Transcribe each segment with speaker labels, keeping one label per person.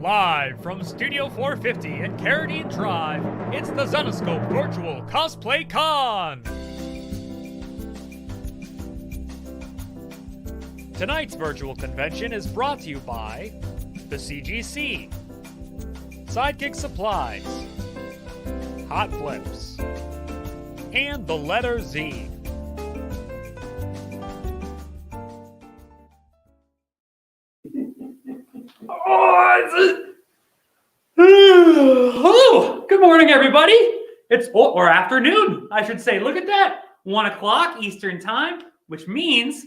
Speaker 1: Live from Studio 450 at Carradine Drive, it's the Zenescope Virtual Cosplay Con! Tonight's virtual convention is brought to you by the CGC, Sidekick Supplies, Hot Flips, and the letter Z.
Speaker 2: Oh, good morning, everybody. Or afternoon, I should say. Look at that. 1 o'clock Eastern time, which means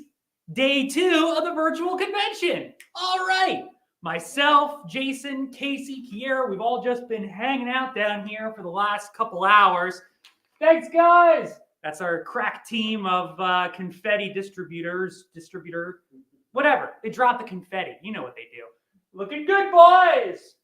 Speaker 2: day 2 of the virtual convention. All right. Myself, Jason, Casey, Kiera, we've all just been hanging out down here for the last couple hours. Thanks, guys. That's our crack team of confetti distributor, whatever. They drop the confetti. You know what they do. Looking good, boys.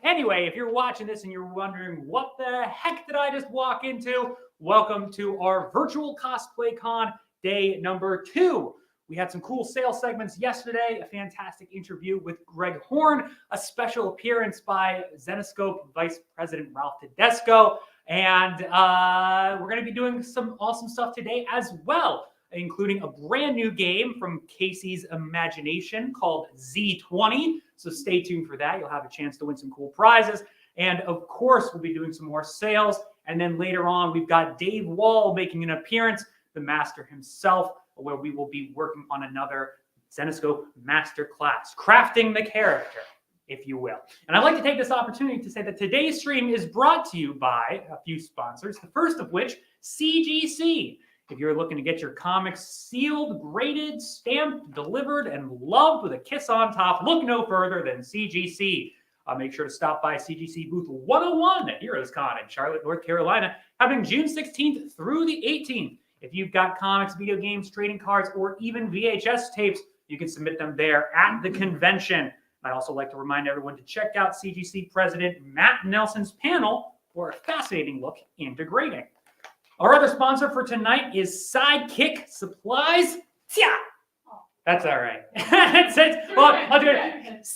Speaker 2: Anyway, if you're watching this and you're wondering, what the heck did I just walk into? Welcome to our Virtual Cosplay Con day number 2. We had some cool sales segments yesterday, a fantastic interview with Greg Horn, a special appearance by Zenescope Vice President Ralph Tedesco, and we're going to be doing some awesome stuff today as well, including a brand new game from Casey's imagination called Z20. So stay tuned for that. You'll have a chance to win some cool prizes. And of course, we'll be doing some more sales. And then later on, we've got Dave Wohl making an appearance, the master himself, where we will be working on another Zenescope Masterclass, crafting the character, if you will. And I'd like to take this opportunity to say that today's stream is brought to you by a few sponsors, the first of which, CGC. If you're looking to get your comics sealed, graded, stamped, delivered, and loved with a kiss on top, look no further than CGC. Make sure to stop by CGC booth 101 at HeroesCon in Charlotte, North Carolina, happening June 16th through the 18th. If you've got comics, video games, trading cards, or even VHS tapes, you can submit them there at the convention. I'd also like to remind everyone to check out CGC President Matt Nelson's panel for a fascinating look into grading. Our other sponsor for tonight is Sidekick Supplies. Yeah, that's all right. Well, I'll do it.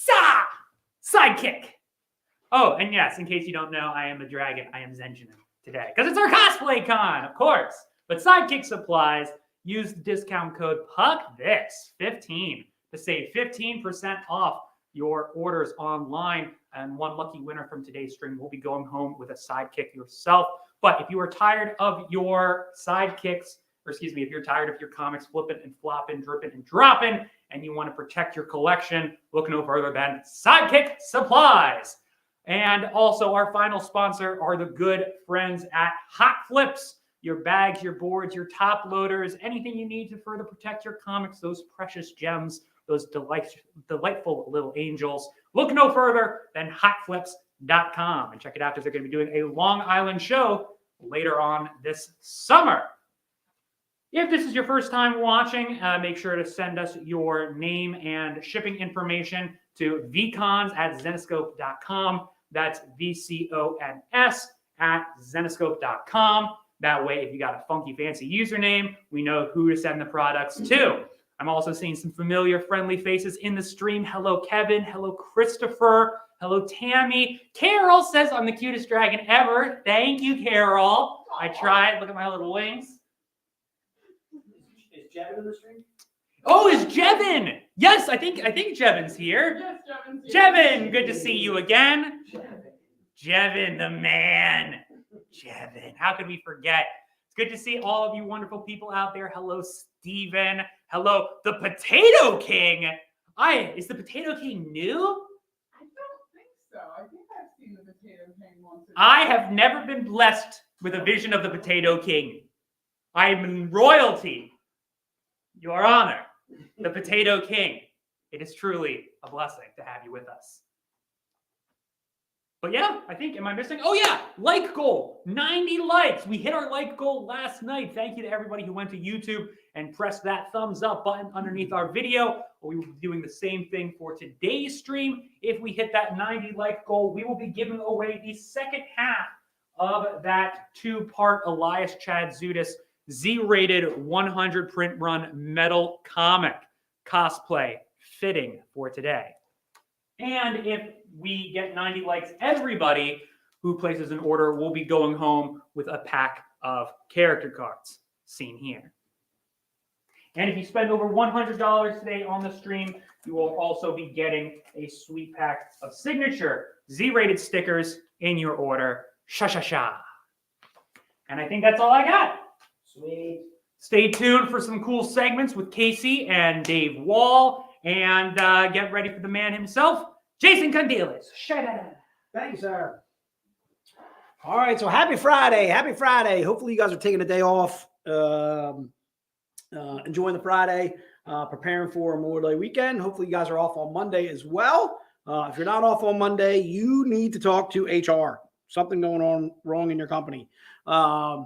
Speaker 2: Sidekick. Oh, and yes, in case you don't know, I am a dragon. I am Zenjin today because it's our cosplay con, of course. But Sidekick Supplies, use the discount code PUCKTHIS15 to save 15% off your orders online. And one lucky winner from today's stream will be going home with a sidekick yourself. But if you are tired of your sidekicks, if you're tired of your comics flipping and flopping, dripping and dropping, and you want to protect your collection, look no further than Sidekick Supplies. And also our final sponsor are the good friends at Hot Flips. Your bags, your boards, your top loaders, anything you need to further protect your comics, those precious gems, those delightful little angels. Look no further than hotflips.com and check it out because they're going to be doing a Long Island show later on this summer. If this is your first time watching, make sure to send us your name and shipping information to vcons@zenescope.com. That's VCONS at zenescope.com. That way, if you got a funky, fancy username, we know who to send the products to. I'm also seeing some familiar, friendly faces in the stream. Hello, Kevin. Hello, Christopher. Hello, Tammy. Carol says I'm the cutest dragon ever. Thank you, Carol. I tried. Look at my little wings.
Speaker 3: Is Jevin in the stream?
Speaker 2: Oh, is Jevin? Yes, I think Jevin's here.
Speaker 3: Yes, Jevin's here.
Speaker 2: Jevin, good to see you again. Jevin, the man. Jevin, how could we forget? It's good to see all of you wonderful people out there. Hello, Steven. Hello, the Potato King. Is the Potato King new?
Speaker 3: I don't think so. I think I've seen the Potato King once.
Speaker 2: I have never been blessed with a vision of the Potato King. I am in royalty. Your Honor, the Potato King. It is truly a blessing to have you with us. But yeah, I think, am I missing? Oh yeah, like goal, 90 likes. We hit our like goal last night. Thank you to everybody who went to YouTube and pressed that thumbs up button underneath our video. We will be doing the same thing for today's stream. If we hit that 90 like goal, we will be giving away the second half of that 2-part Elias Chadzudis Z-rated 100 print run metal comic cosplay fitting for today. And if we get 90 likes, everybody who places an order will be going home with a pack of character cards, seen here. And if you spend over $100 today on the stream, you will also be getting a sweet pack of signature Z-rated stickers in your order. Sha-sha-sha. And I think that's all I got.
Speaker 4: Sweet.
Speaker 2: Stay tuned for some cool segments with Casey and Dave Wohl. And get ready for the man himself, Jason Condelis.
Speaker 4: Thank you, sir. All right, so happy Friday. Happy Friday. Hopefully you guys are taking a day off, enjoying the Friday, preparing for a Memorial Day weekend. Hopefully you guys are off on Monday as well. If you're not off on Monday, you need to talk to HR. Something going on wrong in your company. Good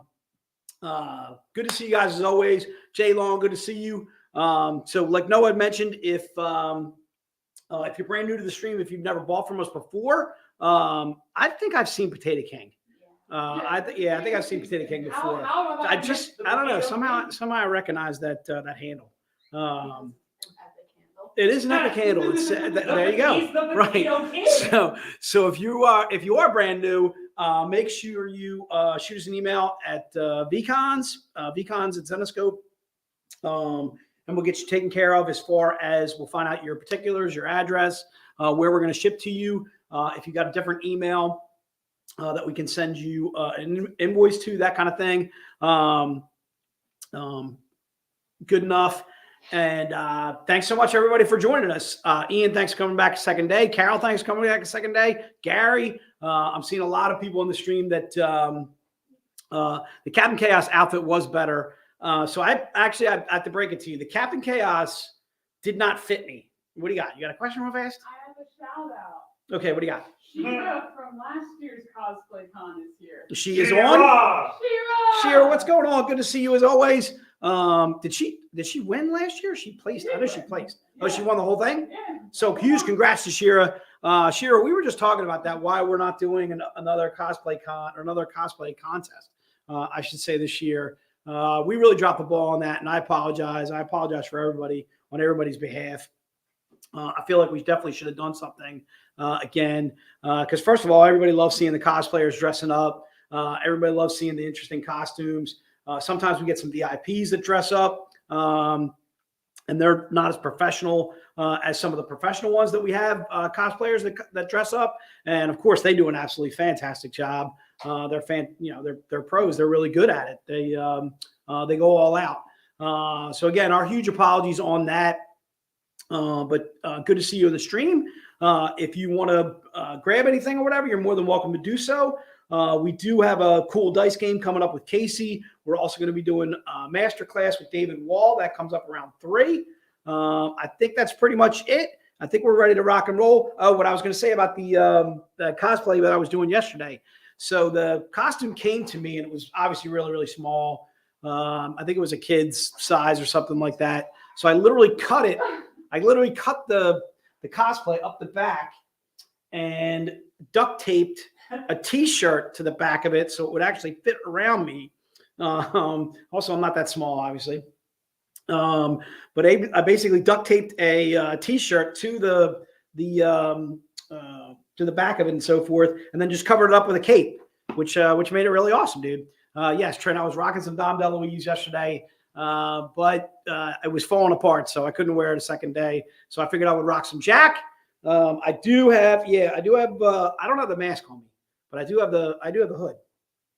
Speaker 4: to see you guys as always. Jay Long, good to see you. So like Noah had mentioned, if you're brand new to the stream, if you've never bought from us before, I think I've seen Potato King. I think I've seen Potato King before. I don't know. Somehow I recognize that handle. It is an epic handle. It's, there you go. Right. So if you are brand new, make sure you shoot us an email at vcons at Zenescope, and we'll get you taken care of as far as we'll find out your particulars, your address, where we're going to ship to you. If you got a different email that we can send you an invoice to, that kind of thing. Good enough. And thanks so much, everybody, for joining us. Ian, thanks for coming back a second day. Carol, thanks for coming back a second day. Gary, I'm seeing a lot of people in the stream that the Captain Chaos outfit was better. So I have to break it to you. The Captain Chaos did not fit me. What do you got? You got a question real fast?
Speaker 3: I have a shout out.
Speaker 4: Okay, what do you got?
Speaker 3: Shira from last year's Cosplay Con is here.
Speaker 4: She is on. Shira, what's going on? Good to see you as always. Did she win last year? She placed. I know she placed. Oh, she won the whole thing?
Speaker 3: Yeah.
Speaker 4: So huge congrats to Shira. Shira, we were just talking about that, why we're not doing another cosplay con or another cosplay contest, I should say, this year. We really dropped the ball on that, and I apologize. I apologize for everybody on everybody's behalf. I feel like we definitely should have done something again, because first of all, everybody loves seeing the cosplayers dressing up. Everybody loves seeing the interesting costumes. Sometimes we get some VIPs that dress up, and they're not as professional as some of the professional ones that we have, cosplayers that dress up. And of course, they do an absolutely fantastic job. They're pros. They're really good at it. They go all out. So again, our huge apologies on that. But good to see you in the stream. If you want to grab anything or whatever, you're more than welcome to do so. We do have a cool dice game coming up with Casey. We're also going to be doing a Masterclass with David Wohl. That comes up around 3. I think that's pretty much it. I think we're ready to rock and roll. Oh, what I was going to say about the cosplay that I was doing yesterday. So the costume came to me, and it was obviously really, really small. I think it was a kid's size or something like that. So I literally cut it. I literally cut the cosplay up the back and duct taped a T-shirt to the back of it so it would actually fit around me. Also, I'm not that small, obviously. But I basically duct taped a T-shirt to the back of it and so forth, and then just covered it up with a cape, which made it really awesome, dude. Yes, Trent, I was rocking some Dom DeLuise yesterday, but it was falling apart, so I couldn't wear it a second day. So I figured I would rock some Jack. I don't have the mask on me, but I do have the hood,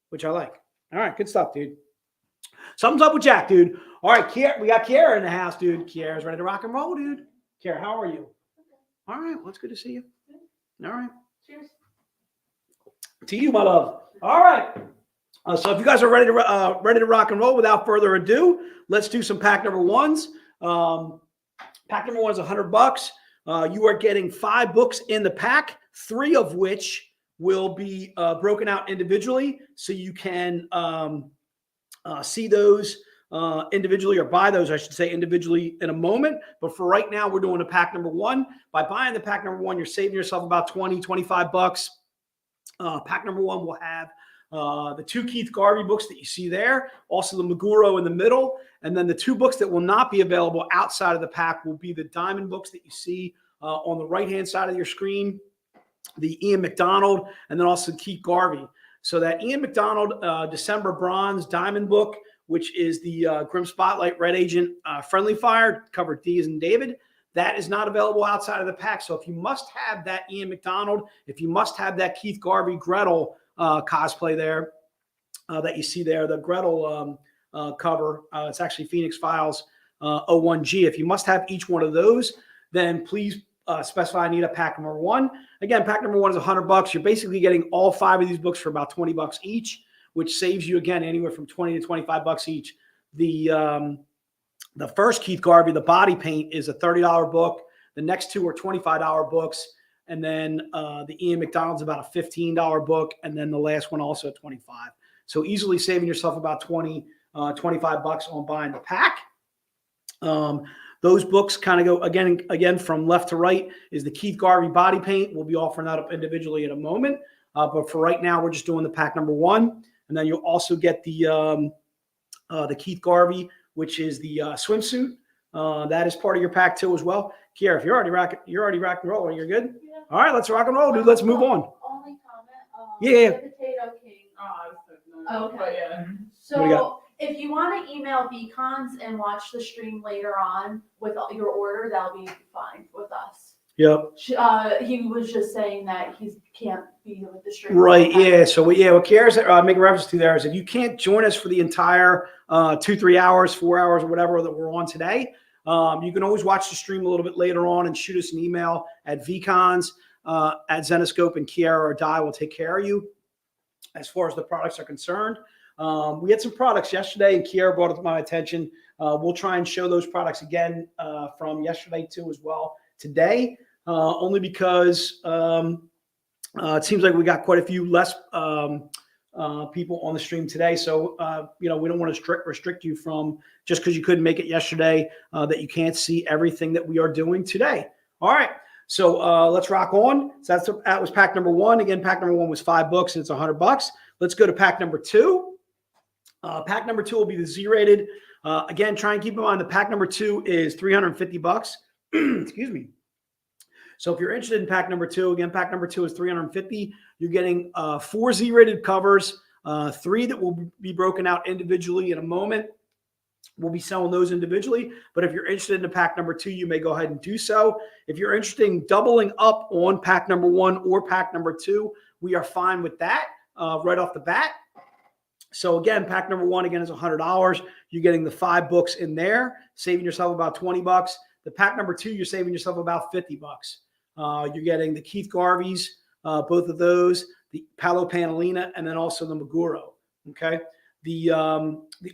Speaker 4: which I like. All right, good stuff, dude. Something's up with Jack, dude. All right, we got Kiara in the house, dude. Kiara's ready to rock and roll, dude. Kiara, how are you? All right, well, it's good to see you. All right.
Speaker 3: Cheers.
Speaker 4: To you, my love. All right. So if you guys are ready to rock and roll, without further ado, let's do some pack number ones. Pack number one is $100. You are getting 5 books in the pack, 3 of which will be broken out individually, so you can see those individually, or buy those, I should say, individually in a moment. But for right now, we're doing a pack number one. By buying the pack number one, you're saving yourself about $20-25. Pack number one will have the 2 Keith Garvey books that you see there, also the Meguro in the middle, and then the 2 books that will not be available outside of the pack will be the diamond books that you see On the right-hand side of your screen, the Ian McDonald, and then also Keith Garvey. So that Ian McDonald December Bronze Diamond book, which is the Grimm Spotlight Red Agent Friendly Fire, cover D as in David, that is not available outside of the pack. So if you must have that Ian McDonald, if you must have that Keith Garvey Gretel cosplay there that you see there, the Gretel cover, it's actually Phoenix Files 01G. If you must have each one of those, then please specify I need a pack number 1. Again, pack number 1 is $100. You're basically getting all 5 of these books for about $20 each, which saves you, again, anywhere from $20 to $25 each. The first Keith Garvey, the body paint, is a $30 book. The next 2 are $25 books. And then the Ian McDonald's about a $15 book. And then the last one also $25. So easily saving yourself about $20, $25 on buying the pack. Those books kind of go again from left to right is the Keith Garvey body paint. We'll be offering that up individually in a moment. But for right now, we're just doing the pack number 1. And then you'll also get the Keith Garvey, which is the swimsuit. That is part of your pack too as well. Kiara, if you're already rock and rolling, you're good?
Speaker 5: Yeah.
Speaker 4: All right, let's rock and roll, dude. Let's move on.
Speaker 5: Only comment.
Speaker 4: Yeah.
Speaker 5: The Potato King.
Speaker 3: Okay. But yeah.
Speaker 4: What do you got?
Speaker 5: So if you want to email Beacons and watch the stream later on with your order, that'll be fine with us.
Speaker 4: Yep.
Speaker 5: He was just saying that he can't be with the stream.
Speaker 4: Right. Yeah. So what Kiara's making reference to there is if you can't join us for the entire 2-3 hours, 4 hours, or whatever that we're on today, you can always watch the stream a little bit later on and shoot us an email at vcons at Zenescope, and Kiara or Di will take care of you as far as the products are concerned. We had some products yesterday, and Kiara brought it to my attention. We'll try and show those products again from yesterday too as well today, only because it seems like we got quite a few less people on the stream today. So, we don't want to restrict you from just because you couldn't make it yesterday that you can't see everything that we are doing today. All right. So let's rock on. So that was pack number 1. Again, pack number 1 was 5 books and it's $100. Let's go to pack number 2. Pack number 2 will be the Z-rated. Again, try and keep in mind the pack number 2 is $350. Excuse me. So if you're interested in pack number 2, again, pack number 2 is $350. You're getting 4 Z-rated covers, 3 that will be broken out individually in a moment. We'll be selling those individually. But if you're interested in the pack number 2, you may go ahead and do so. If you're interested in doubling up on pack number 1 or pack number 2, we are fine with that right off the bat. So again, pack number 1 again is $100. You're getting the 5 books in there, saving yourself about $20. The pack number 2, you're saving yourself about $50. You're getting the Keith Garveys, both of those, the Paolo Panalina, and then also the Meguro. Okay. The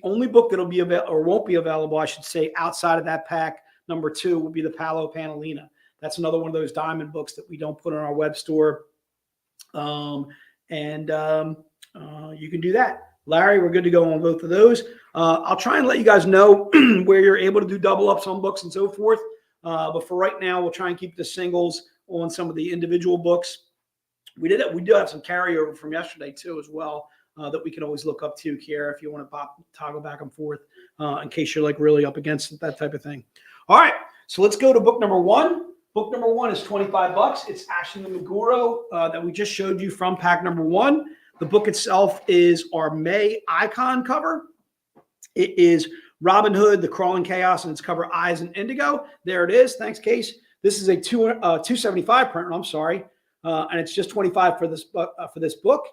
Speaker 4: only book that'll be available or won't be available, I should say, outside of that pack number 2 will be the Paolo Panalina. That's another one of those diamond books that we don't put on our web store. You can do that. Larry, we're good to go on both of those. I'll try and let you guys know where you're able to do double ups on books and so forth. But for right now, we'll try and keep the singles on some of the individual books. We do have some carryover from yesterday too, as well, that we can always look up to, Kiara, if you want to toggle back and forth in case you're like really up against it, that type of thing. All right, so let's go to book number 1. Book number 1 is $25. It's actually the Meguro that we just showed you from pack number 1. The book itself is our May icon cover. It is Robin Hood, the Crawling Chaos, and its cover Eyes and Indigo. There it is. Thanks, Case. This is a 275 printer. I'm sorry, and it's just $25 for this book.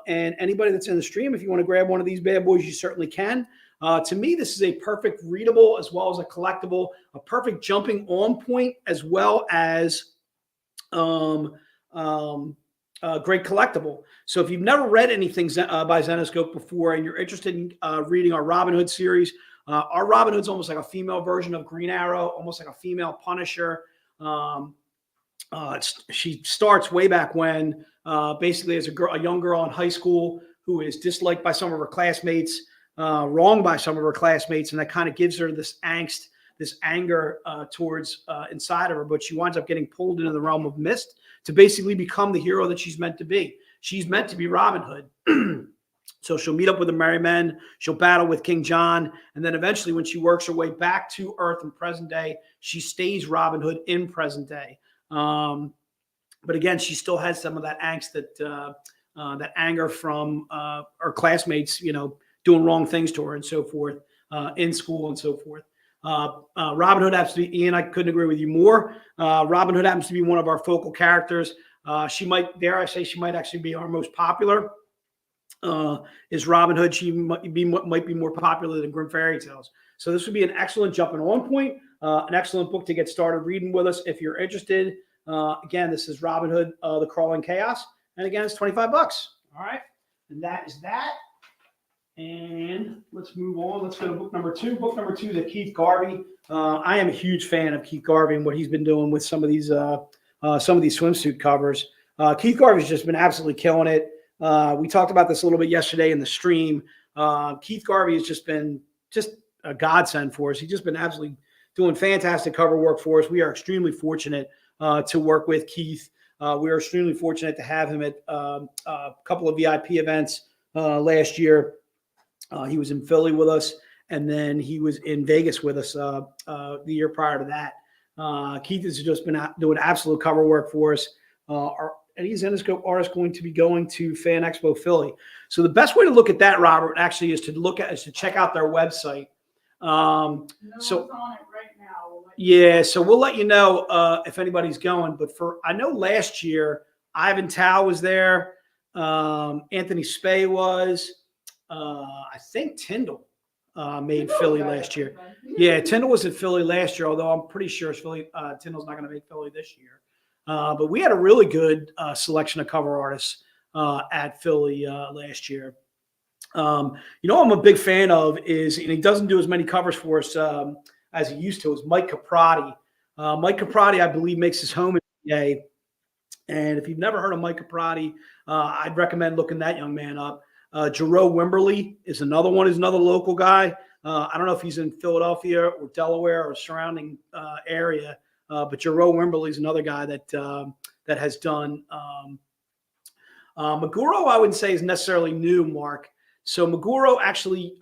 Speaker 4: And anybody that's in the stream, if you want to grab one of these bad boys, you certainly can. To me, this is a perfect readable as well as a collectible, a perfect jumping on point as well as great collectible. So if you've never read anything by Zenescope before and you're interested in reading our Robin Hood series, our Robin Hood's almost like a female version of Green Arrow, almost like a female Punisher. She starts way back when, basically as a young girl in high school who is disliked by some of her classmates, wronged by some of her classmates, and that kind of gives her this angst, this anger towards inside of her. But she winds up getting pulled into the realm of mist to basically become the hero that she's meant to be. She's meant to be Robin Hood. So she'll meet up with the Merry Men. She'll battle with King John. And then eventually when she works her way back to Earth in present day, she stays Robin Hood in present day. But again, she still has some of that angst, that anger from her classmates, you know, doing wrong things to her and so forth in school and so forth. Robin Hood happens to be, Ian, I couldn't agree with you more. Robin Hood happens to be one of our focal characters. She might, dare I say, she might actually be our most popular. Is Robin Hood. She might be more popular than Grimm Fairy Tales. So this would be an excellent jumping on point, an excellent book to get started reading with us if you're interested. Again, this is Robin Hood, The Crawling Chaos. And again, it's $25. All right. And that is that. And let's move on. Let's go to book number 2. Book number 2 is Keith Garvey. I am a huge fan of Keith Garvey and what he's been doing with some of these swimsuit covers. Keith Garvey's just been absolutely killing it. We talked about this a little bit yesterday in the stream. Keith Garvey has just been a godsend for us. He's just been absolutely doing fantastic cover work for us. We are extremely fortunate to work with Keith. We are extremely fortunate to have him at a couple of VIP events last year. He was in Philly with us, and then he was in Vegas with us the year prior to that. Keith has just been doing absolute cover work for us. Any Zenescope artist going to be going to Fan Expo Philly? So the best way to look at that, Robert, actually is to check out their website.
Speaker 3: No one's on it right now.
Speaker 4: So we'll let you know if anybody's going. But I know last year Ivan Tao was there, Anthony Spey was, I think Tyndall made Philly last year. Yeah, Tyndall was in Philly last year, although I'm pretty sure Tyndall's not going to make Philly this year. But we had a really good selection of cover artists at Philly last year. I'm a big fan of and he doesn't do as many covers for us as he used to, is Mike Caprati. Mike Caprati, I believe, makes his home in PA. And if you've never heard of Mike Caprati, I'd recommend looking that young man up. Jerome Wimberly is another one. He's another local guy. I don't know if he's in Philadelphia or Delaware or surrounding area. But Jerome Wimberly is another guy that has done Meguro. I wouldn't say is necessarily new, Mark. So Meguro actually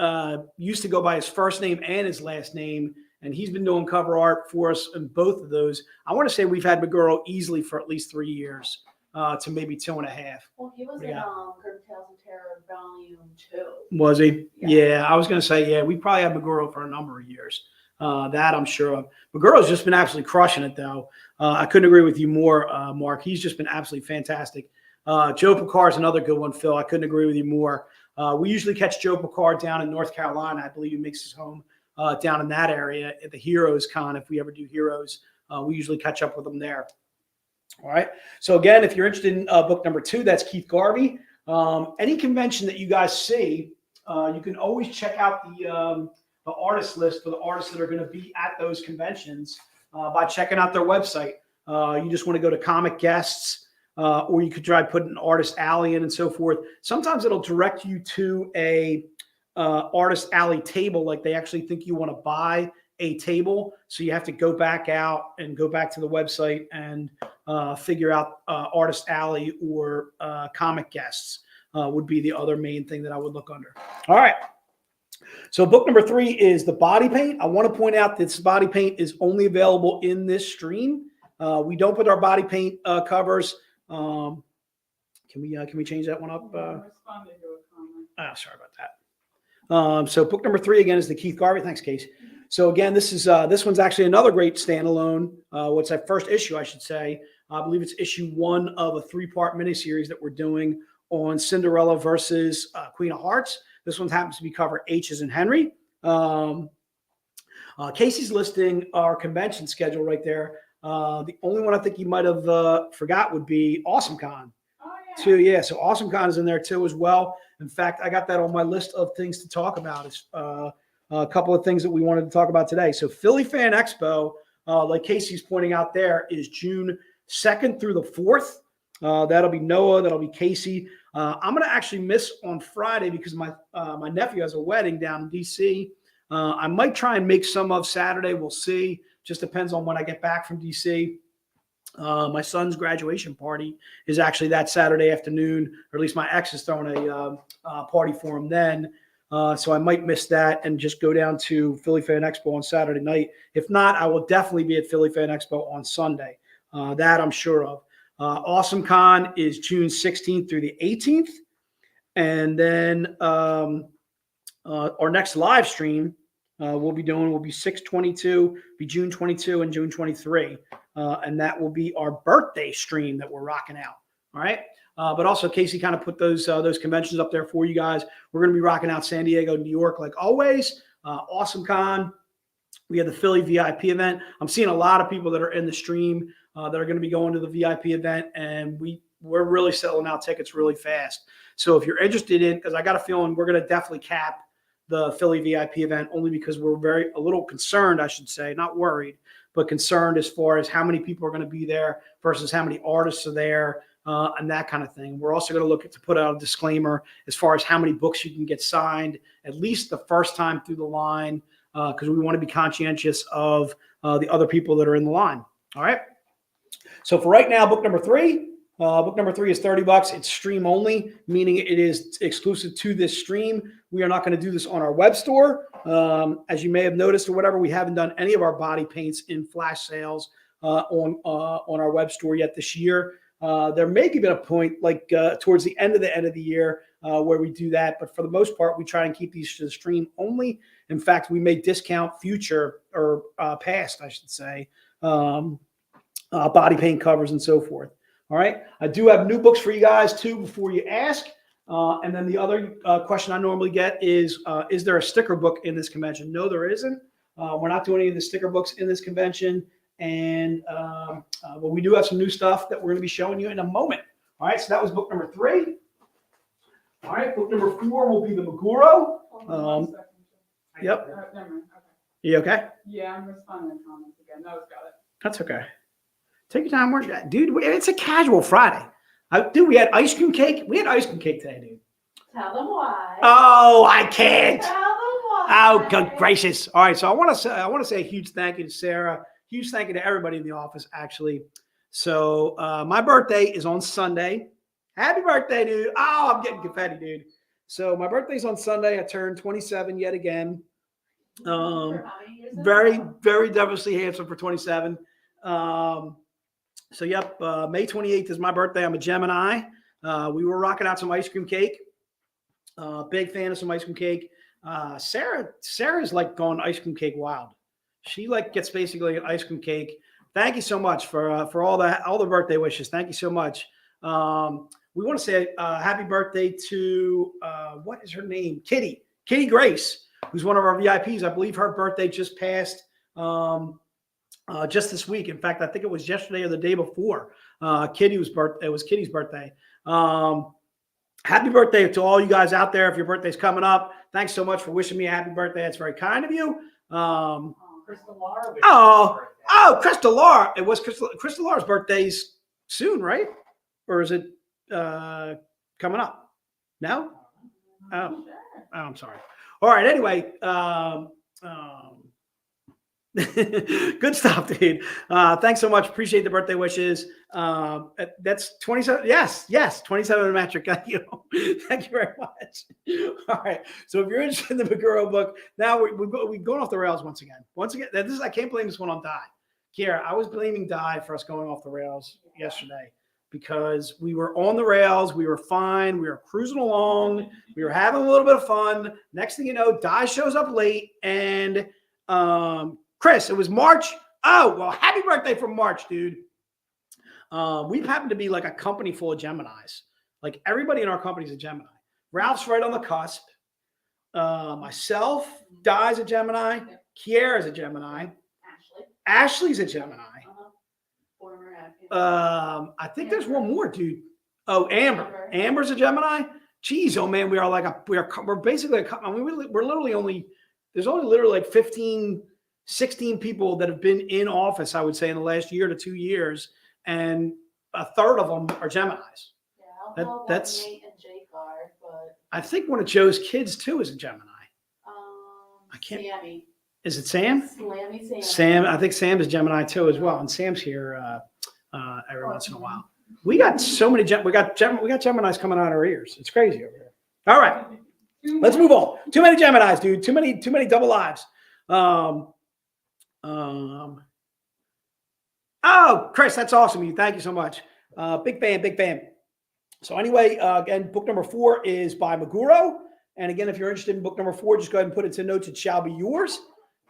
Speaker 4: used to go by his first name and his last name, and he's been doing cover art for us in both of those. I want to say we've had Meguro easily for at least 3 years to maybe 2.5.
Speaker 5: Well, he was in Grimm Tales of Terror Volume 2.
Speaker 4: Was he? Yeah, I was going to say, yeah, we probably had Meguro for a number of years. That I'm sure of. Meguro's just been absolutely crushing it, though. I couldn't agree with you more, Mark. He's just been absolutely fantastic. Joe Picard's another good one, Phil. I couldn't agree with you more. We usually catch Joe Picard down in North Carolina. I believe he makes his home down in that area at the Heroes Con. If we ever do Heroes, we usually catch up with them there. All right. So again, if you're interested in book number 2, that's Keith Garvey. Any convention that you guys see, you can always check out the artist list for the artists that are going to be at those conventions by checking out their website. You just want to go to comic guests, or you could try putting artist alley in and so forth. Sometimes it'll direct you to a artist alley table, like they actually think you want to buy a table. So you have to go back out and go back to the website and figure out artist alley or comic guests would be the other main thing that I would look under. All right. So book number 3 is the body paint. I want to point out that this body paint is only available in this stream. We don't put our body paint covers. Can we change that one up?
Speaker 3: Responding to a comment.
Speaker 4: Sorry about that. So book number 3 again is the Keith Garvey. Thanks, Case. So again, this one's actually another great standalone. What's that first issue, I should say? I believe it's issue 1 of a 3-part miniseries that we're doing on Cinderella versus Queen of Hearts. This one happens to be cover H's and Henry. Casey's listing our convention schedule right there. The only one I think you might have forgot would be Awesome Con.
Speaker 3: Oh, yeah.
Speaker 4: Too, yeah. So Awesome Con is in there too as well. In fact, I got that on my list of things to talk about. Is a couple of things that we wanted to talk about today. So Philly Fan Expo, like Casey's pointing out there, is June 2nd through the 4th. That'll be Noah. That'll be Casey. I'm going to actually miss on Friday because my nephew has a wedding down in D.C. I might try and make some of Saturday. We'll see. Just depends on when I get back from D.C. My son's graduation party is actually that Saturday afternoon, or at least my ex is throwing a party for him then. So I might miss that and just go down to Philly Fan Expo on Saturday night. If not, I will definitely be at Philly Fan Expo on Sunday. That I'm sure of. Awesome Con is June 16th through the 18th. And then our next live stream we'll be 6/22, be June 22 and June 23. And that will be our birthday stream that we're rocking out. All right. But also Casey kind of put those conventions up there for you guys. We're going to be rocking out San Diego, New York, like always. Awesome Con. We have the Philly VIP event. I'm seeing a lot of people that are in the stream that are going to be going to the VIP event, and we're really selling out tickets really fast. So if you're interested in, because I got a feeling we're going to definitely cap the Philly VIP event, only because we're a little concerned, I should say, not worried, but concerned as far as how many people are going to be there versus how many artists are there. And that kind of thing. We're also going to look to put out a disclaimer as far as how many books you can get signed, at least the first time through the line, because we want to be conscientious of the other people that are in the line. All right. So for right now, book number 3. Book number 3 is $30. It's stream only, meaning it is exclusive to this stream. We are not going to do this on our web store. As you may have noticed or whatever, we haven't done any of our body paints in flash sales on our web store yet this year. There may be a point like towards the end of the year where we do that. But for the most part, we try and keep these to the stream only. In fact, we may discount future or past, I should say, body paint covers and so forth. All right. I do have new books for you guys too before you ask. And then the other question I normally get is there a sticker book in this convention? No, there isn't. We're not doing any of the sticker books in this convention. And but we do have some new stuff that we're going to be showing you in a moment. All right, so that was book number 3. All right, book number 4 will be the Meguro. Yep.
Speaker 3: Never mind. Okay.
Speaker 4: You okay?
Speaker 3: Yeah, I'm responding to comments again. No, it's got it.
Speaker 4: That's okay. Take your time. Dude, it's a casual Friday. Dude, we had ice cream cake. We had ice cream cake today, dude.
Speaker 5: Tell them why.
Speaker 4: Oh, I can't.
Speaker 5: Tell them why.
Speaker 4: Oh, good gracious. All right, so I want to say a huge thank you to Sarah. Huge thank you to everybody in the office, actually. So my birthday is on Sunday. Happy birthday, dude. Oh, I'm getting confetti, dude. So my birthday's on Sunday. I turned 27 yet again. Very, very devilishly handsome for 27. So, yep, May 28th is my birthday. I'm a Gemini. We were rocking out some ice cream cake. Big fan of some ice cream cake. Sarah's like going ice cream cake wild. She gets basically an ice cream cake. Thank you so much for all the birthday wishes. Thank you so much. We want to say happy birthday to what is her name? Kitty Grace, who's one of our VIPs. I believe her birthday just passed just this week. In fact, I think it was yesterday or the day before. It was Kitty's birthday. Happy birthday to all you guys out there. If your birthday's coming up, thanks so much for wishing me a happy birthday. That's very kind of you.
Speaker 2: Crystal Laura.
Speaker 4: Crystal Laura. It was Crystal Laura's birthday's soon, right? Or is it coming up? No? Oh, I'm sorry. All right. Anyway, good stuff, dude. Thanks so much. Appreciate the birthday wishes. That's 27. Yes, 27 metric. Thank you. Thank you very much. All right. So if you're interested in the Meguro book, now we're going off the rails once again. I can't blame this one on Di. Kiera, I was blaming Di for us going off the rails yesterday because we were on the rails. We were fine. We were cruising along. We were having a little bit of fun. Next thing you know, Di shows up late and Chris, it was March. Oh, well, happy birthday from March, dude. We happen to be like a company full of Geminis. Like everybody in our company is a Gemini. Ralph's right on the cusp. Myself, Di's a Gemini. Kiera's a Gemini. Ashley's a Gemini. I think there's one more, dude. Oh, Amber. Amber's a Gemini. Jeez, oh man, we're basically we're literally only there's only literally like 15, 16 people that have been in office, I would say, in the last year to 2 years, and a third of them are Geminis.
Speaker 5: Yeah, that's Nate and Jake are, but
Speaker 4: I think one of Joe's kids too is a Gemini. I can't.
Speaker 5: Sammy.
Speaker 4: Is it Sam?
Speaker 5: Slammy Sam.
Speaker 4: Sam, I think Sam is Gemini too as well, and Sam's here. every once in a while. We got so many we got Geminis coming out of our ears. It's crazy over here. All right, let's move on. Too many Geminis, dude. Too many double lives. Oh, Chris, that's awesome. Thank you so much. Big fan. So anyway, again, book number 4 is by Meguro. And again, if you're interested in book number 4, just go ahead and put it to notes. It shall be yours.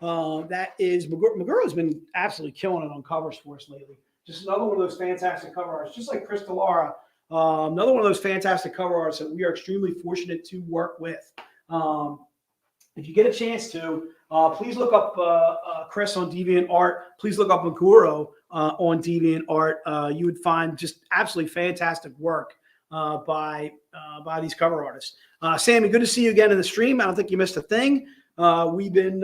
Speaker 4: That is Meguro. Meguro has been absolutely killing it on covers for us lately. Just another one of those fantastic cover artists, just like Chris Delara. Another one of those fantastic cover artists that we are extremely fortunate to work with. If you get a chance to, please look up Chris on DeviantArt. Please look up Meguro on DeviantArt. You would find just absolutely fantastic work by these cover artists. Sammy, good to see you again in the stream. I don't think you missed a thing. We've been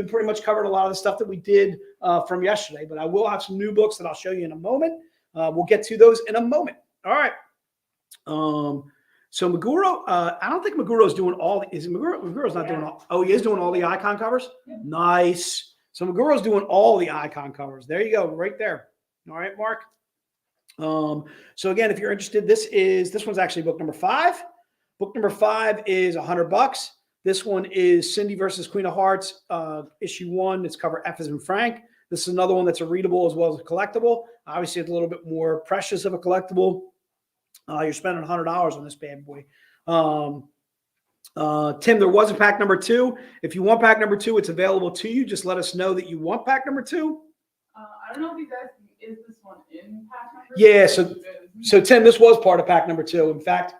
Speaker 4: pretty much covered a lot of the stuff that we did from yesterday, but I will have some new books that I'll show you in a moment. We'll get to those in a moment. All right. So Meguro, I don't think Meguro's doing all. Meguro's not doing all. Oh, he is doing all the icon covers. Yeah. Nice. So Meguro's doing all the icon covers. There you go, right there. All right, Mark. So again, if you're interested, this one's actually book number 5. Book number 5 is $100. This one is Cindy versus Queen of Hearts, issue 1. It's cover F as in Frank. This is another one that's a readable as well as a collectible. Obviously, it's a little bit more precious of a collectible. You're spending $100 on this bad boy. Tim, there was a pack number 2. If you want pack number 2, it's available to you. Just let us know that you want pack number 2.
Speaker 3: I don't know if you guys, is this one in pack number 2?
Speaker 4: Yeah, so Tim, this was part of pack number 2. In fact,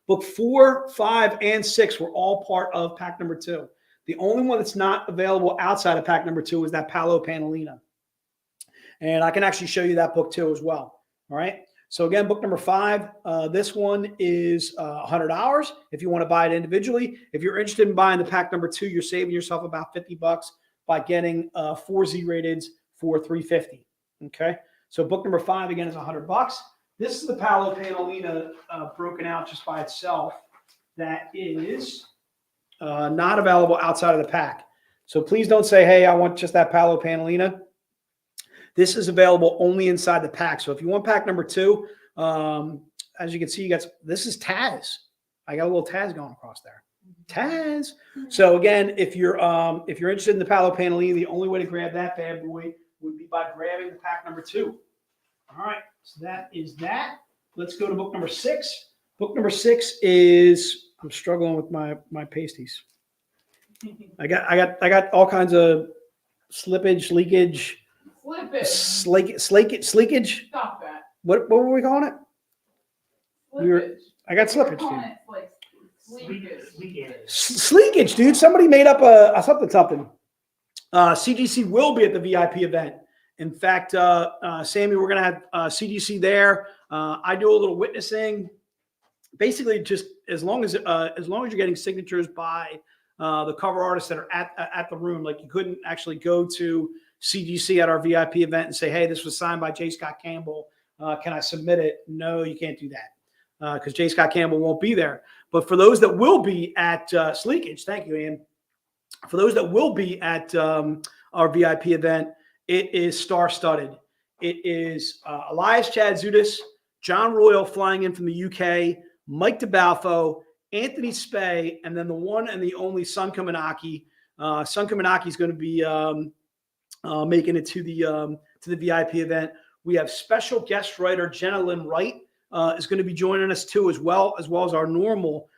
Speaker 4: book 4, 5, and 6 were all part of pack number 2. The only one that's not available outside of pack number 2 is that Paolo Panalina. And I can actually show you that book too as well. All right. So again, book number 5, this one is $100 if you want to buy it individually. If you're interested in buying the pack number 2, you're saving yourself about $50 by getting 4 Z-rateds for $350. Okay. So book number 5 again is $100. This is the Paolo Panalina broken out just by itself. That is not available outside of the pack. So please don't say, hey, I want just that Paolo Panalina. This is available only inside the pack. So if you want pack number 2, as you can see, this is Taz. I got a little Taz going across there. Taz. So again, if you're interested in the Paolo Panalina, the only way to grab that bad boy would be by grabbing the pack number 2. All right. So that is that. Let's go to book number 6. Book number 6 is, I'm struggling with my pasties. I got all kinds of slippage, leakage. Sleekage.
Speaker 3: Stop that.
Speaker 4: What were we calling it?
Speaker 3: Slippage.
Speaker 4: I got slippage, dude.
Speaker 3: Like
Speaker 4: Sleekage, dude. Somebody made up a something. CGC will be at the VIP event. In fact, Sammy, we're gonna have CGC there. I do a little witnessing. Basically, just as long as you're getting signatures by the cover artists that are at the room, like you couldn't actually go to CGC at our VIP event and say, hey, this was signed by J. Scott Campbell. Can I submit it? No, you can't do that because J. Scott Campbell won't be there. But for those that will be at Sleekage, thank you, Ian. For those that will be at our VIP event, it is star-studded. It is Elias Chadzudis, John Royal flying in from the UK, Mike DeBalfo, Anthony Spey, and then the one and the only Sun Kaminaki. Sun Kaminaki is going to be making it to the VIP event. We have special guest writer Jenna Lynn Wright is going to be joining us too, as well as our normal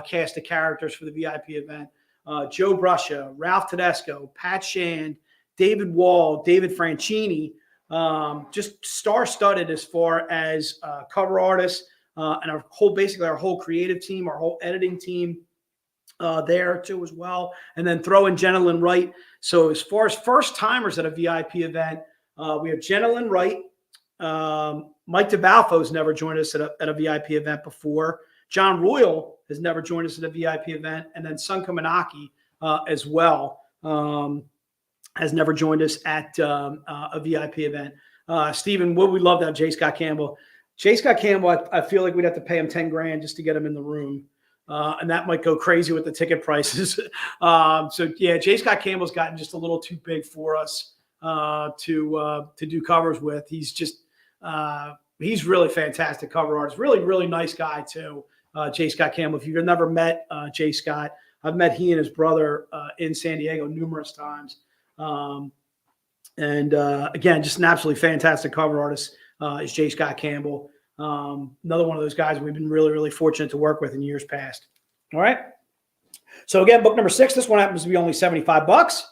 Speaker 4: cast of characters for the VIP event. Joe Bruscia, Ralph Tedesco, Pat Shand, David Wohl, David Franchini, just star-studded as far as cover artists and our whole creative team, our whole editing team there too as well. And then throw in Jenna Lynn Wright. So as far as first-timers at a VIP event, we have Jenna Lynn Wright. Mike DeBalfo has never joined us at a VIP event before. John Royal has never joined us at a VIP event. And then Sun Kaminaki as well has never joined us at a VIP event. Stephen, would we love to have J. Scott Campbell? J. Scott Campbell, I feel like we'd have to pay him $10,000 just to get him in the room. And that might go crazy with the ticket prices. So yeah, J. Scott Campbell's gotten just a little too big for us to do covers with. He's just He's really fantastic cover artist. Really, really nice guy too. J. Scott Campbell. If you've never met J. Scott, I've met he and his brother in San Diego numerous times. Again, just an absolutely fantastic cover artist is J. Scott Campbell. Another one of those guys we've been really, really fortunate to work with in years past. All right. So again, book number 6, this one happens to be only $75.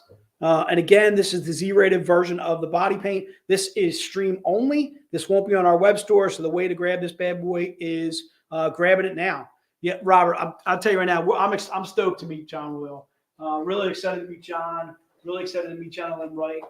Speaker 4: And again, this is the Z-rated version of the body paint. This is stream only. This won't be on our web store. So the way to grab this bad boy is grabbing it now. Yeah, Robert, I'll tell you right now, I'm stoked to meet John Wohl. Really excited to meet John. Really excited to meet John Wright.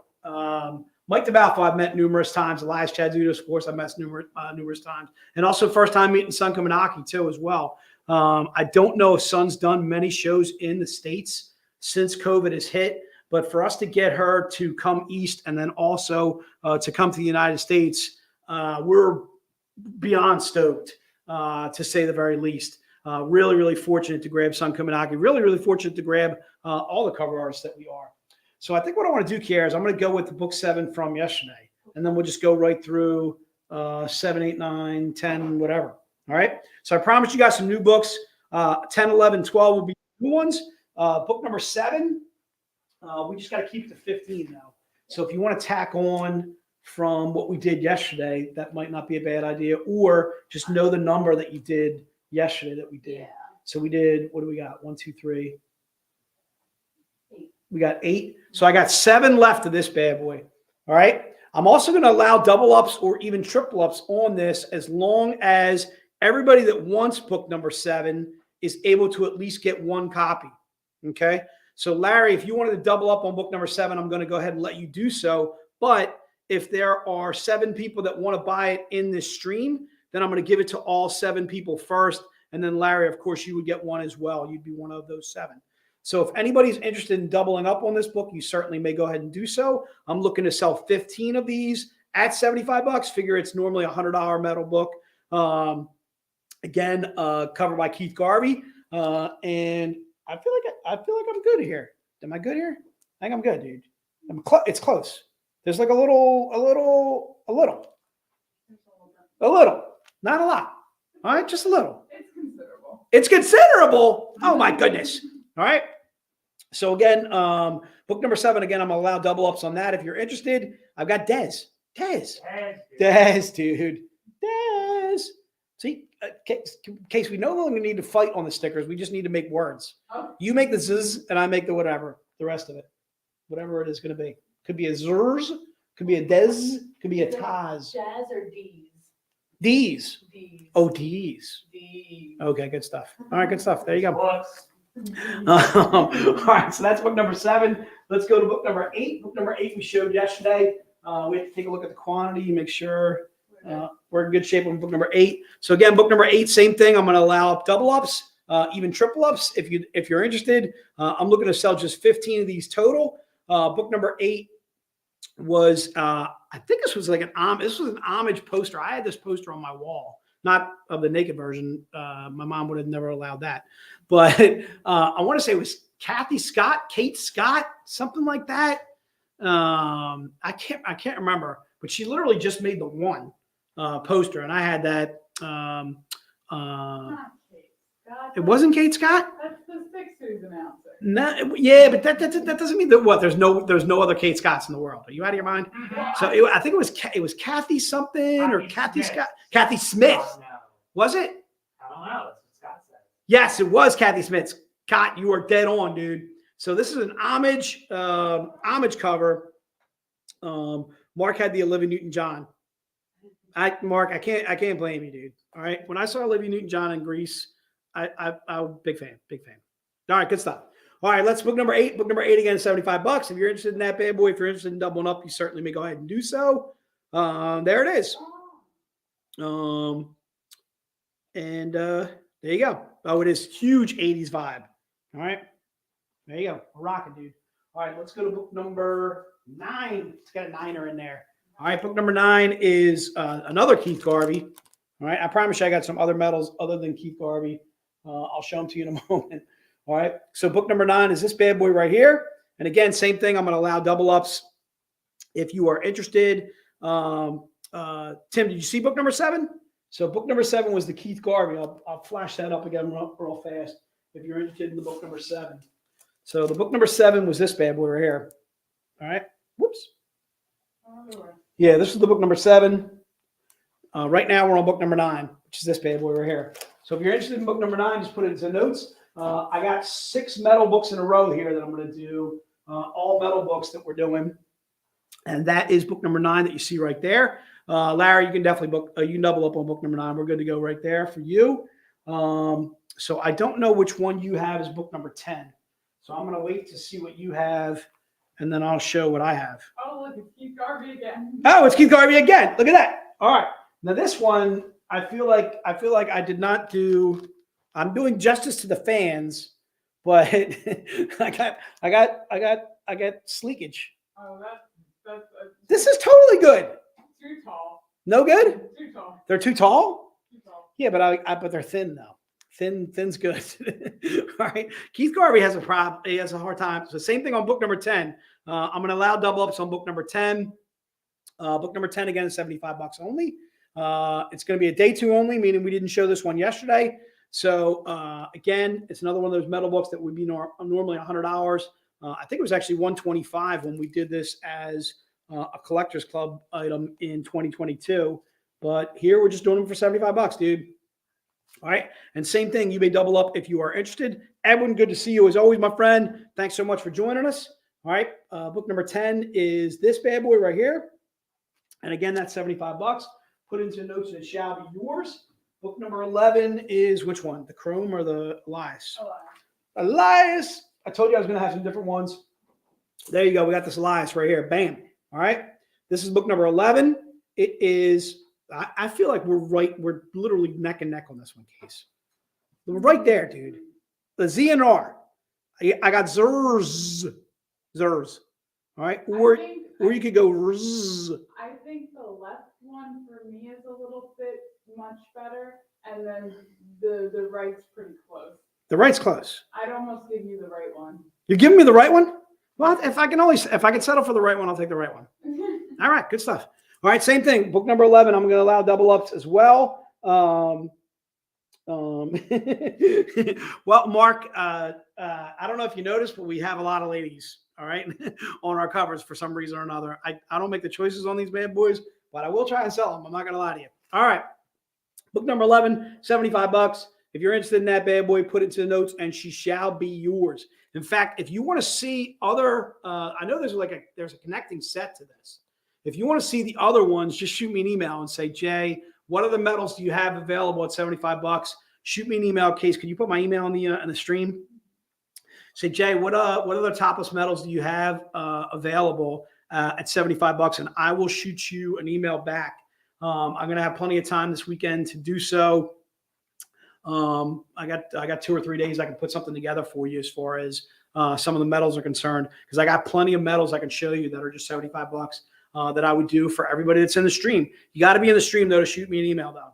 Speaker 4: Mike DeBalfo I've met numerous times. Elias Chadudos, of course, I've met numerous times. And also first time meeting Sun Kaminaki too as well. I don't know if Sun's done many shows in the States since COVID has hit, but for us to get her to come east and then also to come to the United States, we're beyond stoked, to say the very least. Really, really fortunate to grab Sun Kaminaki. Really, really fortunate to grab all the cover artists that we are. So I think what I want to do, Kiara, is I'm going to go with the book 7 from yesterday, and then we'll just go right through 7, 8, 9, 10, whatever. All right. So I promised you guys some new books. 10, 11, 12 will be new ones. Book number 7, we just got to keep it to 15 now. So if you want to tack on from what we did yesterday, that might not be a bad idea, or just know the number that you did yesterday that we did.
Speaker 5: Yeah.
Speaker 4: So we did, what do we got? 1, 2, 3. We got 8. So I got 7 left of this bad boy. All right. I'm also going to allow double ups or even triple ups on this as long as everybody that wants book number 7 is able to at least get 1 copy. Okay. So Larry, if you wanted to double up on book number 7, I'm going to go ahead and let you do so. But if there are 7 people that want to buy it in this stream, then I'm going to give it to all 7 people first. And then Larry, of course, you would get 1 as well. You'd be one of those 7. So if anybody's interested in doubling up on this book, you certainly may go ahead and do so. I'm looking to sell 15 of these at $75. Figure it's normally a $100 metal book. Again, covered by Keith Garvey. And I feel like I'm good here. Am I good here? I think I'm good, dude. It's close. There's like a little, not a lot. All right, just a little.
Speaker 3: It's considerable.
Speaker 4: It's considerable. Oh my goodness. All right. So again, book number 7, again, I'm going to allow double ups on that. If you're interested, I've got Des, dude. See, case we no longer need to fight on the stickers. We just need to make words.
Speaker 3: Oh.
Speaker 4: You make the zzz and I make the whatever, the rest of it, whatever it is going to be. Could be a zers, could be a des, could be a taz.
Speaker 5: Jazz or D's?
Speaker 4: D's.
Speaker 5: D's.
Speaker 4: Oh, D's.
Speaker 5: D's.
Speaker 4: Okay, good stuff. All right, good stuff. There you go. All right, so that's book number 7. Let's go to book number 8. Book number 8 we showed yesterday. We have to take a look at the quantity, make sure we're in good shape on book number 8. So again, book number 8, same thing. I'm going to allow up double ups, even triple ups if you're interested. I'm looking to sell just 15 of these total. Book number 8 was I think this was like an homage poster. I had this poster on my wall. Not of the naked version. My mom would have never allowed that. But I want to say it was Kate Scott, something like that. I can't remember. But she literally just made the 1 poster, and I had that.
Speaker 3: Not Kate Scott.
Speaker 4: It wasn't Kate Scott.
Speaker 3: That's the Sixers announcer.
Speaker 4: No, yeah, but that doesn't mean that what there's no other Kate Scotts in the world. Are you out of your mind? So I think it was Kathy something or Kathy Scott. Kathy Smith.
Speaker 2: Oh, no.
Speaker 4: Was it?
Speaker 2: I don't know. That's what Scott said.
Speaker 4: Yes, it was Kathy Smith. Scott, you are dead on, dude. So this is an homage cover. Mark had the Olivia Newton-John. Mark, I can't blame you, dude. All right. When I saw Olivia Newton-John in Greece, I'm big fan. All right, good stuff. All right, let's book number 8. Book number 8 again, $75. If you're interested in that bad boy, if you're interested in doubling up, you certainly may go ahead and do so. There it is. There you go. Oh, it is huge 80s vibe. All right. There you go. We're rocking, dude. All right, let's go to book number 9. It's got a 9er in there. All right, book number 9 is another Keith Garvey. All right, I promise you I got some other medals other than Keith Garvey. I'll show them to you in a moment. All right, so book number 9 is this bad boy right here. And again, same thing. I'm going to allow double ups if you are interested. Tim, did you see book number 7? So book number 7 was the Keith Garvey. I'll flash that up again real fast if you're interested in the book number 7. So the book number 7 was this bad boy right here. All right. Whoops. Yeah, this is the book number 7. Right now we're on book number 9, which is this bad boy right here. So if you're interested in book number 9, just put it into notes. I got 6 metal books in a row here that I'm going to do. All metal books that we're doing. And that is book number 9 that you see right there. Larry, you can definitely book, you can double up on book number 9. We're good to go right there for you. So I don't know which one you have as book number 10. So I'm going to wait to see what you have, and then I'll show what I have.
Speaker 3: Oh, look, it's Keith Garvey again.
Speaker 4: Oh, it's Keith Garvey again. Look at that. All right. Now this one, I feel like I did not do. I'm doing justice to the fans, but I got sleekage.
Speaker 3: Oh, that's
Speaker 4: This is totally good.
Speaker 3: too tall.
Speaker 4: No good.
Speaker 3: Too tall.
Speaker 4: They're too tall.
Speaker 3: Too tall.
Speaker 4: Yeah, but they're thin though. Thin's good. All right. Keith Garvey has a problem. He has a hard time. So same thing on book number 10. I'm going to allow double ups on book number 10. Book number 10 again is $75 only. It's going to be a day 2 only, meaning we didn't show this one yesterday. So again, it's another one of those metal books that would be normally $100. I think it was actually $125 when we did this as a collector's club item in 2022. But here we're just doing them for $75, dude. All right. And same thing. You may double up if you are interested. Edwin, good to see you as always, my friend. Thanks so much for joining us. All right. Book number 10 is this bad boy right here. And again, that's $75. Put into notes that shall be yours. Book number 11 is which one? The Chrome or the Elias? Elias. I told you I was going to have some different ones. There you go. We got this Elias right here. Bam. All right. This is book number 11. It is, I feel like we're literally neck and neck on this one, Case. We're right there, dude. The Z and R. I got Zers. All right. Or you could go Rz.
Speaker 3: I think the left one for me is a little bit much better, and then the right's pretty close.
Speaker 4: The right's close.
Speaker 3: I'd almost give you the right one.
Speaker 4: You're giving me the right one? Well, if I can settle for the right one, I'll take the right one. All right, good stuff. All right, same thing. Book number 11, I'm going to allow double ups as well. Well, Mark, I don't know if you noticed, but we have a lot of ladies, all right, on our covers for some reason or another. I don't make the choices on these bad boys, but I will try and sell them. I'm not going to lie to you. All right. Book number 11, $75. If you're interested in that bad boy, put it to the notes and she shall be yours. In fact, if you want to see other, I know there's a connecting set to this. If you want to see the other ones, just shoot me an email and say, Jay, what other metals do you have available at $75? Shoot me an email. Case, can you put my email in the stream? Say, Jay, what other topless metals do you have available at $75? And I will shoot you an email back. I'm going to have plenty of time this weekend to do so. I got 2 or 3 days I can put something together for you as far as some of the metals are concerned, because I got plenty of metals I can show you that are just $75 that I would do for everybody that's in the stream. You got to be in the stream though to shoot me an email though.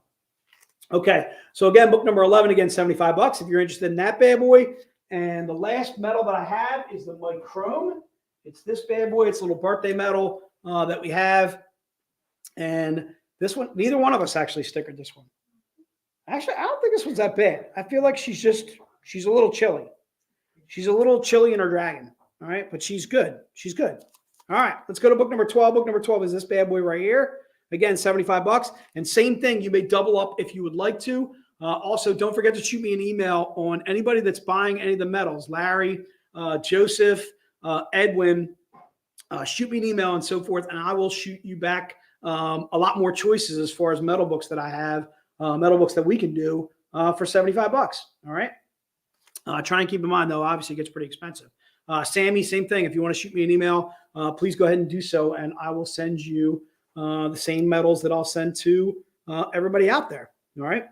Speaker 4: Okay, so again, book number 11, again, $75 if you're interested in that bad boy. And the last metal that I have is the Mike Chrome. It's this bad boy. It's a little birthday metal that we have. And this one, neither one of us actually stickered this one. Actually, I don't think this one's that bad. I feel like she's a little chilly. She's a little chilly in her dragon. All right, but she's good. She's good. All right, let's go to book number 12. Book number 12 is this bad boy right here. Again, $75. And same thing, you may double up if you would like to. Also, don't forget to shoot me an email on anybody that's buying any of the metals. Larry, Joseph, Edwin, shoot me an email and so forth, and I will shoot you back a lot more choices as far as metal books that I have, metal books that we can do for $75. All right. Try and keep in mind, though, obviously it gets pretty expensive. Sammy, same thing. If you want to shoot me an email, please go ahead and do so, and I will send you the same metals that I'll send to everybody out there. All right.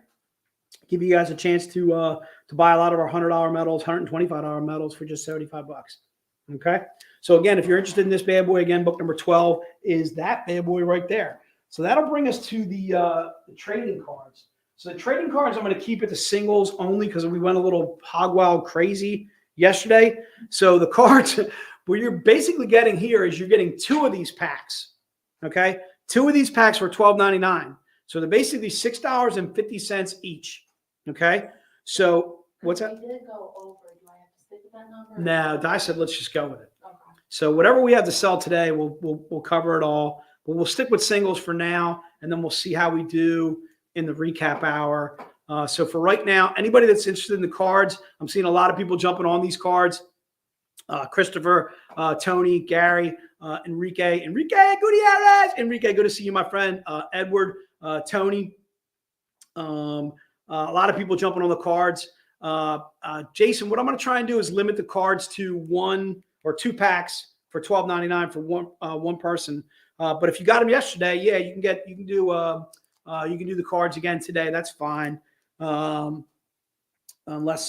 Speaker 4: Give you guys a chance to buy a lot of our $100 metals, $125 metals for just $75. Okay. So again, if you're interested in this bad boy, again, book number 12 is that bad boy right there. So that'll bring us to the trading cards. So the trading cards, I'm going to keep it to singles only because we went a little hog wild crazy yesterday. So the cards, what you're basically getting here is you're getting 2 of these packs. Okay. 2 of these packs were $12.99. So they're basically $6.50 each. Okay. So what's that?
Speaker 5: We did go over. Do I have to stick with that number?
Speaker 4: No, I said let's just go with it.
Speaker 5: Okay.
Speaker 4: So whatever we have to sell today, we'll cover it all. But we'll stick with singles for now, and then we'll see how we do in the recap hour. So for right now, anybody that's interested in the cards, I'm seeing a lot of people jumping on these cards. Christopher, Tony, Gary, Enrique, Gutierrez. Enrique, good to see you, my friend. Edward, Tony. A lot of people jumping on the cards. Jason, what I'm going to try and do is limit the cards to 1 or 2 packs for $12.99 for one person. But if you got them yesterday, yeah, you can do the cards again today. That's fine. Unless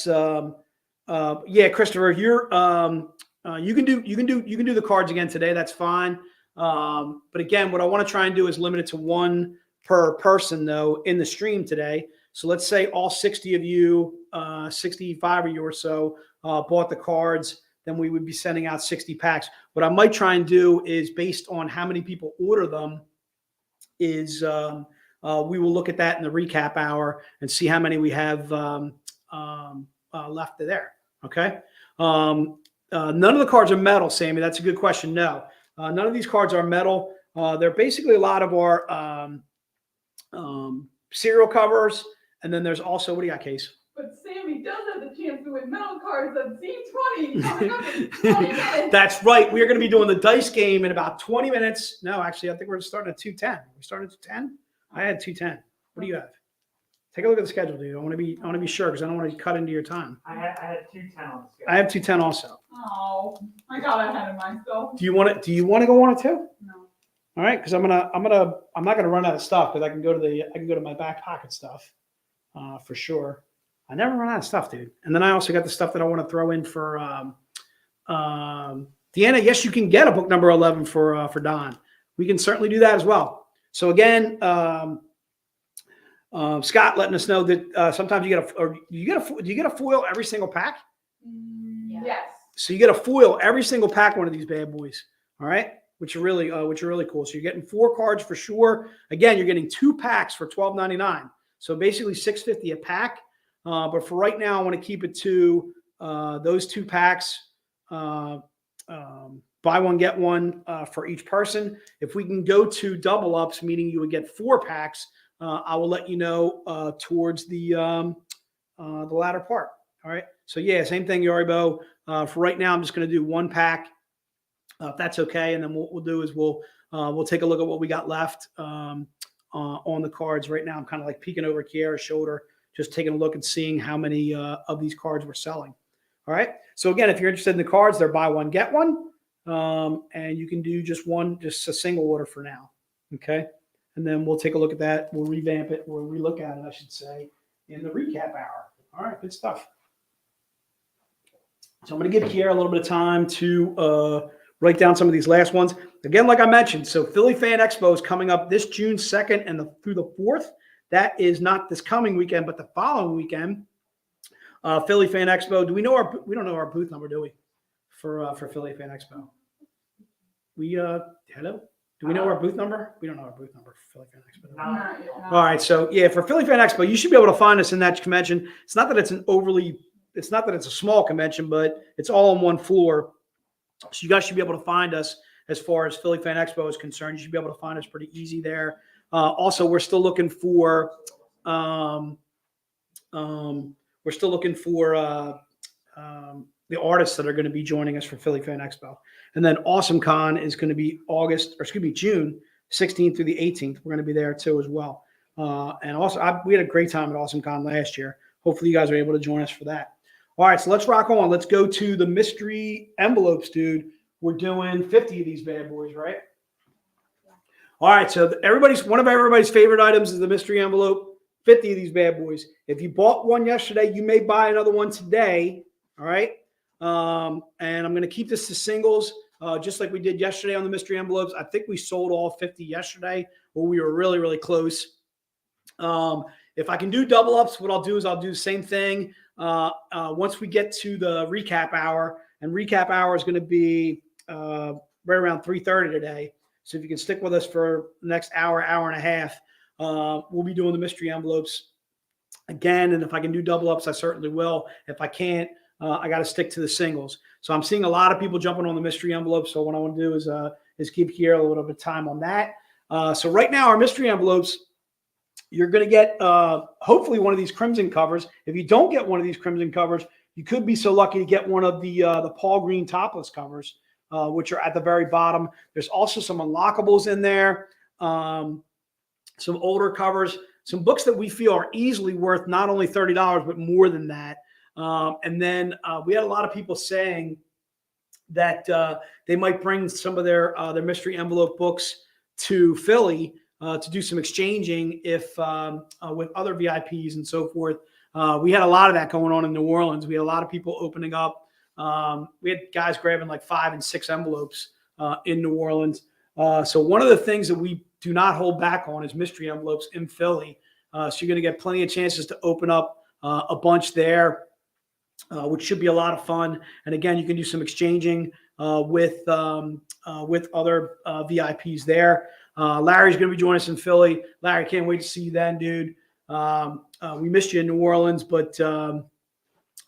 Speaker 4: yeah, Christopher, you can do the cards again today. That's fine. But again, what I want to try and do is limit it to 1 per person though in the stream today. So let's say all 60 of you, 65 of you or so, bought the cards, then we would be sending out 60 packs. What I might try and do is based on how many people order them is we will look at that in the recap hour and see how many we have left there. Okay. None of the cards are metal, Sammy. That's a good question. No, none of these cards are metal. They're basically a lot of our serial covers. And then there's also, what do you got, Case?
Speaker 3: But Sammy does have the chance to win metal cards at Z20 coming up in 20 minutes.
Speaker 4: That's right. We are going to be doing the dice game in about 20 minutes. No, actually, I think we're starting at 2:10. We started at 2:10? I had 2:10. What do you have? Take a look at the schedule, dude. I want to be sure because I don't want to cut into your time.
Speaker 2: I had 2:10 on the schedule.
Speaker 4: I have 2:10 also.
Speaker 3: Oh, I got ahead of myself.
Speaker 4: Do you want to go on it too?
Speaker 3: No.
Speaker 4: All right, because I'm not gonna run out of stuff because I can go to my back pocket stuff, for sure. I never run out of stuff, dude. And then I also got the stuff that I want to throw in for Deanna. Yes, you can get a book number 11 for Don. We can certainly do that as well. So again, Scott letting us know that sometimes you get a foil every single pack.
Speaker 3: Yes.
Speaker 4: So you get a foil every single pack, one of these bad boys. All right. Which are really cool. So you're getting 4 cards for sure. Again, you're getting 2 packs for $12.99. So basically $6.50 a pack. But for right now, I want to keep it to those 2 packs. Buy one, get one for each person. If we can go to double ups, meaning you would get 4 packs, I will let you know towards the latter part. All right. So yeah, same thing, Yoribo. For right now, I'm just going to do 1 pack. If that's okay, and then what we'll do is we'll take a look at what we got left on the cards. Right now, I'm kind of like peeking over Kiara's shoulder, just taking a look and seeing how many of these cards we're selling. All right. So again, if you're interested in the cards, they're buy one, get one, and you can do just a single order for now. Okay. And then we'll take a look at that. We'll revamp it. We'll relook at it, I should say, in the recap hour. All right. Good stuff. So I'm going to give Kiara a little bit of time to write down some of these last ones. Again, like I mentioned, so Philly Fan Expo is coming up this June 2nd and through the 4th. That is not this coming weekend, but the following weekend. Philly Fan Expo. We don't know our booth number, do we? For Philly Fan Expo. Hello? Do we know our booth number? We don't know our booth number for Philly Fan Expo.
Speaker 3: No.
Speaker 4: All right. So yeah, for Philly Fan Expo, you should be able to find us in that convention. It's not that it's a small convention, but it's all on one floor. So you guys should be able to find us as far as Philly Fan Expo is concerned. You should be able to find us pretty easy there. Also, we're still looking for the artists that are going to be joining us for Philly Fan Expo. And then Awesome Con is going to be June 16th through the 18th. We're going to be there too as well. And also, we had a great time at Awesome Con last year. Hopefully you guys are able to join us for that. All right, so let's rock on. Let's go to the mystery envelopes, dude. We're doing 50 of these bad boys, right? All right, so one of everybody's favorite items is the mystery envelope. 50 of these bad boys. If you bought one yesterday, you may buy another one today. All right, and I'm going to keep this to singles, just like we did yesterday on the mystery envelopes. I think we sold all 50 yesterday, but we were really, really close. If I can do double ups, what I'll do is I'll do the same thing. Once we get to the recap hour, and recap hour is going to be right around 3:30 today. So if you can stick with us for the next hour, hour and a half, we'll be doing the mystery envelopes again. And if I can do double ups, I certainly will. If I can't, I got to stick to the singles. So I'm seeing a lot of people jumping on the mystery envelopes. So what I want to do is keep here a little bit of time on that. So right now, our mystery envelopes, you're going to get hopefully one of these crimson covers. If you don't get one of these crimson covers, you could be so lucky to get one of the Paul Green topless covers, which are at the very bottom. There's also some unlockables in there, some older covers, some books that we feel are easily worth not only $30, but more than that. And then we had a lot of people saying that they might bring some of their mystery envelope books to Philly to do some exchanging if with other VIPs and so forth. We had a lot of that going on in New Orleans. We had a lot of people opening up. We had guys grabbing like 5 and 6 envelopes in New Orleans. So one of the things that we do not hold back on is mystery envelopes in Philly. So you're going to get plenty of chances to open up a bunch there, which should be a lot of fun. And again, you can do some exchanging with other VIPs there. Larry's going to be joining us in Philly. Larry, can't wait to see you then, dude. We missed you in New Orleans, but glad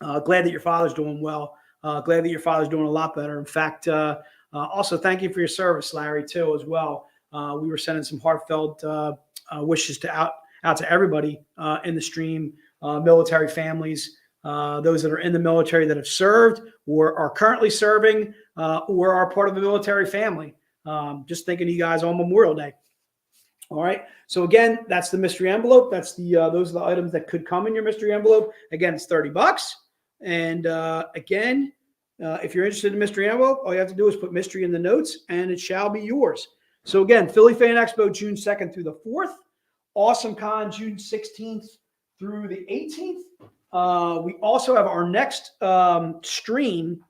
Speaker 4: that your father's doing well. Glad that your father's doing a lot better. In fact, also thank you for your service, Larry, too, as well. We were sending some heartfelt wishes out to everybody in the stream, military families, those that are in the military that have served or are currently serving or are part of the military family. Just thinking of you guys on Memorial Day. All right. So again, that's the mystery envelope. That's those are the items that could come in your mystery envelope. Again, it's $30. And again, if you're interested in mystery envelope, all you have to do is put mystery in the notes and it shall be yours. So again, Philly Fan Expo, June 2nd through the 4th. Awesome Con, June 16th through the 18th. We also have our next stream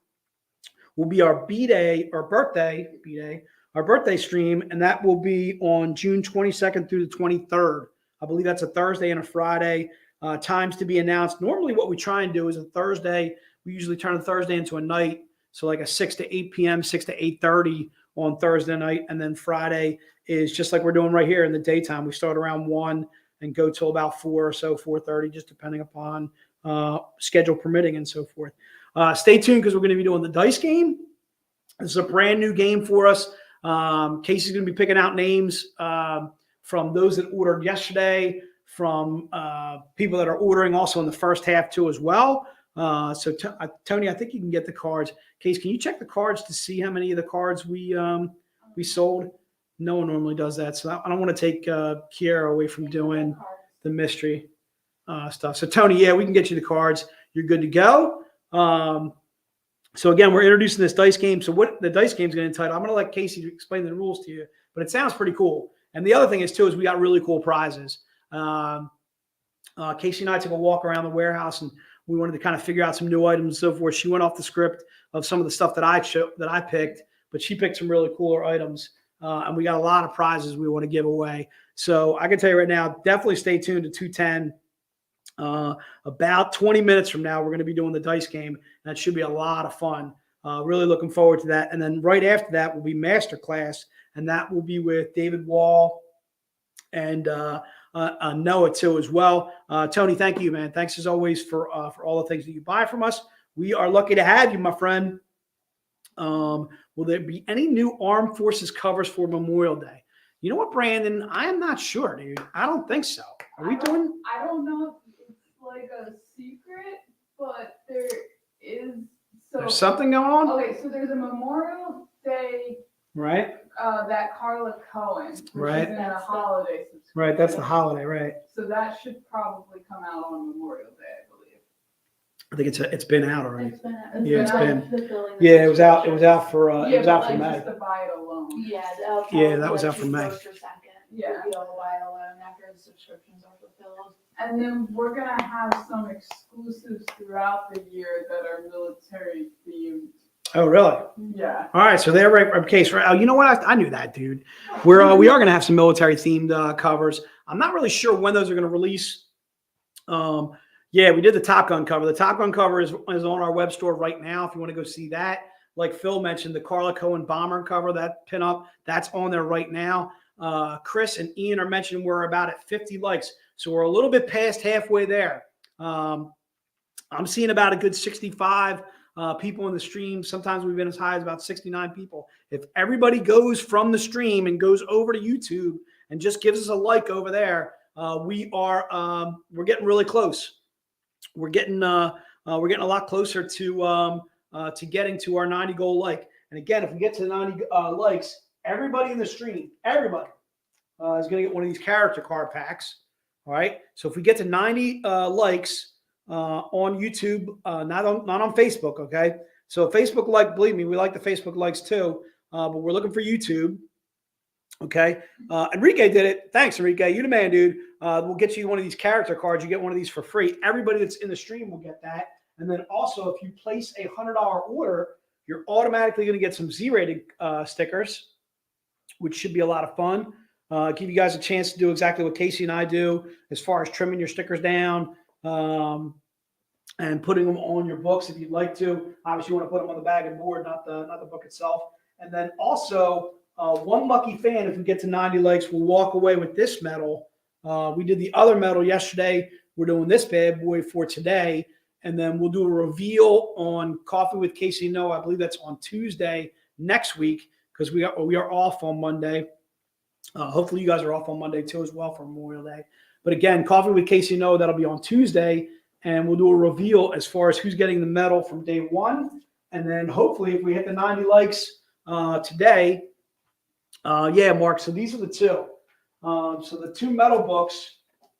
Speaker 4: will be our B-Day or birthday, B-Day, our birthday stream, and that will be on June 22nd through the 23rd. I believe that's a Thursday and a Friday. Times to be announced. Normally what we try and do is a Thursday. We usually turn a Thursday into a night. So like a 6 to 8 p.m., 6 to 8:30 on Thursday night. And then Friday is just like we're doing right here in the daytime. We start around 1 and go till about 4 or so, 4:30, just depending upon schedule permitting and so forth. Stay tuned because we're going to be doing the dice game. This is a brand new game for us. Casey's going to be picking out names from those that ordered yesterday, from people that are ordering also in the first half too as well. So Tony, I think you can get the cards. Casey, can you check the cards to see how many of the cards we sold? No one normally does that. So I don't want to take Kiara away from doing the mystery stuff. So Tony, yeah, we can get you the cards. You're good to go. So again, we're introducing this dice game. So what the dice game is going to entitle, I'm going to let Casey explain the rules to you, but it sounds pretty cool. And the other thing is too, is we got really cool prizes. Casey and I took a walk around the warehouse and we wanted to kind of figure out some new items and so forth. She went off the script of some of the stuff that I picked, but she picked some really cooler items. And we got a lot of prizes we want to give away. So I can tell you right now, definitely stay tuned to 210. About 20 minutes from now, we're going to be doing the dice game. That should be a lot of fun. Really looking forward to that. And then right after that will be Masterclass, and that will be with David Wohl and Noah too as well. Tony, thank you, man. Thanks as always for all the things that you buy from us. We are lucky to have you, my friend. Will there be any new Armed Forces covers for Memorial Day? You know what, Brandon? I am not sure, dude. I don't think so. Are we doing?
Speaker 3: I don't know if it's like a secret, but there is. So
Speaker 4: There's something going on?
Speaker 3: Okay, so there's a Memorial Day.
Speaker 4: Right.
Speaker 3: That Carla Cohen. Which
Speaker 4: Right.
Speaker 3: Is in a holiday subscription.
Speaker 4: Right. That's the holiday, right?
Speaker 3: So that should probably come out on Memorial Day, I believe.
Speaker 4: I think it's been out already.
Speaker 5: It's been,
Speaker 4: Yeah, it's been.
Speaker 5: fulfilling the
Speaker 4: Yeah, it was out. It was out for
Speaker 3: Yeah,
Speaker 4: it was out
Speaker 3: but
Speaker 4: for
Speaker 3: like
Speaker 4: May.
Speaker 3: just to buy it alone.
Speaker 5: Yeah,
Speaker 4: Yeah, that was out for May.
Speaker 3: Yeah.
Speaker 5: You'll be able to buy it alone after the subscriptions are fulfilled.
Speaker 3: And then we're gonna have some exclusives throughout the year that are military themed.
Speaker 4: Oh, really?
Speaker 3: Yeah.
Speaker 4: All right, so they're right. Case right. Oh, you know what? I knew that, dude. We are going to have some military themed covers. I'm not really sure when those are going to release. Yeah, we did the Top Gun cover. The Top Gun cover is on our web store right now. If you want to go see that, like Phil mentioned, the Carla Cohen bomber cover, that pinup, that's on there right now. Chris and Ian are mentioning we're about at 50 likes. So we're a little bit past halfway there. I'm seeing about a good 65 people in the stream. Sometimes we've been as high as about 69 people. If everybody goes from the stream and goes over to YouTube and just gives us a like over there, we're getting really close. We're getting a lot closer to getting to our 90 goal like. And again, if we get to 90 likes, everybody in the stream, everybody is going to get one of these character card packs. All right. So if we get to 90 likes on YouTube, not on Facebook. Okay. So Facebook like, believe me, we like the Facebook likes too, but we're looking for YouTube. Okay. Enrique did it. Thanks, Enrique. You the man, dude. We'll get you one of these character cards. You get one of these for free. Everybody that's in the stream will get that. And then also, if you place a $100 order, you're automatically going to get some Z-rated stickers, which should be a lot of fun. Give you guys a chance to do exactly what Casey and I do as far as trimming your stickers down and putting them on your books if you'd like to. Obviously, you want to put them on the bag and board, not the book itself. And then also, one lucky fan, if we get to 90 likes, will walk away with this medal. We did the other medal yesterday. We're doing this bad boy for today. And then we'll do a reveal on Coffee with Casey No. I believe that's on Tuesday next week because we are off on Monday. Hopefully you guys are off on Monday too as well for Memorial Day. But again, Coffee with Casey No, that'll be on Tuesday. And we'll do a reveal as far as who's getting the medal from day one. And then hopefully if we hit the 90 likes today, yeah, Mark. So these are the two. So the two medal books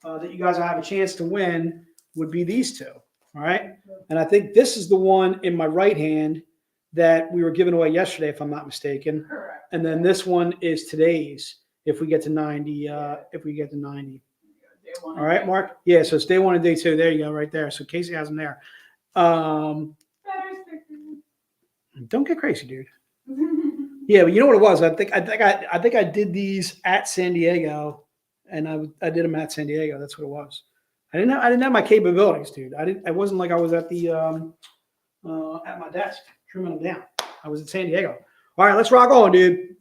Speaker 4: that you guys will have a chance to win would be these two. All right. And I think this is the one in my right hand that we were giving away yesterday, if I'm not mistaken.
Speaker 3: Correct.
Speaker 4: And then this one is today's if we get to 90. If we get to 90. All right, Mark. Yeah. So it's day one and day two. There you go, right there. So Casey has them there. Don't get crazy, dude. Yeah, but you know what it was? I think I did these at San Diego, and I did them at San Diego. That's what it was. I didn't have my capabilities, dude. I wasn't like I was at the at my desk trimming them down. I was at San Diego. All right, let's rock on, dude.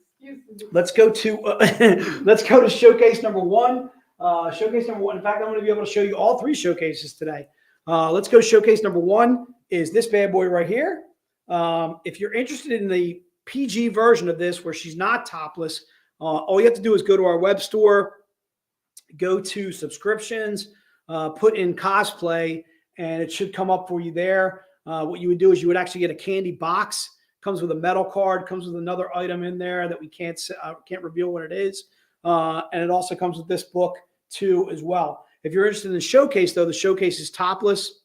Speaker 4: Let's go to showcase number one. Showcase number one. In fact, I'm going to be able to show you all three showcases today. Let's go. Showcase number one is this bad boy right here. If you're interested in the PG version of this, where she's not topless, all you have to do is go to our web store, go to subscriptions, put in cosplay, and it should come up for you there. What you would do is you would actually get a candy box. Comes with a metal card, comes with another item in there that we can't reveal what it is. And it also comes with this book too as well. If you're interested in the showcase, though, the showcase is topless.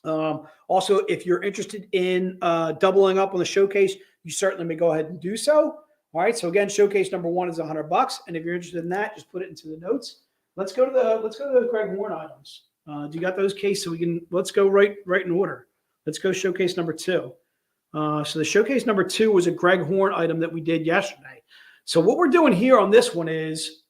Speaker 4: Also, if you're interested in doubling up on the showcase, you certainly may go ahead and do so. All right. So again, showcase number one is $100. And if you're interested in that, just put it into the notes. Let's go to the Greg Horn items. Do you got those, Case? So let's go right in order. Let's go showcase number two. So the showcase number two was a Greg Horn item that we did yesterday. So what we're doing here on this one is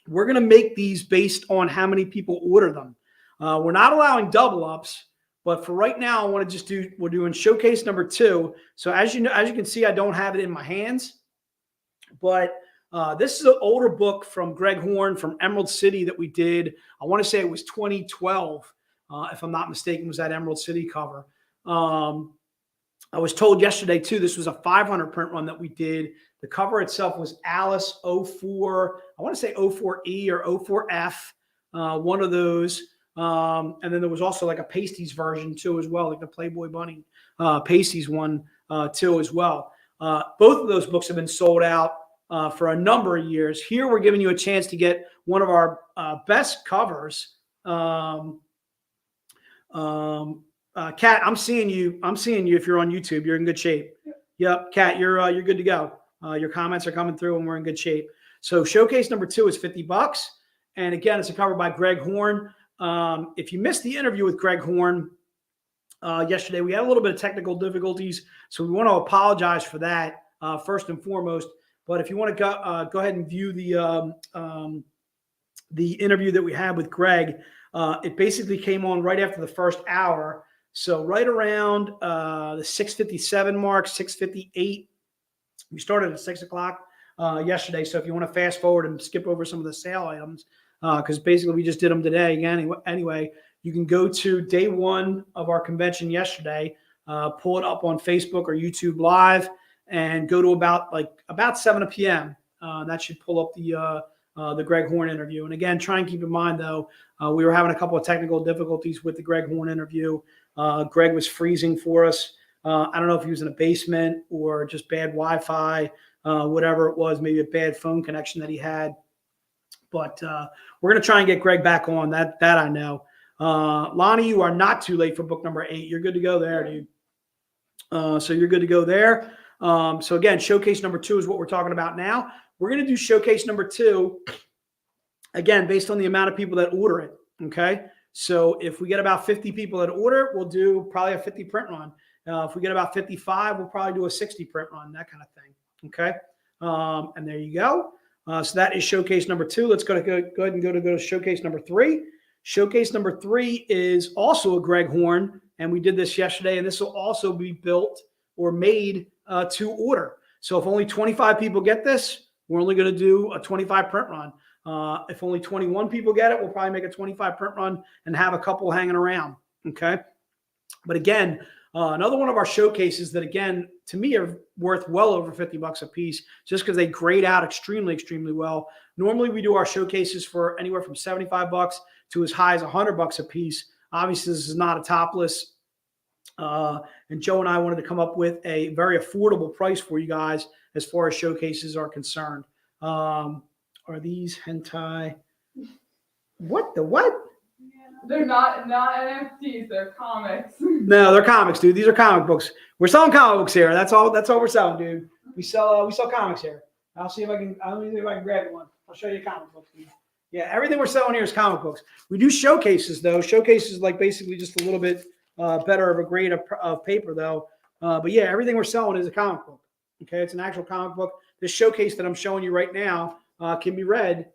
Speaker 4: we're going to make these based on how many people order them. We're not allowing double ups, but for right now, I want to we're doing showcase number two. So as you can see, I don't have it in my hands, but this is an older book from Greg Horn from Emerald City that we did. I want to say it was 2012, if I'm not mistaken, was that Emerald City cover. I was told yesterday too, this was a 500 print run that we did. The cover itself was Alice 04. I want to say 04E or 04F, one of those. And then there was also like a pasties version too as well, like the Playboy Bunny pasties one too as well. Both of those books have been sold out for a number of years. Here we're giving you a chance to get one of our best covers. Kat, I'm seeing you if you're on YouTube. You're in good shape. Yep, Kat, you're good to go. Your comments are coming through and we're in good shape. So showcase number two is $50. And again, it's a cover by Greg Horn. If you missed the interview with Greg Horn yesterday, we had a little bit of technical difficulties. So we want to apologize for that first and foremost. But if you want to go ahead and view the interview that we had with Greg, it basically came on right after the first hour. So right around the 6:57 mark, 6:58. We started at 6 o'clock yesterday. So if you want to fast forward and skip over some of the sale items, because basically we just did them today again. Anyway, you can go to day one of our convention yesterday, pull it up on Facebook or YouTube Live, and go to about 7 p.m. That should pull up the Greg Horn interview. And again, try and keep in mind though, we were having a couple of technical difficulties with the Greg Horn interview. Greg was freezing for us. I don't know if he was in a basement or just bad Wi-Fi, whatever it was, maybe a bad phone connection that he had. But we're going to try and get Greg back on. That I know. Lonnie, you are not too late for book number 8. You're good to go there, dude. So you're good to go there. So again, showcase number 2 is what we're talking about now. We're going to do showcase number 2, again, based on the amount of people that order it. Okay. So if we get about 50 people that order, we'll do probably a 50 print run. If we get about 55, we'll probably do a 60 print run, that kind of thing. Okay. And there you go. So that is showcase number 2. Let's go ahead and go to showcase number 3. Showcase number 3 is also a Greg Horn, and we did this yesterday, and this will also be built or made to order. So if only 25 people get this, we're only going to do a 25 print run. If only 21 people get it, we'll probably make a 25 print run and have a couple hanging around. Okay. But again, another one of our showcases that, again, to me are worth well over $50 a piece just because they grade out extremely, extremely well. Normally we do our showcases for anywhere from $75 to as high as $100 a piece. Obviously, this is not a topless. And Joe and I wanted to come up with a very affordable price for you guys as far as showcases are concerned. Are these hentai? What the what?
Speaker 3: They're not NFTs, they're comics.
Speaker 4: No, they're comics, dude. These are comic books. We're selling comic books here. That's all we're selling, dude. We sell comics here. I'll see if I can grab one. I'll show you comic books, dude. Yeah, everything we're selling here is comic books. We do showcases though. Showcases like basically just a little bit better of a grade of paper though. But yeah, everything we're selling is a comic book. Okay, it's an actual comic book. This showcase that I'm showing you right now can be read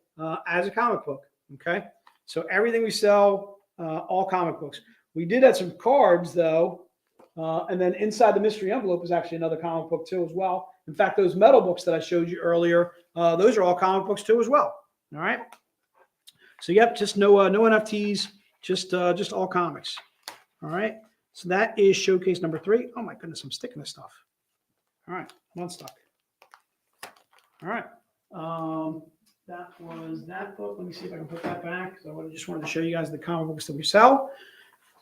Speaker 4: as a comic book. Okay, so everything we sell, all comic books. We did have some cards though, and then inside the mystery envelope is actually another comic book too as well. In fact, those metal books that I showed you earlier, those are all comic books too as well. All right. So yep, just no NFTs, just all comics. All right. So that is showcase number 3. Oh my goodness, I'm sticking this stuff. All right, I'm unstuck. All right. That was that book. Let me see if I can put that back because I just wanted to show you guys the comic books that we sell.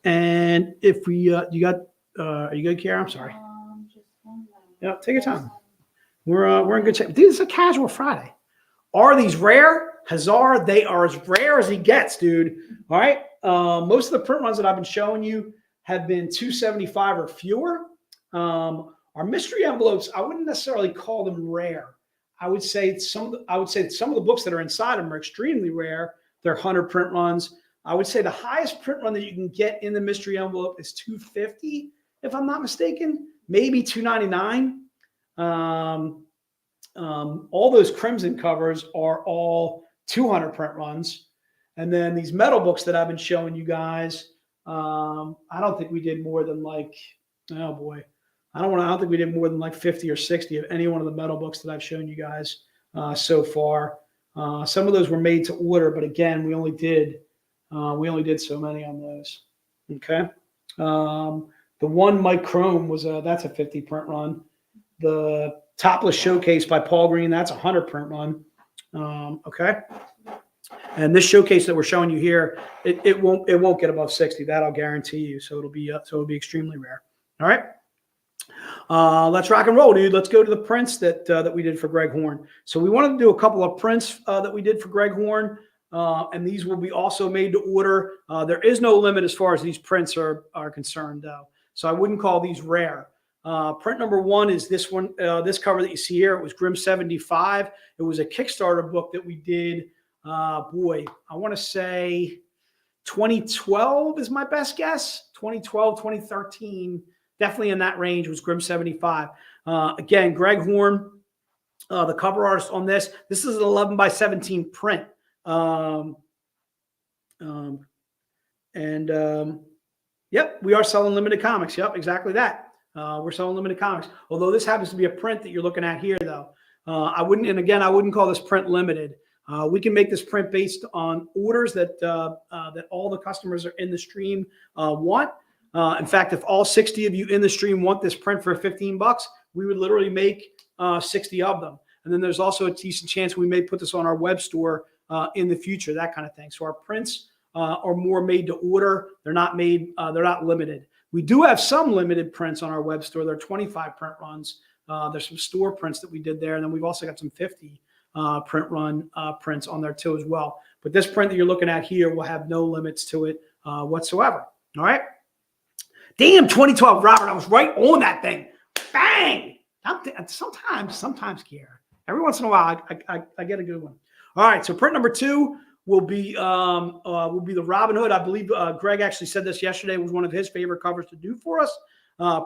Speaker 4: And if we, are you good, Kiara? I'm sorry.
Speaker 3: Just one minute.
Speaker 4: Yeah, take your time. We're in good shape. Dude, it's a casual Friday. Are these rare? Hazard, they are as rare as he gets, dude. All right. Most of the print runs that I've been showing you have been 275 or fewer. Our mystery envelopes, I wouldn't necessarily call them rare. I would say some of the books that are inside them are extremely rare. They're 100 print runs. I would say the highest print run that you can get in the mystery envelope is 250, if I'm not mistaken, maybe 299. All those crimson covers are all 200 print runs. And then these metal books that I've been showing you guys, I don't think we did more than like, oh boy, I don't think we did more than like 50 or 60 of any one of the metal books that I've shown you guys so far. Some of those were made to order, but again, we only did so many on those. Okay. The one Mike Chrome was that's a 50 print run. The Topless Showcase by Paul Green, that's a 100 print run. Okay. And this showcase that we're showing you here, it won't get above 60. That I'll guarantee you. So it'll be extremely rare. All right. Let's rock and roll, dude. Let's go to the prints that we did for Greg Horn. So we wanted to do a couple of prints that we did for Greg Horn, and these will be also made to order. There is no limit as far as these prints are concerned, though. So I wouldn't call these rare. Print number 1 is this one, this cover that you see here. It was Grimm 75. It was a Kickstarter book that we did. Boy, I want to say 2012 is my best guess. 2012, 2013, definitely in that range was Grimm 75. Again, Greg Horn, the cover artist on this. This is an 11 by 17 print. Yep, we are selling limited comics. Yep, exactly that. We're selling limited comics. Although this happens to be a print that you're looking at here, though. I wouldn't call this print limited. We can make this print based on orders that all the customers are in the stream want. In fact, if all 60 of you in the stream want this print for $15, we would literally make 60 of them. And then there's also a decent chance we may put this on our web store in the future, that kind of thing. So our prints are more made to order. They're not made, they're not limited. We do have some limited prints on our web store. There are 25 print runs. There's some store prints that we did there. And then we've also got some 50 print run prints on there too as well. But this print that you're looking at here will have no limits to it whatsoever. All right. Damn, 2012, Robert, I was right on that thing. Bang. Sometimes, Kiera. Every once in a while, I get a good one. All right, so print number 2 will be the Robin Hood. I believe Greg actually said this yesterday. It was one of his favorite covers to do for us.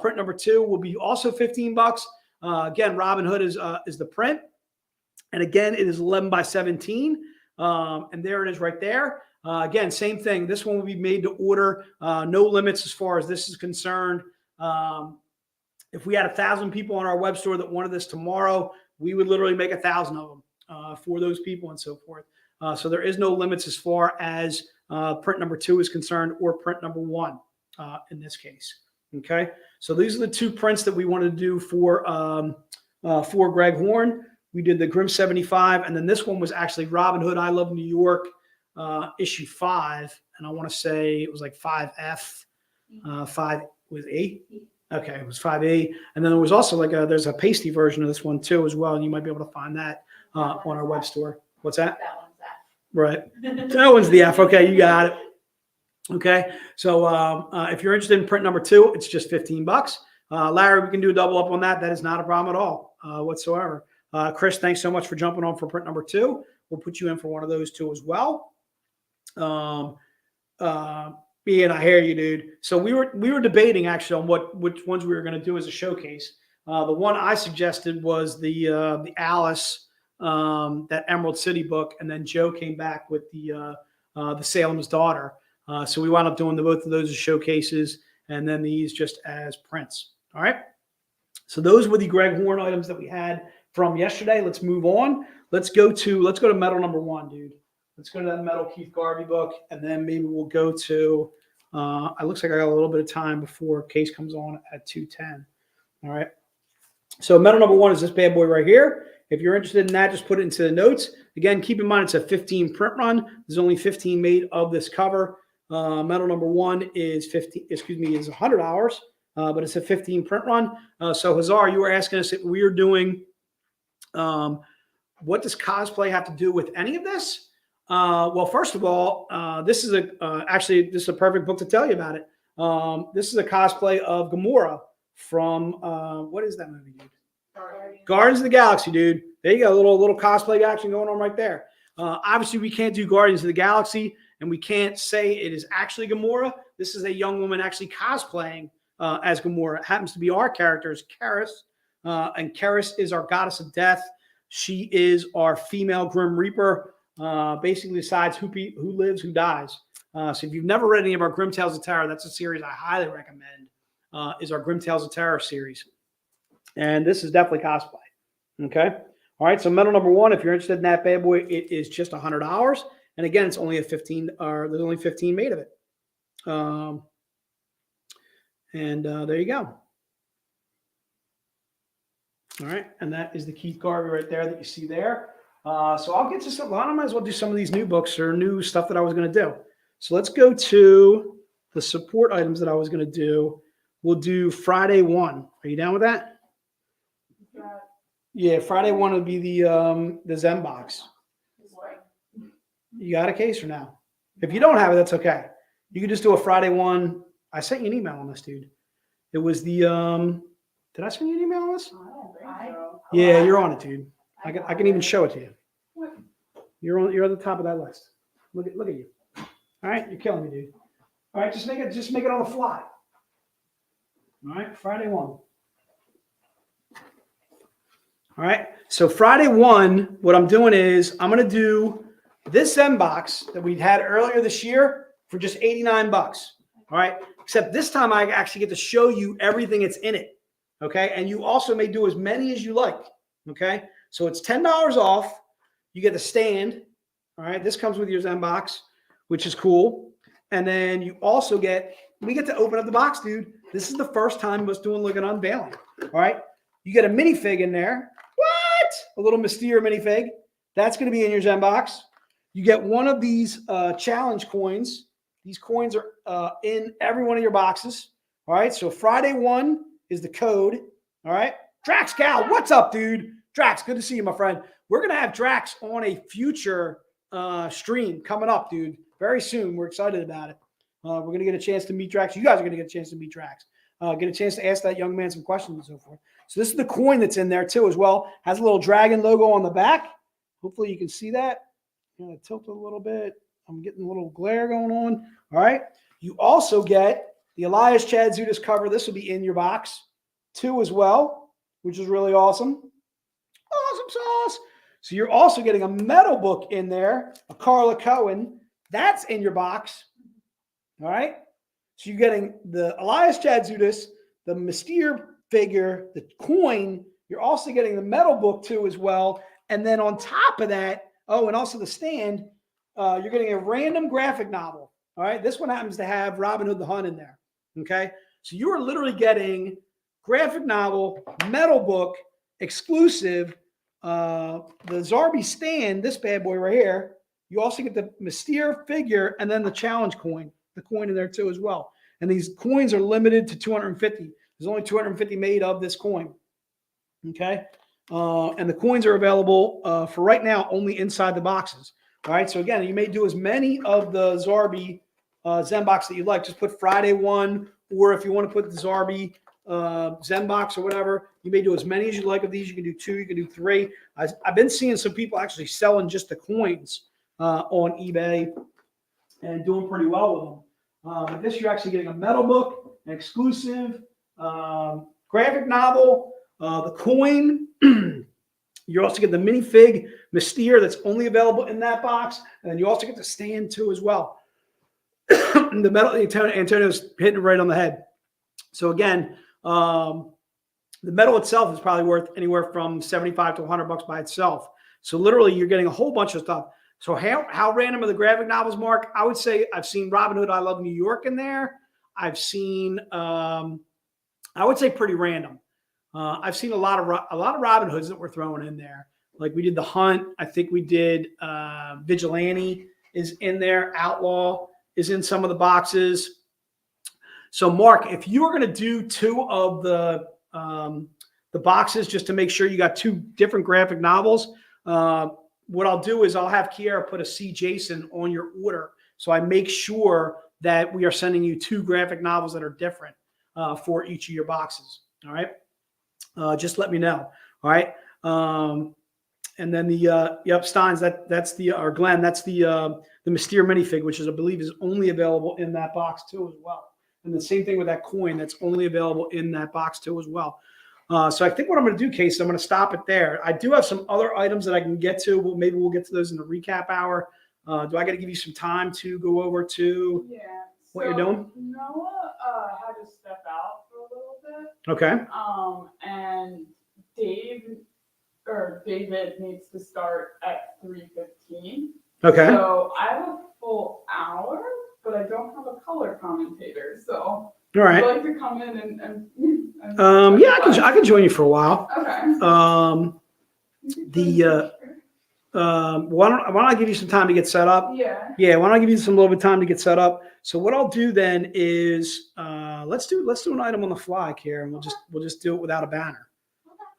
Speaker 4: Print number 2 will be also $15. Again, Robin Hood is the print, and again, it is 11 by 17, and there it is right there. Again, same thing. This one will be made to order. No limits as far as this is concerned. If we had 1,000 people on our web store that wanted this tomorrow, we would literally make 1,000 of them for those people and so forth. So there is no limits as far as print number 2 is concerned, or print number 1 in this case. Okay, so these are the 2 prints that we wanted to do for Greg Horn. We did the Grimm 75, and then this one was actually Robin Hood I Love New York issue 5, and I want to say it was like 5F. 5 was 8. Okay, it was 5A, and then there was also like there's a pasty version of this one too as well, and you might be able to find that on our web store. What's that?
Speaker 5: That one's F.
Speaker 4: Right. That one's the F. Okay, you got it. Okay, so if you're interested in print number 2, it's just $15. Larry, we can do a double up on that. That is not a problem at all whatsoever. Chris, thanks so much for jumping on for print number 2. We'll put you in for one of those 2 as well. Ian, I hear you, dude. So we were debating actually on which ones we were going to do as a showcase. The one I suggested was the Alice, that Emerald City book, and then Joe came back with the Salem's Daughter. So we wound up doing both of those as showcases, and then these just as prints. All right. So those were the Greg Horn items that we had from yesterday. Let's move on. Let's go to metal number 1, dude. Let's go to that metal Keith Garvey book, and then maybe we'll go to. It looks like I got a little bit of time before case comes on at 2:10. All right. So metal number 1 is this bad boy right here. If you're interested in that, just put it into the notes. Again, keep in mind it's a 15 print run. There's only 15 made of this cover. Metal number 1 is $100, but it's a 15 print run. So Hazar, you were asking us if we are doing. What does cosplay have to do with any of this? Well, first of all, this is a perfect book to tell you about it. This is a cosplay of Gamora from what is that movie, dude? Guardians of the Galaxy, dude. There you go, a little cosplay action going on right there. Obviously, we can't do Guardians of the Galaxy, and we can't say it is actually Gamora. This is a young woman actually cosplaying as Gamora. It happens to be our character is Karis, and Karis is our goddess of death. She is our female Grim Reaper. Basically decides who lives, who dies. So if you've never read any of our Grim Tales of Terror, that's a series I highly recommend, is our Grim Tales of Terror series. And this is definitely cosplay. Okay. All right. So metal number 1, if you're interested in that bad boy, it is just $100. And again, it's only there's only 15 made of it. There you go. All right. And that is the Keith Garvey right there that you see there. So I'll get to some. I might as well do some of these new books or new stuff that I was going to do. So let's go to the support items that I was going to do. We'll do Friday 1. Are you down with that? Yeah, Friday 1 will be the Zen box. You got a case or no? If you don't have it, that's okay. You can just do a Friday 1. I sent you an email on this, dude. It was the. Did I send you an email on this? Yeah, you're on it, dude. I can even show it to you. You're at the top of that list. Look at you. All right, you're killing me, dude. All right, just make it on the fly. All right, Friday 1. All right, so Friday 1, what I'm doing is I'm going to do this Zen box that we had earlier this year for just $89. All right, except this time I actually get to show you everything that's in it. Okay. And you also may do as many as you like. Okay. So it's $10 off. You get the stand. All right. This comes with your Zen box, which is cool. And then you also we get to open up the box, dude. This is the first time us doing like an unveiling. All right. You get a minifig in there. What? A little Mystere minifig. That's going to be in your Zen box. You get one of these challenge coins. These coins are in every one of your boxes. All right. So Friday 1 is the code. All right. Drax Cal, what's up, dude? Drax, good to see you, my friend. We're going to have Drax on a future stream coming up, dude. Very soon. We're excited about it. We're going to get a chance to meet Drax. You guys are going to get a chance to meet Drax. Get a chance to ask that young man some questions and so forth. So this is the coin that's in there too as well. Has a little dragon logo on the back. Hopefully you can see that. I'm going to tilt it a little bit. I'm getting a little glare going on. All right. You also get the Elias Chad Zudas cover. This will be in your box too as well, which is really awesome. Awesome sauce. So you're also getting a metal book in there, a Carla Cohen. That's in your box. All right. So you're getting the Elias Chad Zudas, the Mystere figure, the coin. You're also getting the metal book too as well. And then on top of that, oh, and also the stand, you're getting a random graphic novel. All right. This one happens to have Robin Hood the Hunt in there. Okay. So you are literally getting graphic novel, metal book, exclusive, the Zarbi stand, this bad boy right here. You also get the Mystere figure and then the challenge coin, the coin in there too as well. And these coins are limited to 250. There's only 250 made of this coin. Okay. And the coins are available for right now only inside the boxes. All right. So again, you may do as many of the Zarbi Zen box that you like. Just put Friday 1, or if you want to put the Zarbi Zen box or whatever, you may do as many as you like of these. You can do 2, you can do 3. I've been seeing some people actually selling just the coins on eBay and doing pretty well with them. But this, you're actually getting a metal book, an exclusive graphic novel, the coin. You also get the minifig Mystere that's only available in that box. And then you also get the stand too as well. The metal, Antonio's hitting it right on the head. So again, the metal itself is probably worth anywhere from $75 to $100 by itself. So literally you're getting a whole bunch of stuff. So how random are the graphic novels, Mark? I would say I've seen Robin Hood, I Love New York in there. I've seen, I would say pretty random. I've seen a lot of Robin Hoods that we're throwing in there. Like we did The Hunt. I think we did Vigilante is in there. Outlaw is in some of the boxes. So Mark, if you were going to do 2 of the boxes just to make sure you got 2 different graphic novels, what I'll do is I'll have Kiara put a C. Jason on your order. So I make sure that we are sending you 2 graphic novels that are different for each of your boxes. All right. Just let me know. All right. And then the Steins, that's the, or Glenn, that's the Mystere minifig, which is, I believe, is only available in that box too as well. And the same thing with that coin, that's only available in that box too as well. So I think what I'm going to do, Casey, I'm going to stop it there. I do have some other items that I can get to. Well, maybe we'll get to those in the recap hour. Do I got to give you some time to go over to what you're doing?
Speaker 3: Noah had to step out for a little bit.
Speaker 4: Okay.
Speaker 3: And David needs to start at 3:15.
Speaker 4: Okay.
Speaker 3: So I have a full hour, but I don't have a color commentator. So
Speaker 4: All right.
Speaker 3: I'd like to come in and
Speaker 4: yeah, I can join you for a while.
Speaker 3: Okay.
Speaker 4: Why don't I give you some time to get set up?
Speaker 3: Yeah.
Speaker 4: Yeah, why don't I give you some little bit of time to get set up? So what I'll do then is let's do an item on the fly, Karen. We'll just do it without a banner.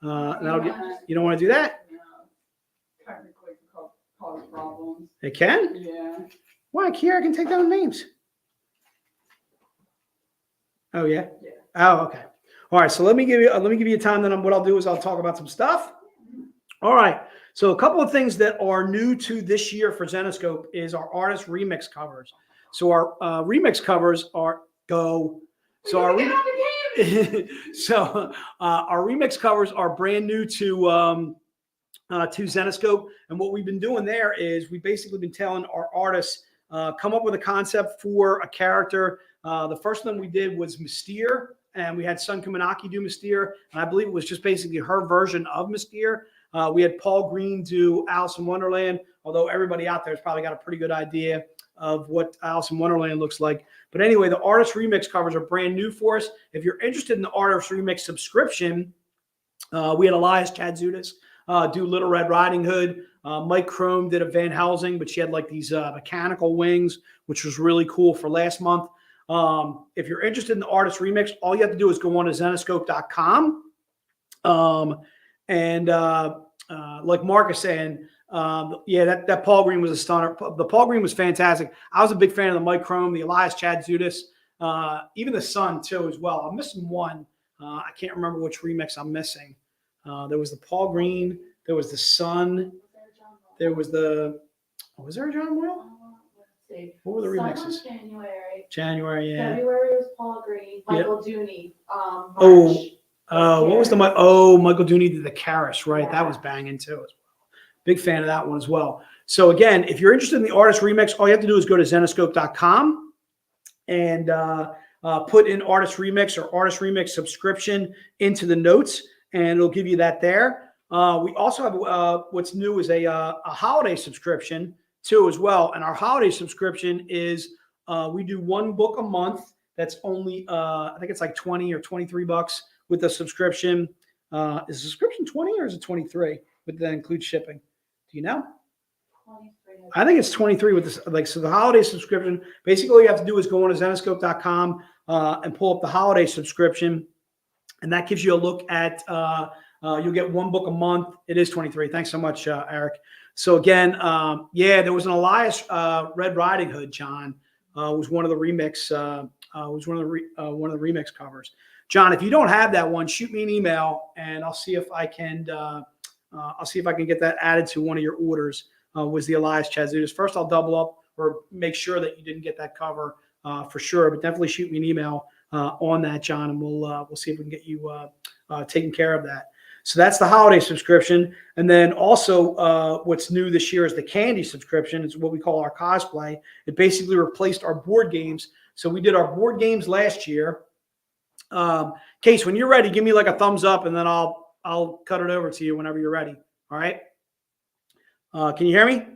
Speaker 4: That'll get, you don't want to do that?
Speaker 3: No. Technically cause problems.
Speaker 4: It can?
Speaker 3: Yeah.
Speaker 4: Why? Kiara can take down names. Oh yeah?
Speaker 3: Yeah.
Speaker 4: Oh, okay. All right. So let me give you a time. Then what I'll do is I'll talk about some stuff. All right. So a couple of things that are new to this year for Zenescope is our artist remix covers. So our remix covers are go. So our our remix covers are brand new to Zenescope. And what we've been doing there is we've basically been telling our artists come up with a concept for a character The first one we did was Mystere, and we had Sun Kumanaki do Mystere, and I believe it was just basically her version of Mystere. We had Paul Green do Alice in Wonderland, although everybody out there has probably got a pretty good idea of what Alice in Wonderland looks like. But anyway, the Artist Remix covers are brand new for us. If you're interested in the Artist Remix subscription, we had Elias Chadzudis do Little Red Riding Hood. Mike Crome did a Van Helsing, but she had like these mechanical wings, which was really cool for last month. If you're interested in the Artist Remix, all you have to do is go on to Zenescope.com. Like Mark is saying, yeah, that Paul Green was a stunner. The Paul Green was fantastic. I was a big fan of the Mike Crome, the Elias Chadzudis, even the Sun too as well. I'm missing one. I can't remember which remix I'm missing. There was the Paul Green. There was the Sun. There was the. Was there a John Wohl? What were the remixes?
Speaker 5: Sun was January.
Speaker 4: January, yeah.
Speaker 5: February was Paul Green. Michael Dooney. March.
Speaker 4: What was the Michael Dooney did the Karis, right?
Speaker 5: Yeah.
Speaker 4: That was banging too as well. Big fan of that one as well. So again, if you're interested in the Artist Remix, all you have to do is go to Zenescope.com and put in Artist Remix or Artist Remix subscription into the notes, and it'll give you that there. We also have what's new is a holiday subscription too as well. And our holiday subscription is we do one book a month. That's only I think it's like 20 or 23 bucks with the subscription. Is the subscription 20 or is it 23? But that includes shipping. Do you know?
Speaker 5: 23.
Speaker 4: I think it's 23 with this. Like, so the holiday subscription, basically all you have to do is go on to Zenescope.com and pull up the holiday subscription. And that gives you a look at, you'll get one book a month. It is 23. Thanks so much, Eric. So again, yeah, there was an Elias Red Riding Hood, John, was one of the remix, was one of the remix covers. John, if you don't have that one, shoot me an email and I'll see if I can, get that added to one of your orders. Was the Elias Chadzudis. First, I'll double up or make sure that you didn't get that cover for sure. But definitely shoot me an email on that, John, and we'll see if we can get you taken care of that. So that's the holiday subscription. And then also what's new this year is the candy subscription. It's what we call our cosplay. It basically replaced our board games. So we did our board games last year. Case, when you're ready, give me like a thumbs up, and then I'll cut it over to you whenever you're ready. All right. Can you hear me?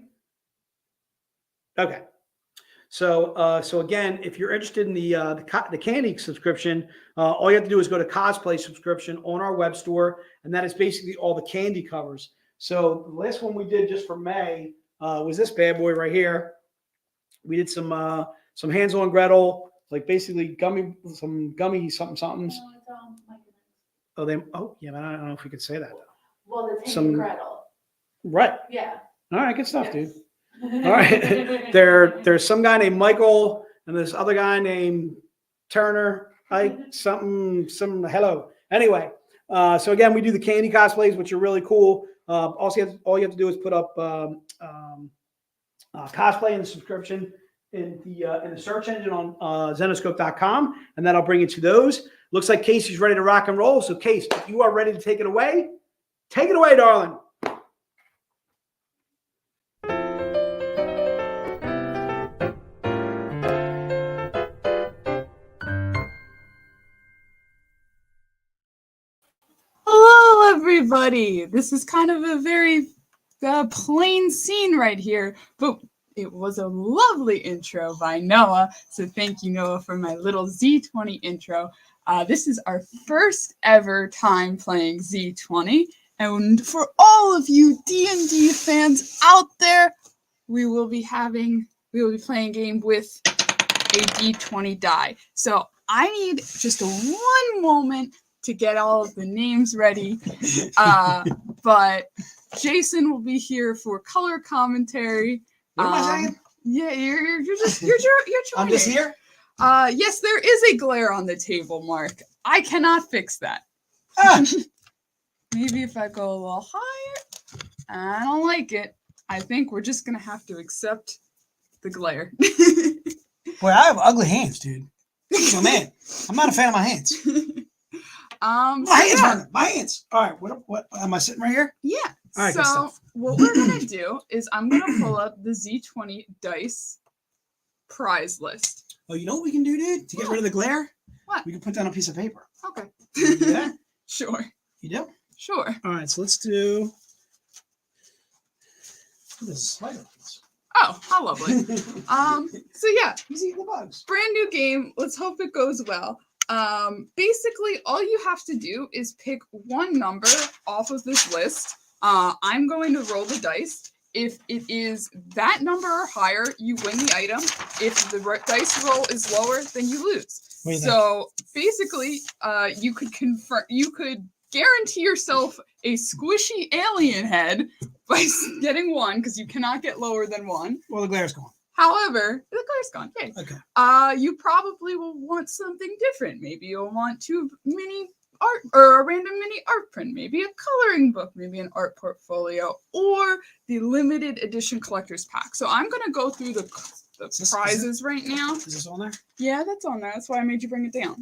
Speaker 4: Okay. So again, if you're interested in the candy subscription, all you have to do is go to cosplay subscription on our web store, and that is basically all the candy covers. So the last one we did just for May was this bad boy right here. We did some Hansel and Gretel, like basically some gummy somethings. Oh yeah, but I don't know if we could say that though.
Speaker 5: Well, the Hansel and Gretel.
Speaker 4: Right.
Speaker 5: Yeah.
Speaker 4: All right, good stuff,
Speaker 5: Yes.
Speaker 4: dude. All right. There's some guy named Michael and this other guy named Turner. Hello. Anyway, so again, we do the candy cosplays, which are really cool. Also, all you have to do is put up cosplay in the subscription in the search engine on Zenescope.com, and that'll bring you to those. Looks like Casey's ready to rock and roll. So, Case, if you are ready to take it away, darling.
Speaker 6: Hello, everybody. This is kind of a very plain scene right here, but it was a lovely intro by Noah. So thank you, Noah, for my little Z20 intro. This is our first ever time playing Z20. And for all of you D&D fans out there, we will be playing a game with a D20 die. So I need just one moment to get all of the names ready. But Jason will be here for color commentary.
Speaker 4: What am I saying?
Speaker 6: Yeah, you're joining.
Speaker 4: I'm just here.
Speaker 6: Yes, there is a glare on the table, Mark. I cannot fix that. Maybe if I go a little higher. I don't like it. I think we're just gonna have to accept the glare.
Speaker 4: Boy, I have ugly hands, dude. Oh man, I'm not a fan of my hands. My hands. All right, what am I sitting right here?
Speaker 6: Yeah.
Speaker 4: All right, good
Speaker 6: so
Speaker 4: stuff.
Speaker 6: what we're gonna do is I'm gonna pull up the Z20 dice prize list.
Speaker 4: Oh, you know what we can do, dude? To get rid of the glare?
Speaker 6: What?
Speaker 4: We can put down a piece of paper.
Speaker 6: Okay.
Speaker 4: Can you do that?
Speaker 6: Sure.
Speaker 4: You do?
Speaker 6: Sure.
Speaker 4: All right, so let's do. This is spider piece.
Speaker 6: Oh, how lovely. So yeah,
Speaker 4: He's eating the bugs.
Speaker 6: brand new game. Let's hope it goes well. Basically, all you have to do is pick one number off of this list. I'm going to roll the dice. If it is that number or higher, you win the item. If the dice roll is lower, then you lose.
Speaker 4: Wait,
Speaker 6: So basically, you could guarantee yourself a squishy alien head by getting one, because you cannot get lower than one.
Speaker 4: Well, the glare's gone.
Speaker 6: However, the glare's gone. Yay.
Speaker 4: Okay.
Speaker 6: You probably will want something different. Maybe you'll want two mini art or a random mini art print, maybe a coloring book, maybe an art portfolio, or the limited edition collector's pack. So I'm gonna go through the prizes right now.
Speaker 4: Is this on there?
Speaker 6: Yeah, that's on there. That's why I made you bring it down.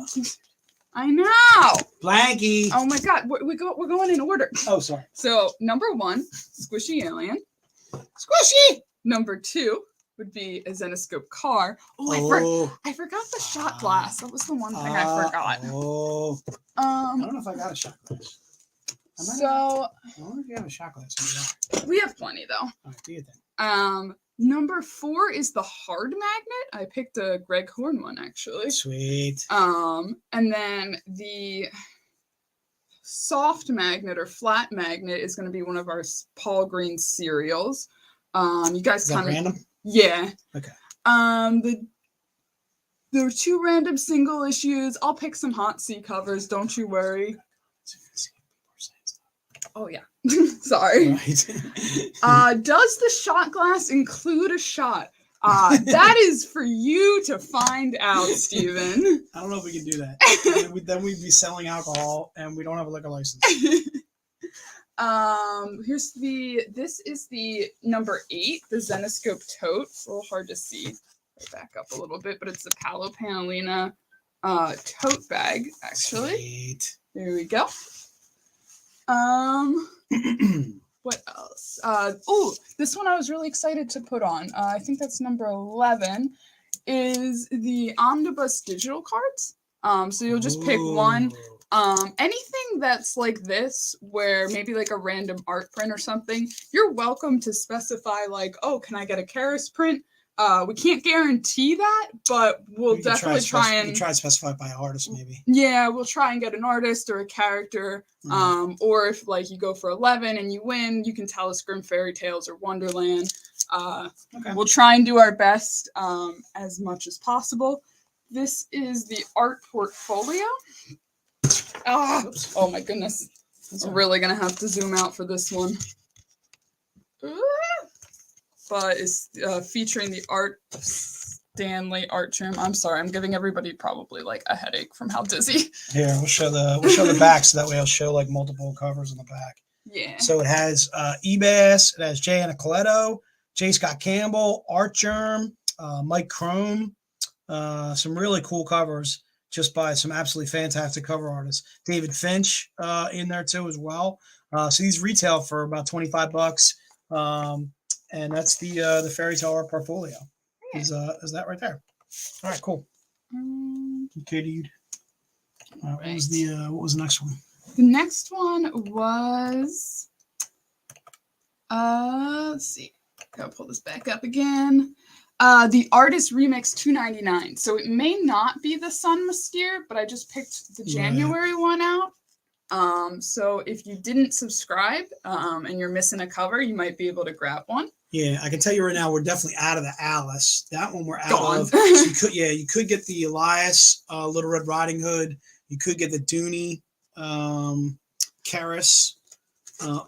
Speaker 6: I know.
Speaker 4: Blanky.
Speaker 6: Oh my God, we're going in order.
Speaker 4: Oh, sorry.
Speaker 6: So number 1, squishy alien.
Speaker 4: Squishy.
Speaker 6: Number 2 would be a Zenescope car. I forgot the shot glass. That was the one thing I forgot.
Speaker 4: Oh. I don't know if I got a shot glass. I wonder if you have a shot glass in there.
Speaker 6: We have plenty though.
Speaker 4: All right, do your thing.
Speaker 6: Number 4 is the hard magnet. I picked a Greg Horn one actually.
Speaker 4: Sweet.
Speaker 6: And then the soft magnet or flat magnet is going to be one of our Paul Green cereals. You guys
Speaker 4: Is that
Speaker 6: kind of
Speaker 4: random?
Speaker 6: Yeah.
Speaker 4: Okay.
Speaker 6: There were 2 random single issues. I'll pick some hot seat covers. Don't you worry. Oh yeah. Sorry.
Speaker 4: Right.
Speaker 6: Does the shot glass include a shot? That is for you to find out, Steven.
Speaker 4: I don't know if we can do that. Then we'd be selling alcohol, and we don't have a liquor license.
Speaker 6: This is the number 8, the Zenescope tote. It's a little hard to see. Back up a little bit, but it's the Palo Panalina tote bag, actually.
Speaker 4: Sweet.
Speaker 6: There we go. What else? This one I was really excited to put on. I think that's number 11, is the Omnibus digital cards. So you'll just pick one. Anything that's like this, where maybe like a random art print or something, you're welcome to specify like, oh, can I get a Karis print? We can't guarantee that, but we'll definitely try and
Speaker 4: try to specify by artist, maybe.
Speaker 6: Yeah, we'll try and get an artist or a character. Or if like you go for 11 and you win, you can tell us Grimm Fairy Tales or Wonderland.
Speaker 4: Okay.
Speaker 6: We'll try and do our best as much as possible. This is the art portfolio. Oh my goodness. I'm really gonna have to zoom out for this one. But it's featuring the art of Stanley art trim. I'm sorry, I'm giving everybody probably like a headache from how dizzy.
Speaker 4: Here, we'll show the back, so that way I'll show like multiple covers on the back.
Speaker 6: Yeah.
Speaker 4: So it has Ebas, it has Jay Anacoletto, J. Scott Campbell, Art Germ, Mike Crome, some really cool covers just by some absolutely fantastic cover artists. David Finch in there too as well. So these retail for about $25. And that's the fairy tale art portfolio.
Speaker 6: Yeah.
Speaker 4: Is that right there? All right, cool. Okay, dude. What was the next one?
Speaker 6: The next one was let's see. Gotta pull this back up again. The Artist Remix 299. So it may not be the Sun Mystere, but I just picked the January one out. So if you didn't subscribe and you're missing a cover, you might be able to grab one.
Speaker 4: Yeah, I can tell you right now, we're definitely out of the Alice. That one we're out
Speaker 6: Gone.
Speaker 4: of. So you could get the Elias, Little Red Riding Hood. You could get the Dooney, Karis,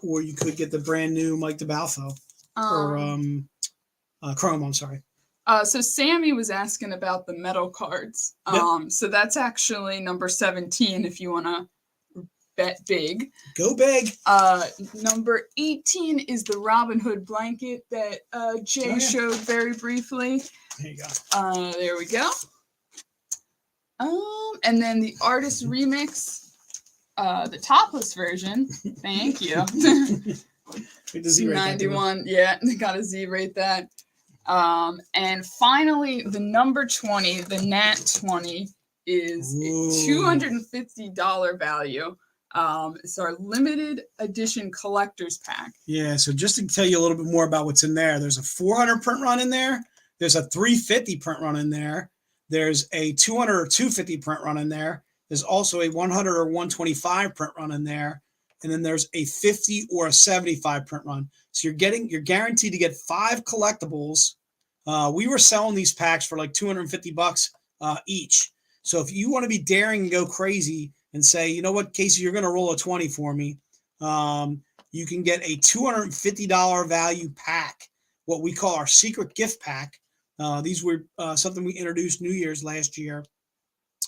Speaker 4: or you could get the brand new Mike DeBalfo or Chrome. I'm sorry.
Speaker 6: So Sammy was asking about the metal cards.
Speaker 4: Yep.
Speaker 6: So that's actually number 17 if you want to bet big.
Speaker 4: Go big.
Speaker 6: Number 18 is the Robin Hood blanket that Jay showed very briefly.
Speaker 4: There you go.
Speaker 6: There we go. And then the Artist Remix, the topless version. Thank you.
Speaker 4: Good to Z-rate that,
Speaker 6: 91. Yeah, gotta Z-rate that. And finally, the number 20, the Nat 20, is a $250 value. It's our limited edition collector's pack.
Speaker 4: Yeah, so just to tell you a little bit more about what's in there, there's a 400 print run in there. There's a 350 print run in there. There's a 200 or 250 print run in there. There's also a 100 or 125 print run in there. And then there's a 50 or a 75 print run. So you're guaranteed to get 5 collectibles. We were selling these packs for like $250 each. So if you want to be daring and go crazy and say, you know what, Casey, you're going to roll a 20 for me, you can get a $250 value pack, what we call our secret gift pack. These were something we introduced New Year's last year,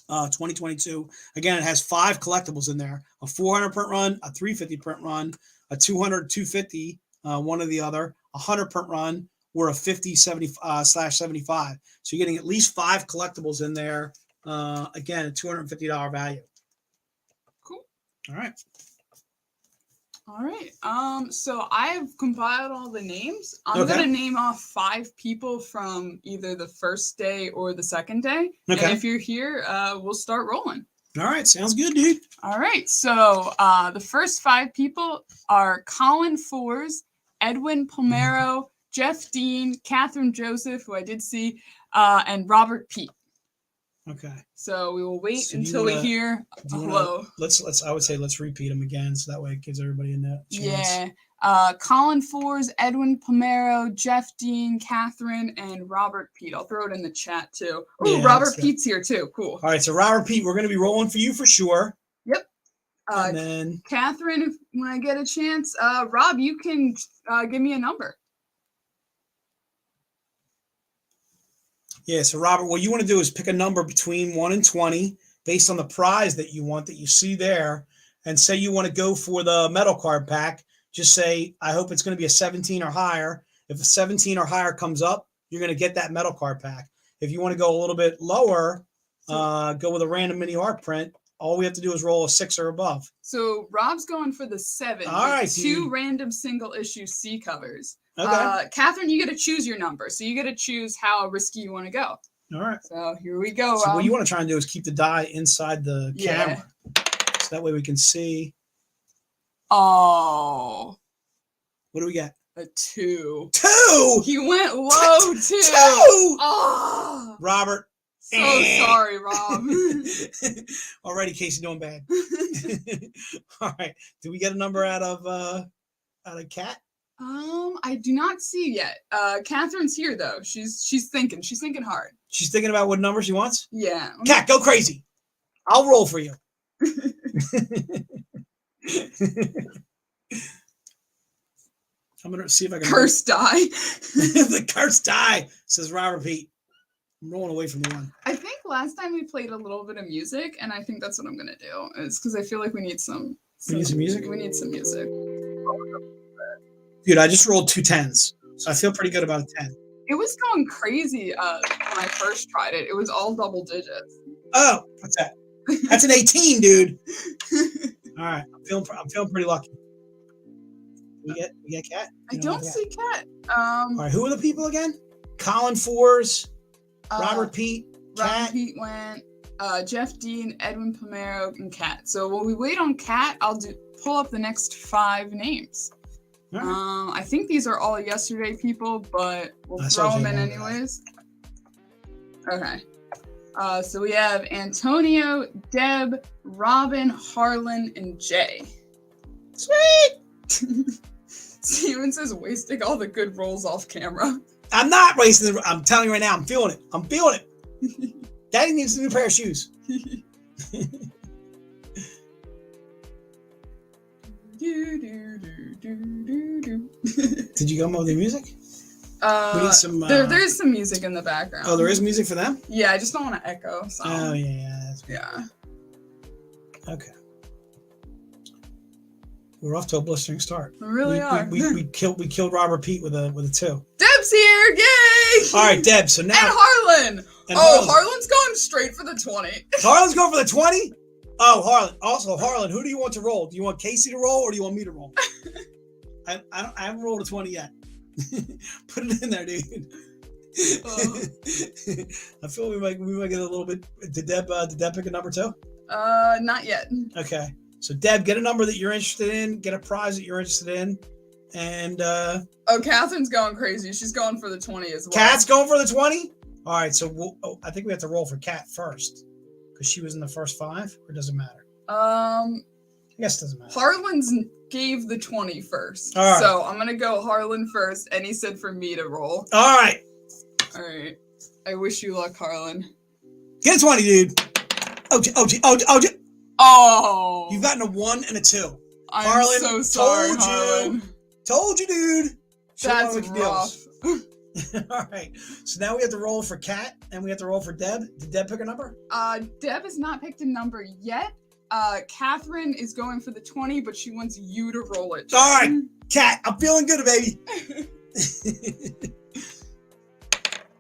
Speaker 4: 2022. Again, it has 5 collectibles in there: a 400 print run, a 350 print run, a 200, 250, one or the other, a 100 print run, or a 50 /75. So you're getting at least 5 collectibles in there. Again, a $250 value.
Speaker 6: Cool.
Speaker 4: All right.
Speaker 6: All right. So I've compiled all the names. I'm going to name off 5 people from either the first day or the second day.
Speaker 4: Okay.
Speaker 6: And if you're here, we'll start rolling.
Speaker 4: All right. Sounds good, dude.
Speaker 6: All right. So the first 5 people are Colin Fors, Edwin Palmero, Jeff Dean, Catherine Joseph, who I did see, and Robert Pete.
Speaker 4: Okay.
Speaker 6: So we will wait until we hear a hello.
Speaker 4: I would say let's repeat them again, so that way it gives everybody a chance.
Speaker 6: Yeah. Colin Fors, Edwin Palmero, Jeff Dean, Catherine, and Robert Pete. I'll throw it in the chat too. Oh,
Speaker 4: Yeah,
Speaker 6: Robert Pete's here too. Cool.
Speaker 4: All right. So Robert Pete, we're going to be rolling for you for sure.
Speaker 6: Yep.
Speaker 4: And then
Speaker 6: Catherine, when I get a chance, Rob, you can give me a number.
Speaker 4: Yeah, so Robert, what you want to do is pick a number between 1 and 20 based on the prize that you want that you see there. And say you want to go for the metal card pack. Just say, I hope it's going to be a 17 or higher. If a 17 or higher comes up, you're going to get that metal card pack. If you want to go a little bit lower, go with a random mini art print. All we have to do is roll a 6 or above.
Speaker 6: So Rob's going for the 7.
Speaker 4: All right,
Speaker 6: 2 random single issue C covers.
Speaker 4: Okay.
Speaker 6: Catherine, you get to choose your number. So you get to choose how risky you want to go.
Speaker 4: All right.
Speaker 6: So here we go.
Speaker 4: So what you want to try and do is keep the die inside the camera. So that way we can see.
Speaker 6: Oh.
Speaker 4: What do we get?
Speaker 6: A 2.
Speaker 4: 2!
Speaker 6: He went low, 2!
Speaker 4: 2!
Speaker 6: Oh.
Speaker 4: Robert.
Speaker 6: So sorry, Rob.
Speaker 4: Already, Casey doing bad. All right. Do we get a number out of Kat?
Speaker 6: I do not see yet. Catherine's here though. She's thinking. She's thinking hard.
Speaker 4: She's thinking about what number she wants?
Speaker 6: Yeah.
Speaker 4: Kat, go crazy. I'll roll for you. I'm gonna see if I can
Speaker 6: curse die.
Speaker 4: The curse die, says Robert Pete. I'm rolling away from the one.
Speaker 6: I think last time we played a little bit of music, and I think that's what I'm gonna do. It's because I feel like we need some
Speaker 4: music?
Speaker 6: We need some music.
Speaker 4: Dude, I just rolled 2 10s, so I feel pretty good about a 10.
Speaker 6: It was going crazy when I first tried it. It was all double digits.
Speaker 4: Oh, what's that? That's an 18, dude. All right, I'm feeling pretty lucky. We get Kat?
Speaker 6: I don't see Kat.
Speaker 4: All right, who are the people again? Colin Fors, Robert Pete, Kat.
Speaker 6: Robert Pete went. Jeff Dean, Edwin Palmero, and Kat. So while we wait on Kat, I'll pull up the next 5 names. Right. I think these are all yesterday people, but we'll throw them in anyways. Okay. So we have Antonio, Deb, Robin, Harlan, and Jay.
Speaker 4: Sweet!
Speaker 6: Steven says wasting all the good rolls off camera.
Speaker 4: I'm not wasting it. I'm telling you right now, I'm feeling it. I'm feeling it. Daddy needs a new pair of shoes. Did you come up with the music? We need some.
Speaker 6: There's some music in the background.
Speaker 4: Oh, there is music for them?
Speaker 6: Yeah, I just don't want to echo. So.
Speaker 4: Oh yeah, that's good.
Speaker 6: Yeah.
Speaker 4: Okay. We're off to a blistering start.
Speaker 6: We really are.
Speaker 4: We killed Robert Pete with a 2.
Speaker 6: Deb's here! Yay!
Speaker 4: All right, Deb. So now
Speaker 6: and Harlan. Harlan's going straight for the 20.
Speaker 4: Harlan's going for the 20. Oh, Harlan. Also, Harlan, who do you want to roll? Do you want Casey to roll or do you want me to roll? I haven't rolled a 20 yet. Put it in there, dude. I feel we might get a little bit. Did Deb pick a number 2?
Speaker 6: Not yet.
Speaker 4: Okay. So Deb, get a number that you're interested in, get a prize that you're interested in, and
Speaker 6: Oh, Catherine's going crazy. She's going for the 20 as well.
Speaker 4: Kat's going for the 20. All right. So I think we have to roll for Kat first because she was in the first 5, or does it matter? I guess it doesn't matter.
Speaker 6: Harlan's gave the 20 first.
Speaker 4: All right.
Speaker 6: So I'm gonna go Harlan first, and he said for me to roll.
Speaker 4: All right.
Speaker 6: All right. I wish you luck, Harlan.
Speaker 4: Get a 20, dude.
Speaker 6: Oh.
Speaker 4: You've gotten a 1 and a 2.
Speaker 6: I'm
Speaker 4: Harlan,
Speaker 6: so sorry,
Speaker 4: told you.
Speaker 6: Harlan.
Speaker 4: Told you, dude.
Speaker 6: That's rough.
Speaker 4: All right. So now we have to roll for Kat, and we have to roll for Deb. Did Deb pick a number?
Speaker 6: Deb has not picked a number yet. Catherine is going for the 20, but she wants you to roll it.
Speaker 4: All right, Kat, I'm feeling good, baby.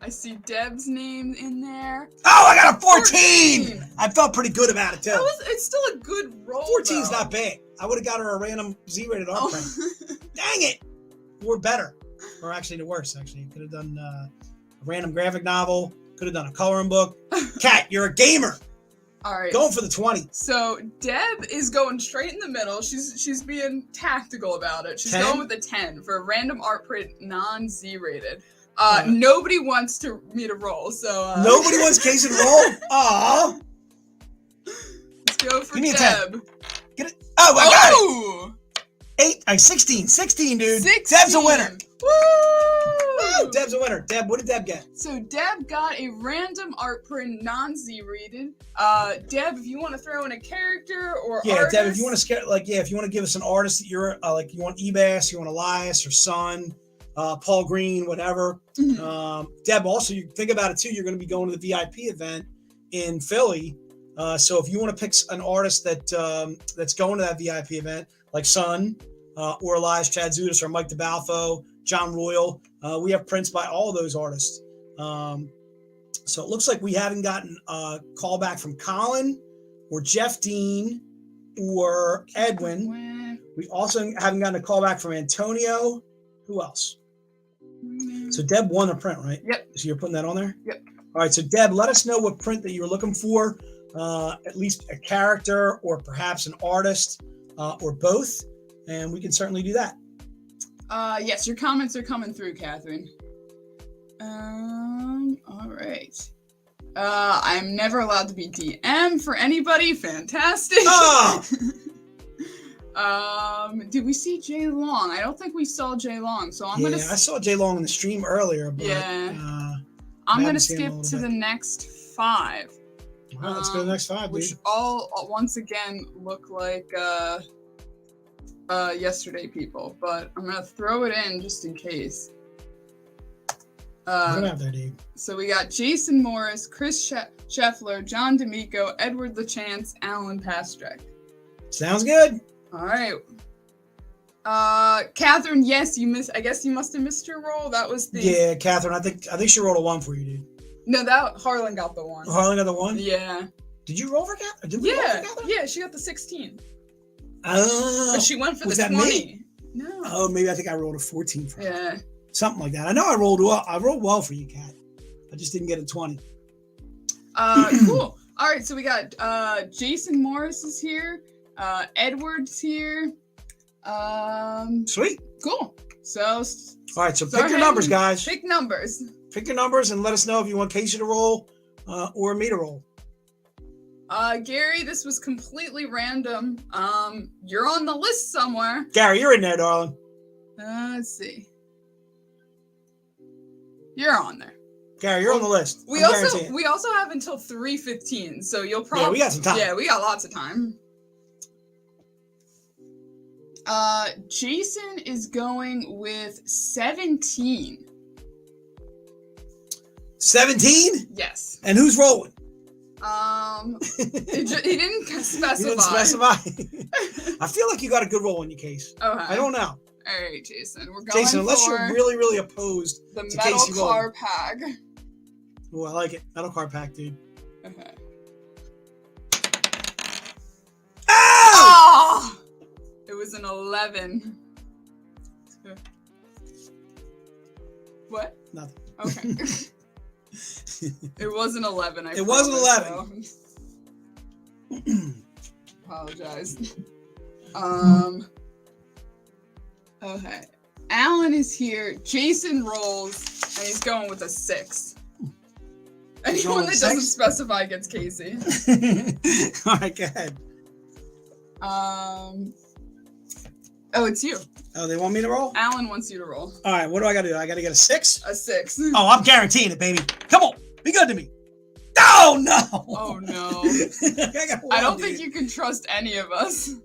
Speaker 6: I see Deb's name in there.
Speaker 4: Oh, I got a 14. I felt pretty good about it, too.
Speaker 6: It's still a good roll.
Speaker 4: 14's
Speaker 6: though.
Speaker 4: not bad. I would have got her a random Z-rated art print.
Speaker 6: Oh.
Speaker 4: Dang it. Or better. Or actually, the worst, actually. Could have done a random graphic novel. Could have done a coloring book. Kat, you're a gamer.
Speaker 6: All right.
Speaker 4: Going for the 20.
Speaker 6: So Deb is going straight in the middle. She's being tactical about it. She's
Speaker 4: 10?
Speaker 6: going with the 10 for a random art print, non-Z-rated. Nobody wants me to roll, so
Speaker 4: Nobody wants case and roll. Aw.
Speaker 6: Let's go for
Speaker 4: Give me a
Speaker 6: Deb.
Speaker 4: 10. Get it. Oh, I got it.
Speaker 6: Oh!
Speaker 4: 16, dude.
Speaker 6: 16.
Speaker 4: Deb's a winner.
Speaker 6: Woo!
Speaker 4: Woo! Deb's a winner. Deb, what did Deb get?
Speaker 6: So Deb got a random art print, non-Z-rated. Deb, if you want to throw in a character or
Speaker 4: Yeah,
Speaker 6: artist,
Speaker 4: Deb, if you want to if you want to give us an artist that you're you want Ebass, you want Elias or Son, Paul Green, whatever.
Speaker 6: Mhm.
Speaker 4: Deb, also you think about it too. You're going to be going to the VIP event in Philly, so if you want to pick an artist that's going to that VIP event, like Son, or Elias Chadzutis, or Mike DeBalfo, John Royal, we have prints by all those artists. So it looks like we haven't gotten a call back from Colin or Jeff Dean or Edwin. We also haven't gotten a call back from Antonio. Who else? So Deb won the print, right?
Speaker 6: Yep.
Speaker 4: So you're putting that on there?
Speaker 6: Yep.
Speaker 4: All right. So Deb, let us know what print that you were looking for. At least a character or perhaps an artist or both. And we can certainly do that.
Speaker 6: Yes, your comments are coming through, Catherine. All right. I'm never allowed to be DM for anybody. Fantastic.
Speaker 4: Oh!
Speaker 6: Did we see Jay Long? I don't think we saw Jay Long, so I'm
Speaker 4: I
Speaker 6: gonna.
Speaker 4: saw Jay Long in the stream earlier, but
Speaker 6: I'm gonna
Speaker 4: haven't seen him
Speaker 6: skip
Speaker 4: a little
Speaker 6: to
Speaker 4: bit.
Speaker 6: the next 5.
Speaker 4: All right, let's go to the next 5,
Speaker 6: Which
Speaker 4: dude.
Speaker 6: all once again look like yesterday people, but I'm gonna throw it in just in case.
Speaker 4: Put it out there, dude.
Speaker 6: So we got Jason Morris, Chris Scheffler, John D'Amico, Edward LaChance, Alan Pastrek.
Speaker 4: Sounds good.
Speaker 6: All right. Catherine, yes, you missed. I guess you must have missed your roll. That was the.
Speaker 4: Yeah, Catherine, I think she rolled a 1 for you, dude.
Speaker 6: No, that Harlan got the 1.
Speaker 4: Harlan got the 1?
Speaker 6: Yeah.
Speaker 4: Did you roll for Catherine? Did we roll for Catherine?
Speaker 6: Yeah, she got the 16.
Speaker 4: Oh.
Speaker 6: But she went for
Speaker 4: Was
Speaker 6: the
Speaker 4: that
Speaker 6: 20.
Speaker 4: me?
Speaker 6: No.
Speaker 4: Oh, maybe I think I rolled a 14 for her.
Speaker 6: Yeah.
Speaker 4: Something like that. I know I rolled well. I rolled well for you, Kat. I just didn't get a 20.
Speaker 6: Cool. All right, so we got Jason Morris is here. Edward's here.
Speaker 4: Sweet.
Speaker 6: Cool. So.
Speaker 4: All right, so
Speaker 6: start
Speaker 4: pick your numbers,
Speaker 6: heading-
Speaker 4: guys.
Speaker 6: Pick numbers.
Speaker 4: Pick your numbers and let us know if you want Casey to roll or me to roll.
Speaker 6: Gary, this was completely random. You're on the list somewhere.
Speaker 4: Gary, you're in there, darling.
Speaker 6: Let's see. You're on there.
Speaker 4: Gary, you're on the list.
Speaker 6: We
Speaker 4: I'm
Speaker 6: also
Speaker 4: guaranteeing.
Speaker 6: we also have until 3:15, so you'll probably
Speaker 4: we got some time.
Speaker 6: Yeah, we got lots of time. Jason is going with 17.
Speaker 4: 17?
Speaker 6: Yes.
Speaker 4: And who's rolling?
Speaker 6: He didn't specify.
Speaker 4: You didn't specify. I feel like you got a good roll in your case.
Speaker 6: Okay.
Speaker 4: I don't know.
Speaker 6: All right, Jason. We're going
Speaker 4: Jason, unless
Speaker 6: for
Speaker 4: you're really, really opposed
Speaker 6: the
Speaker 4: to
Speaker 6: metal
Speaker 4: Casey
Speaker 6: car
Speaker 4: rolling.
Speaker 6: pack.
Speaker 4: Oh, I like it. Metal car pack, dude.
Speaker 6: Okay.
Speaker 4: Oh!
Speaker 6: Oh! It was an 11. What?
Speaker 4: Nothing.
Speaker 6: Okay. It wasn't 11.
Speaker 4: It wasn't
Speaker 6: 11. Apologize. Okay. Alan is here. Jason rolls, and he's going with a 6. Anyone that doesn't specify gets Casey.
Speaker 4: All right, go ahead.
Speaker 6: Oh, it's you.
Speaker 4: Oh, they want me to roll?
Speaker 6: Alan wants you to roll.
Speaker 4: All right, what do I got to do? I got to get a 6?
Speaker 6: A 6.
Speaker 4: Oh, I'm guaranteeing it, baby. Come on, be good to me. Oh, no.
Speaker 6: Oh, no.
Speaker 4: I
Speaker 6: don't think you can trust any of us.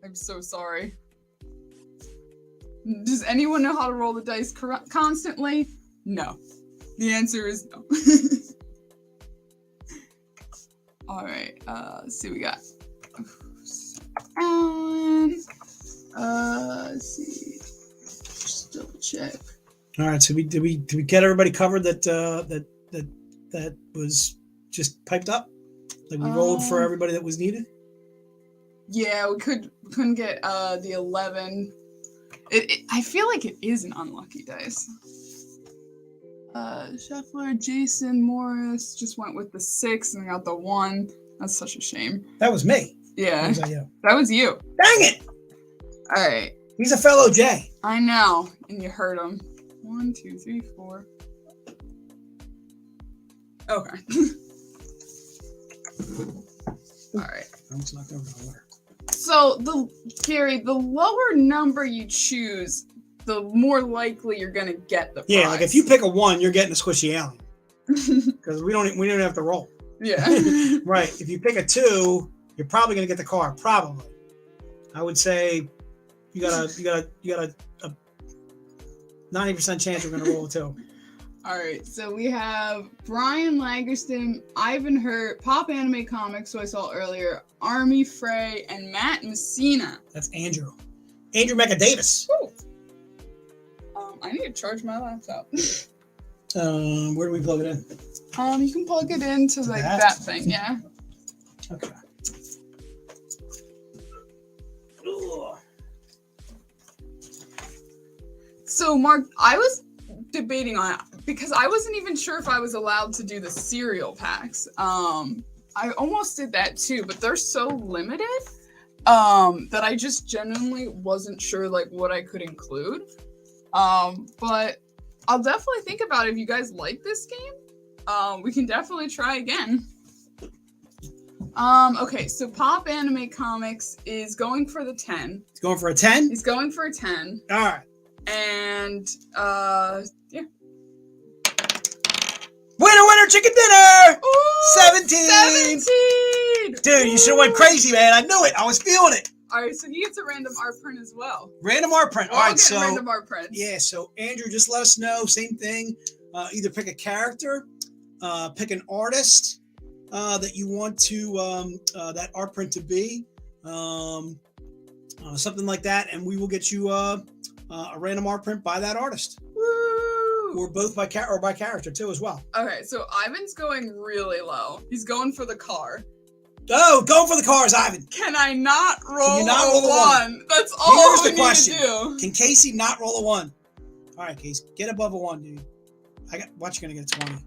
Speaker 6: I'm so sorry. Does anyone know how to roll the dice constantly? No. The answer is no. All right. Let's see. We got Alan. Let's see. Just double check.
Speaker 4: All right. So did we get everybody covered that was just piped up? Like we rolled for everybody that was needed?
Speaker 6: Yeah, we couldn't get the 11. I feel like it is an unlucky dice. Scheffler, Jason, Morris just went with the 6 and got the 1. That's such a shame.
Speaker 4: That was me.
Speaker 6: Yeah.
Speaker 4: Was that you?
Speaker 6: That was you.
Speaker 4: Dang it!
Speaker 6: All right.
Speaker 4: He's a fellow Jay.
Speaker 6: I know. And you heard him. 1, 2, 3, 4. Okay. All right.
Speaker 4: I almost knocked over the water.
Speaker 6: So, Gary, the lower number you choose, the more likely you're gonna get the prize.
Speaker 4: Yeah, like if you pick a 1, you're getting a squishy alien. Because we don't have to roll.
Speaker 6: Yeah.
Speaker 4: Right. If you pick a 2, you're probably gonna get the car. Probably. I would say you got a 90% chance you're gonna roll a 2.
Speaker 6: All right, so we have Brian Lagerston, Ivan Hurt, Pop Anime Comics, who I saw earlier, Army Frey, and Matt Messina.
Speaker 4: That's Andrew. Andrew Mecca Davis.
Speaker 6: Woo. I need to charge my laptop.
Speaker 4: Where do we plug it in?
Speaker 6: You can plug it into like that thing, yeah.
Speaker 4: Okay. Ugh.
Speaker 6: So, Mark, I was debating on it because I wasn't even sure if I was allowed to do the cereal packs. I almost did that too, but they're so limited that I just genuinely wasn't sure like what I could include. But I'll definitely think about it if you guys like this game. We can definitely try again. Okay, so Pop Anime Comics is going for the 10.
Speaker 4: He's going for a 10?
Speaker 6: He's going for a 10.
Speaker 4: All right.
Speaker 6: And, yeah.
Speaker 4: Winner, chicken dinner!
Speaker 6: Ooh,
Speaker 4: 17!
Speaker 6: 17!
Speaker 4: Dude, you should have went crazy, man. I knew it. I was feeling it.
Speaker 6: All right, so he gets a random art print as well.
Speaker 4: Random art print. All
Speaker 6: All
Speaker 4: right, so
Speaker 6: random art prints.
Speaker 4: yeah, so Andrew, just let us know. Same thing. Either pick a character, pick an artist that you want to that art print to be, something like that, and we will get you a random art print by that artist,
Speaker 6: Woo!
Speaker 4: or both by character too as well.
Speaker 6: Okay, so Ivan's going really low. He's going for the car.
Speaker 4: Oh, going for the cars, Ivan.
Speaker 6: Can I not roll,
Speaker 4: Can you not roll a
Speaker 6: 1? That's all
Speaker 4: Here's
Speaker 6: we
Speaker 4: the
Speaker 6: need
Speaker 4: question.
Speaker 6: to do.
Speaker 4: Can Casey not roll a 1? All right, Casey, get above a 1, dude. Watch, you're gonna get a 20.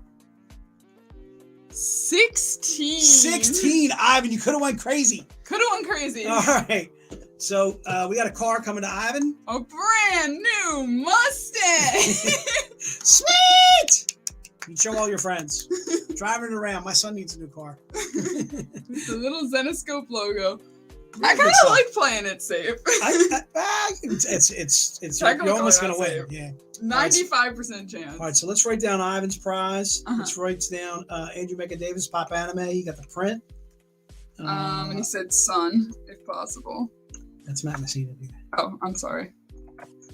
Speaker 6: 16.
Speaker 4: 16, Ivan. You could have went crazy.
Speaker 6: Could have went crazy.
Speaker 4: All right. So we got a car coming to Ivan.
Speaker 6: A brand new Mustang.
Speaker 4: Sweet. You show all your friends. Driving it around. My son needs a new car.
Speaker 6: With the little Zenescope logo. I
Speaker 4: Good
Speaker 6: kind of
Speaker 4: stuff.
Speaker 6: like playing it safe.
Speaker 4: It's
Speaker 6: Technically
Speaker 4: you're almost gonna
Speaker 6: not
Speaker 4: win.
Speaker 6: safe.
Speaker 4: Yeah.
Speaker 6: 95% chance.
Speaker 4: All right. So let's write down Ivan's prize.
Speaker 6: Uh-huh.
Speaker 4: Let's write down Andrew Mecca Davis, Pop Anime. You got the print.
Speaker 6: And he said son, if possible.
Speaker 4: That's Matt Messina.
Speaker 6: Oh, I'm sorry.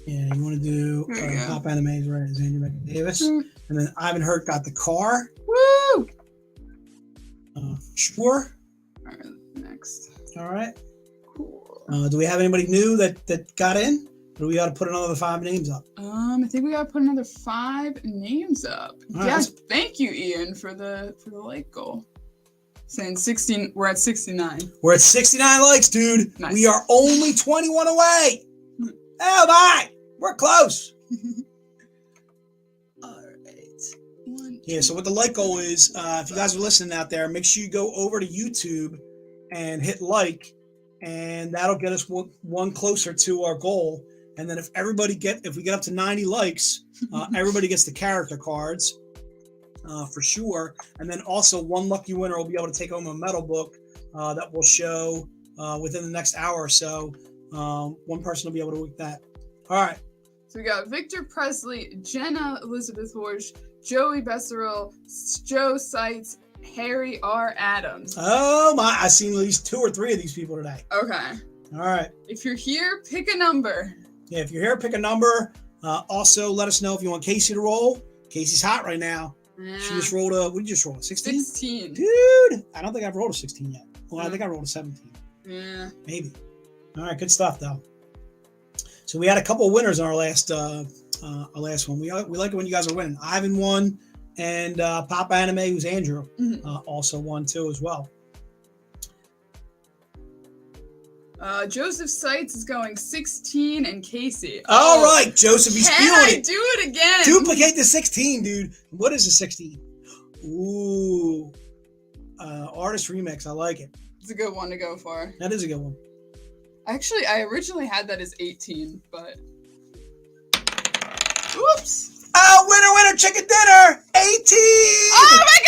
Speaker 4: Yeah, you want to do
Speaker 6: There you go.
Speaker 4: Pop Anime, right? Is Andrew Mecca Davis, and then Ivan Hurt got the car.
Speaker 6: Woo!
Speaker 4: Sure.
Speaker 6: All right, next.
Speaker 4: All right.
Speaker 6: Cool.
Speaker 4: Do we have anybody new that got in? Or do we got to put another 5 names up?
Speaker 6: I think we gotta put another 5 names up.
Speaker 4: All right,
Speaker 6: Yes, thank you, Ian, for the like goal. Saying 16, we're at 69.
Speaker 4: We're at 69 likes, dude.
Speaker 6: Nice.
Speaker 4: We are only 21 away. Oh my, we're close. Yeah, so what the like goal is, if you guys are listening out there, make sure you go over to YouTube and hit like, and that'll get us one closer to our goal. And then if we get up to 90 likes, everybody gets the character cards for sure. And then also one lucky winner will be able to take home a metal book that will show within the next hour or so. One person will be able to win that. All right.
Speaker 6: So we got Victor Presley, Jenna Elizabeth Horsch, Joey Besserell, Joe Seitz, Harry R. Adams.
Speaker 4: Oh my! I've seen at least 2 or 3 of these people today.
Speaker 6: Okay.
Speaker 4: All right.
Speaker 6: If you're here, pick a number.
Speaker 4: Yeah, if you're here, pick a number. Also, let us know if you want Casey to roll. Casey's hot right now.
Speaker 6: Yeah.
Speaker 4: She just rolled what did you just roll? 16?
Speaker 6: 16.
Speaker 4: Dude, I don't think I've rolled a 16 yet. Well, I think I rolled a 17.
Speaker 6: Yeah.
Speaker 4: Maybe. All right, good stuff though. So we had a couple of winners in our last one. We like it when you guys are winning. Ivan won, and Pop Anime, who's Andrew, also won too as well.
Speaker 6: Joseph Seitz is going 16 and Casey.
Speaker 4: All right, Joseph, he's
Speaker 6: Can
Speaker 4: feeling
Speaker 6: I
Speaker 4: it.
Speaker 6: do it again?
Speaker 4: Duplicate the 16, dude. What is a 16? Ooh, artist remix. I like it.
Speaker 6: It's a good one to go for.
Speaker 4: That is a good one.
Speaker 6: Actually, I originally had that as 18, but... Oops!
Speaker 4: Oh, winner, chicken dinner! 18!
Speaker 6: Oh my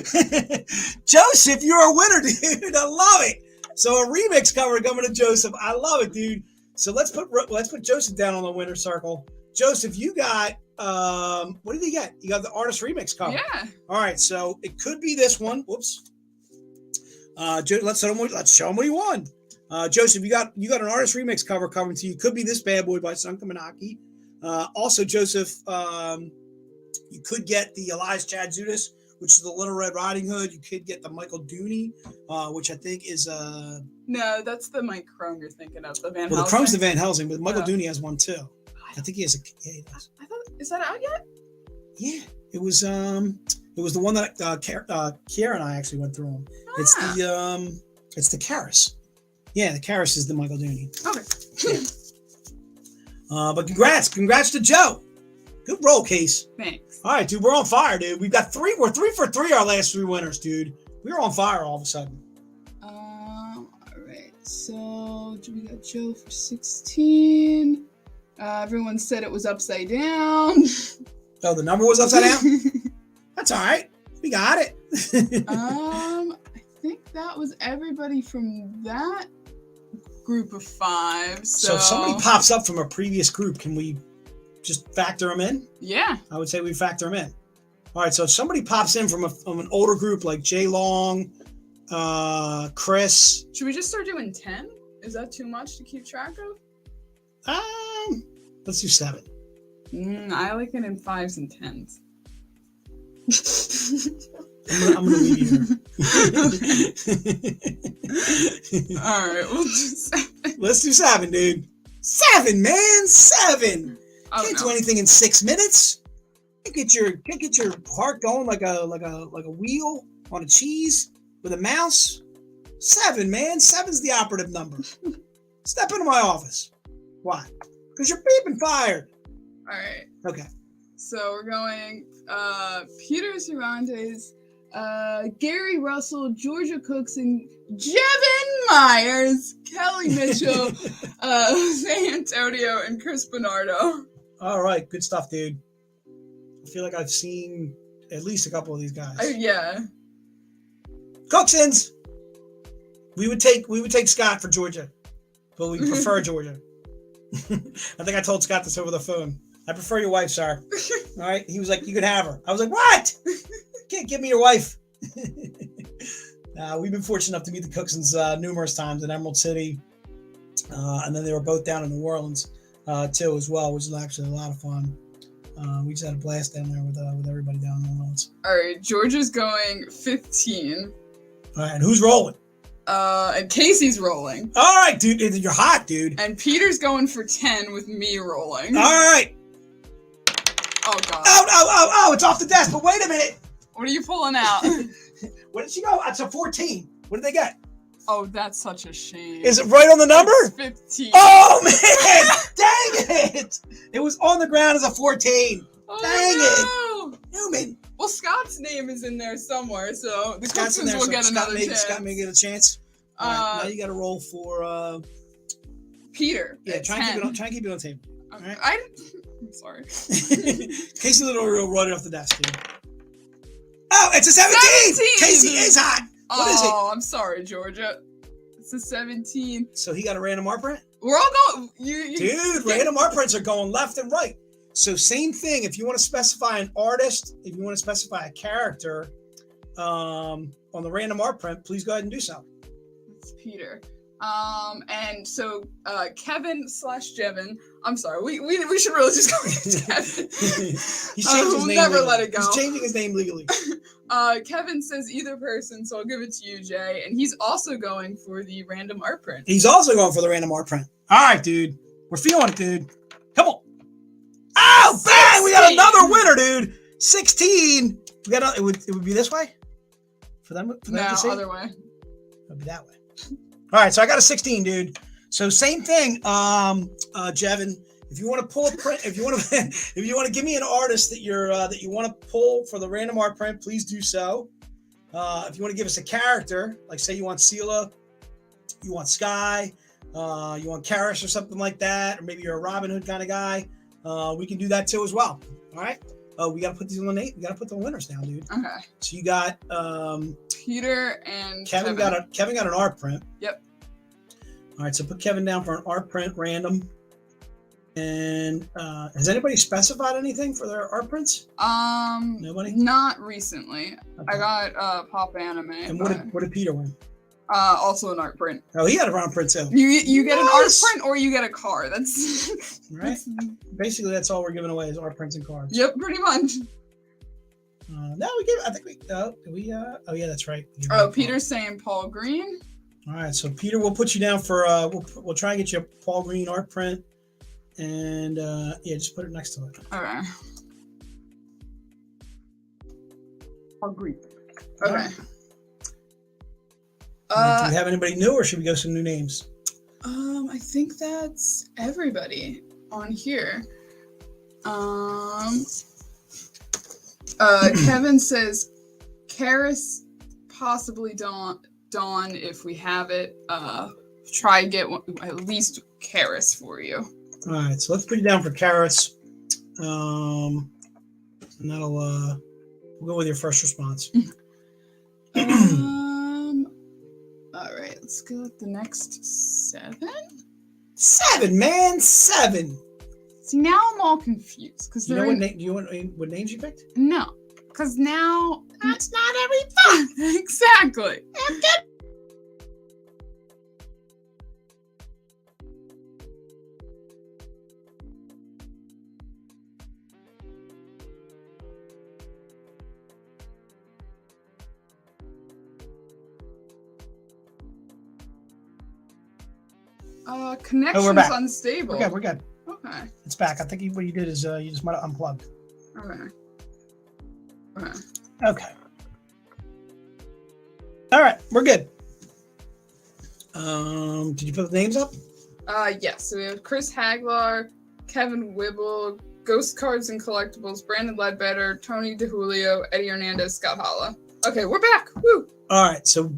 Speaker 6: god!
Speaker 4: Joseph, you're a winner, dude. I love it. So a remix cover coming to Joseph. I love it, dude. So let's put Joseph down on the winner circle. Joseph, you got what did you get? You got the artist remix cover.
Speaker 6: Yeah.
Speaker 4: All right, so it could be this one. Whoops. Let's show him what he won. Joseph, you got an artist remix cover coming to you. Could be this bad boy by Sunka Manaki. Also, Joseph, you could get the Elias Chad Judas, which is the Little Red Riding Hood. You could get the Michael Dooney, which I think is
Speaker 6: No, that's the Mike Chrome you're thinking of. The Van
Speaker 4: well, the
Speaker 6: Helsing.
Speaker 4: Chrome's the Van Helsing, but Michael
Speaker 6: Oh.
Speaker 4: Dooney has one too. I think he has he does.
Speaker 6: I thought, is that out yet?
Speaker 4: Yeah, it was the one that Kiara and I actually went through them. It's the Karis. Yeah, the Karis is the Michael Dooney.
Speaker 6: Okay.
Speaker 4: Yeah. But congrats to Joe. Good roll, Case.
Speaker 6: Thanks.
Speaker 4: All right, dude, we're on fire, dude. We've got 3. We're 3 for 3 our last 3 winners, dude. We were on fire all of a sudden.
Speaker 6: All right. So we got Joe for 16. Everyone said it was upside down.
Speaker 4: Oh, the number was upside down? That's all right. We got it.
Speaker 6: I think that was everybody from that group of 5.
Speaker 4: So if somebody pops up from a previous group, can we just factor them in?
Speaker 6: Yeah.
Speaker 4: I would say we factor them in. All right, so if somebody pops in from an older group like Jay Long, Chris.
Speaker 6: Should we just start doing 10? Is that too much to keep track of?
Speaker 4: Let's do 7.
Speaker 6: I like it in 5s and 10s.
Speaker 4: I'm gonna leave you here.
Speaker 6: All right, we'll do 7.
Speaker 4: Let's do 7, dude. 7, man, 7.
Speaker 6: Oh,
Speaker 4: Can't
Speaker 6: no.
Speaker 4: do anything in 6 minutes. Can't get your heart going like a wheel on a cheese with a mouse. 7, man. 7's the operative number. Step into my office. Why? Because you're beeping fired.
Speaker 6: All right.
Speaker 4: Okay.
Speaker 6: So we're going Peter Cervantes, Gary Russell, Georgia Cookson, Jevin Myers, Kelly Mitchell, Jose Antonio, and Chris Bernardo.
Speaker 4: All right. Good stuff, dude. I feel like I've seen at least a couple of these guys.
Speaker 6: Yeah.
Speaker 4: Cooksons. We would take Scott for Georgia, but we prefer Georgia. I think I told Scott this over the phone. I prefer your wife, sir. All right. He was like, you can have her. I was like, what? Can't give me your wife. We've been fortunate enough to meet the Cooksons numerous times in Emerald City. And then they were both down in New Orleans too as well, which was actually a lot of fun. We just had a blast down there with everybody down in New Orleans.
Speaker 6: All right. Georgia's going 15.
Speaker 4: All right. And who's rolling?
Speaker 6: And Casey's rolling.
Speaker 4: All right, dude. You're hot, dude.
Speaker 6: And Peter's going for 10 with me rolling.
Speaker 4: All right.
Speaker 6: Oh, God.
Speaker 4: Oh, it's off the desk. But wait a minute.
Speaker 6: What are you pulling out?
Speaker 4: Where did she go? It's a 14. What did they get?
Speaker 6: Oh, that's such a shame.
Speaker 4: Is it right on the number?
Speaker 6: It's 15.
Speaker 4: Oh, man. Dang it. It was on the ground as a 14.
Speaker 6: Oh,
Speaker 4: Dang it. Newman.
Speaker 6: Well, Scott's name is in there somewhere, so the
Speaker 4: Scott's in
Speaker 6: Cookmans
Speaker 4: there.
Speaker 6: will
Speaker 4: So
Speaker 6: get
Speaker 4: Scott
Speaker 6: another
Speaker 4: may,
Speaker 6: chance.
Speaker 4: Scott may get a chance. All right, now you got to roll for.
Speaker 6: Peter.
Speaker 4: Yeah,
Speaker 6: at
Speaker 4: try and
Speaker 6: 10.
Speaker 4: keep it on. Try and keep it on the table.
Speaker 6: Okay,
Speaker 4: right.
Speaker 6: I'm sorry.
Speaker 4: Casey Little will run it off the desk, dude. Oh, it's a 17!
Speaker 6: 17!
Speaker 4: Casey is hot. What is it?
Speaker 6: Oh, I'm sorry, Georgia. It's a 17.
Speaker 4: So he got a random art print?
Speaker 6: We're all going. You
Speaker 4: Dude, random art prints are going left and right. So same thing. If you want to specify an artist, if you want to specify a character on the random art print, please go ahead and do so.
Speaker 6: It's Peter. And so Kevin/Jevin. I'm sorry. We should really just go with Kevin.
Speaker 4: He's changed his
Speaker 6: we'll
Speaker 4: name.
Speaker 6: never
Speaker 4: legally.
Speaker 6: let it go.
Speaker 4: He's changing his name legally.
Speaker 6: Kevin says either person, so I'll give it to you, Jay. And he's also going for the random art print.
Speaker 4: He's also going for the random art print. All right, dude. We're feeling it, dude. Come on. Oh, bang! We got
Speaker 6: 16.
Speaker 4: another winner, dude. 16. We got. It would be this way for them. For them
Speaker 6: No,
Speaker 4: to see?
Speaker 6: other way.
Speaker 4: It would be that way. All right, so I got a 16, dude. So same thing, Jevin. If you want to pull a print, if you want to give me an artist that you want to pull for the random art print, please do so. If you want to give us a character, like say you want Sela, you want Sky, you want Karis or something like that, or maybe you're a Robin Hood kind of guy, we can do that too as well. All right. Oh, we got to put these on the name. We got to put the winners down, dude.
Speaker 6: Okay.
Speaker 4: So you got
Speaker 6: Peter and
Speaker 4: Kevin got an art print.
Speaker 6: Yep.
Speaker 4: All right, so put Kevin down for an art print random. And has anybody specified anything for their art prints? Nobody?
Speaker 6: Not recently.
Speaker 4: Okay.
Speaker 6: I got Pop Anime.
Speaker 4: And
Speaker 6: but,
Speaker 4: what did Peter win?
Speaker 6: also an art print.
Speaker 4: Oh, he had a art print too.
Speaker 6: You get an art
Speaker 4: Nice.
Speaker 6: print or you get a car. That's
Speaker 4: Right. Basically, that's all we're giving away is art prints and cards.
Speaker 6: Yep, pretty much.
Speaker 4: No, we gave. I think we. Oh yeah, that's right. We gave
Speaker 6: Oh,
Speaker 4: away
Speaker 6: Peter's saying Paul Green.
Speaker 4: All right, so Peter, we'll put you down for. We'll try and get you a Paul Green art print, and yeah, just put it next to it.
Speaker 6: Okay.
Speaker 2: Paul Green.
Speaker 6: Okay.
Speaker 4: All right. Do we have anybody new, or should we go some new names?
Speaker 6: I think that's everybody on here. Kevin says Karis, possibly Dawn if we have it. Try to get one, at least Karis for you.
Speaker 4: All right, so let's put you down for Karis. And that'll we'll go with your first response.
Speaker 6: All right, let's go with the next 7.
Speaker 4: 7, man, 7.
Speaker 6: See, now I'm all confused because
Speaker 4: You know what name? Do you want what names you picked?
Speaker 6: No, because now that's not every exactly. Connection's
Speaker 4: back.
Speaker 6: unstable.
Speaker 4: We're good.
Speaker 6: Okay.
Speaker 4: It's back. I think what you did is you just might have unplugged.
Speaker 6: Okay. Okay.
Speaker 4: Okay. All right, we're good. Did you put the names up?
Speaker 6: Yes. So we have Chris Haglar, Kevin Wibble, Ghost Cards and Collectibles, Brandon Ledbetter, Tony DeJulio, Eddie Hernandez, Scott Holla. Okay, we're back. Woo!
Speaker 4: All right, so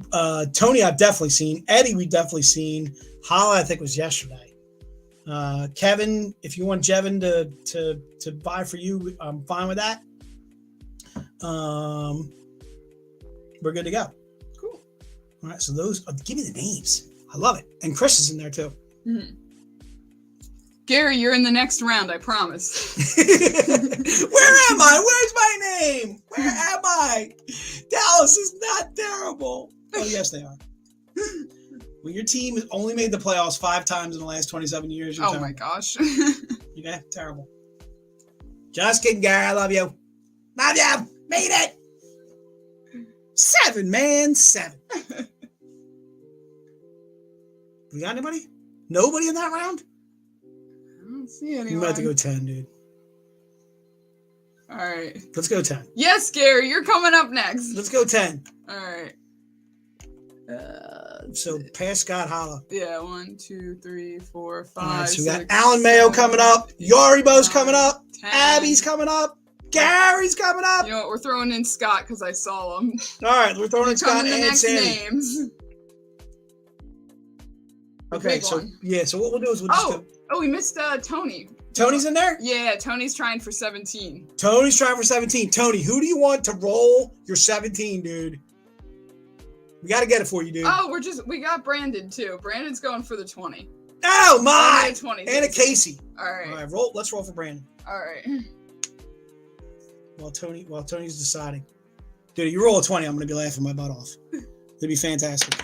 Speaker 4: Tony I've definitely seen. Eddie we've definitely seen. Holla I think was yesterday. Kevin, if you want Jevin to buy for you, I'm fine with that. We're good to go.
Speaker 6: Cool.
Speaker 4: All right, so those give me the names. I love it. And Chris is in there too.
Speaker 6: Mm-hmm. Gary, you're in the next round, I promise.
Speaker 4: Where am I? Where's my name? Where am I? Dallas is not terrible. Oh, yes, they are. When your team has only made the playoffs 5 times in the last 27 years, you're
Speaker 6: Oh
Speaker 4: terrible.
Speaker 6: my gosh.
Speaker 4: Okay, terrible. Just kidding, Gary. I love you. Love you. Made it. 7, man. 7. We got anybody? Nobody in that round?
Speaker 6: I don't see
Speaker 4: You
Speaker 6: anyone.
Speaker 4: might have to go 10, dude.
Speaker 6: All right.
Speaker 4: Let's go 10.
Speaker 6: Yes, Gary, you're coming up next.
Speaker 4: Let's go 10.
Speaker 6: All right.
Speaker 4: So pass Scott Holla.
Speaker 6: Yeah, 1, 2, 3, 4, 5.
Speaker 4: All right, so we got
Speaker 6: 6,
Speaker 4: Alan Mayo
Speaker 6: 7,
Speaker 4: coming up.
Speaker 6: 8,
Speaker 4: Yaribo's
Speaker 6: 9,
Speaker 4: coming up.
Speaker 6: 10.
Speaker 4: Abby's coming up. Gary's coming up.
Speaker 6: You know what? We're throwing in Scott because I saw him.
Speaker 4: All right, we're throwing in Scott
Speaker 6: Coming the
Speaker 4: and
Speaker 6: next
Speaker 4: Sammy.
Speaker 6: names. The
Speaker 4: Okay,
Speaker 6: big
Speaker 4: so
Speaker 6: one.
Speaker 4: yeah, so what we'll do is we'll just do.
Speaker 6: Oh, we missed Tony.
Speaker 4: Tony's in there?
Speaker 6: Yeah, Tony's trying for 17.
Speaker 4: Tony's trying for 17. Tony, who do you want to roll your 17, dude? We got to get it for you, dude.
Speaker 6: Oh, we got Brandon too. Brandon's going for the 20.
Speaker 4: Oh, my!
Speaker 6: Only a 20.
Speaker 4: And a Casey.
Speaker 6: All right.
Speaker 4: All right, let's roll for Brandon.
Speaker 6: All right.
Speaker 4: While Tony's deciding. Dude, you roll a 20, I'm going to be laughing my butt off. It'd be fantastic.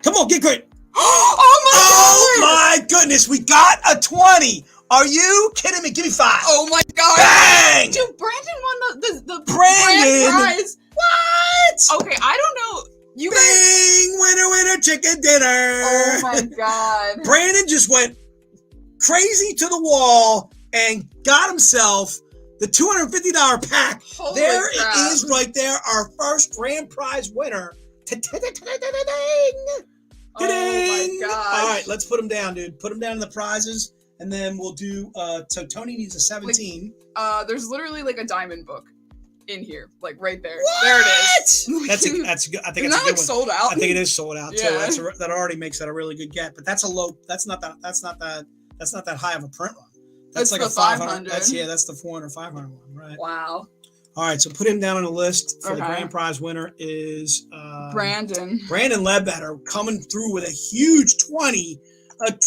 Speaker 4: Come on, get great.
Speaker 6: Oh
Speaker 4: my goodness, we got a 20. Are you kidding me? Give me 5.
Speaker 6: Oh my god!
Speaker 4: Bang!
Speaker 6: Dude, Brandon won the
Speaker 4: Brandon!
Speaker 6: grand prize.
Speaker 4: What?
Speaker 6: Okay, I don't know. You guys.
Speaker 4: Bing! Winner, chicken dinner.
Speaker 6: Oh my god!
Speaker 4: Brandon just went crazy to the wall and got himself the $250 pack.
Speaker 6: Holy
Speaker 4: There
Speaker 6: crap.
Speaker 4: it is, right there. Our first grand prize winner.
Speaker 6: Oh my god!
Speaker 4: All right, let's put him down, dude. Put him down in the prizes, and then we'll do. So Tony needs a 17.
Speaker 6: There's literally like a diamond book in here, like right there.
Speaker 4: What?
Speaker 6: There it is.
Speaker 4: That's good. I think
Speaker 6: Isn't
Speaker 4: it's a
Speaker 6: that
Speaker 4: good
Speaker 6: like
Speaker 4: one.
Speaker 6: sold out?
Speaker 4: I think it is sold out too.
Speaker 6: Yeah.
Speaker 4: That already makes that a really good get. But that's a low. That's not that high of a print run. That's like
Speaker 6: the
Speaker 4: a 500.
Speaker 6: 500.
Speaker 4: That's the 400, 500 one, right?
Speaker 6: Wow.
Speaker 4: All right, so put him down on the list for the
Speaker 6: Okay.
Speaker 4: grand prize winner is
Speaker 6: Brandon.
Speaker 4: Brandon Ledbetter coming through with a huge 20. A 20.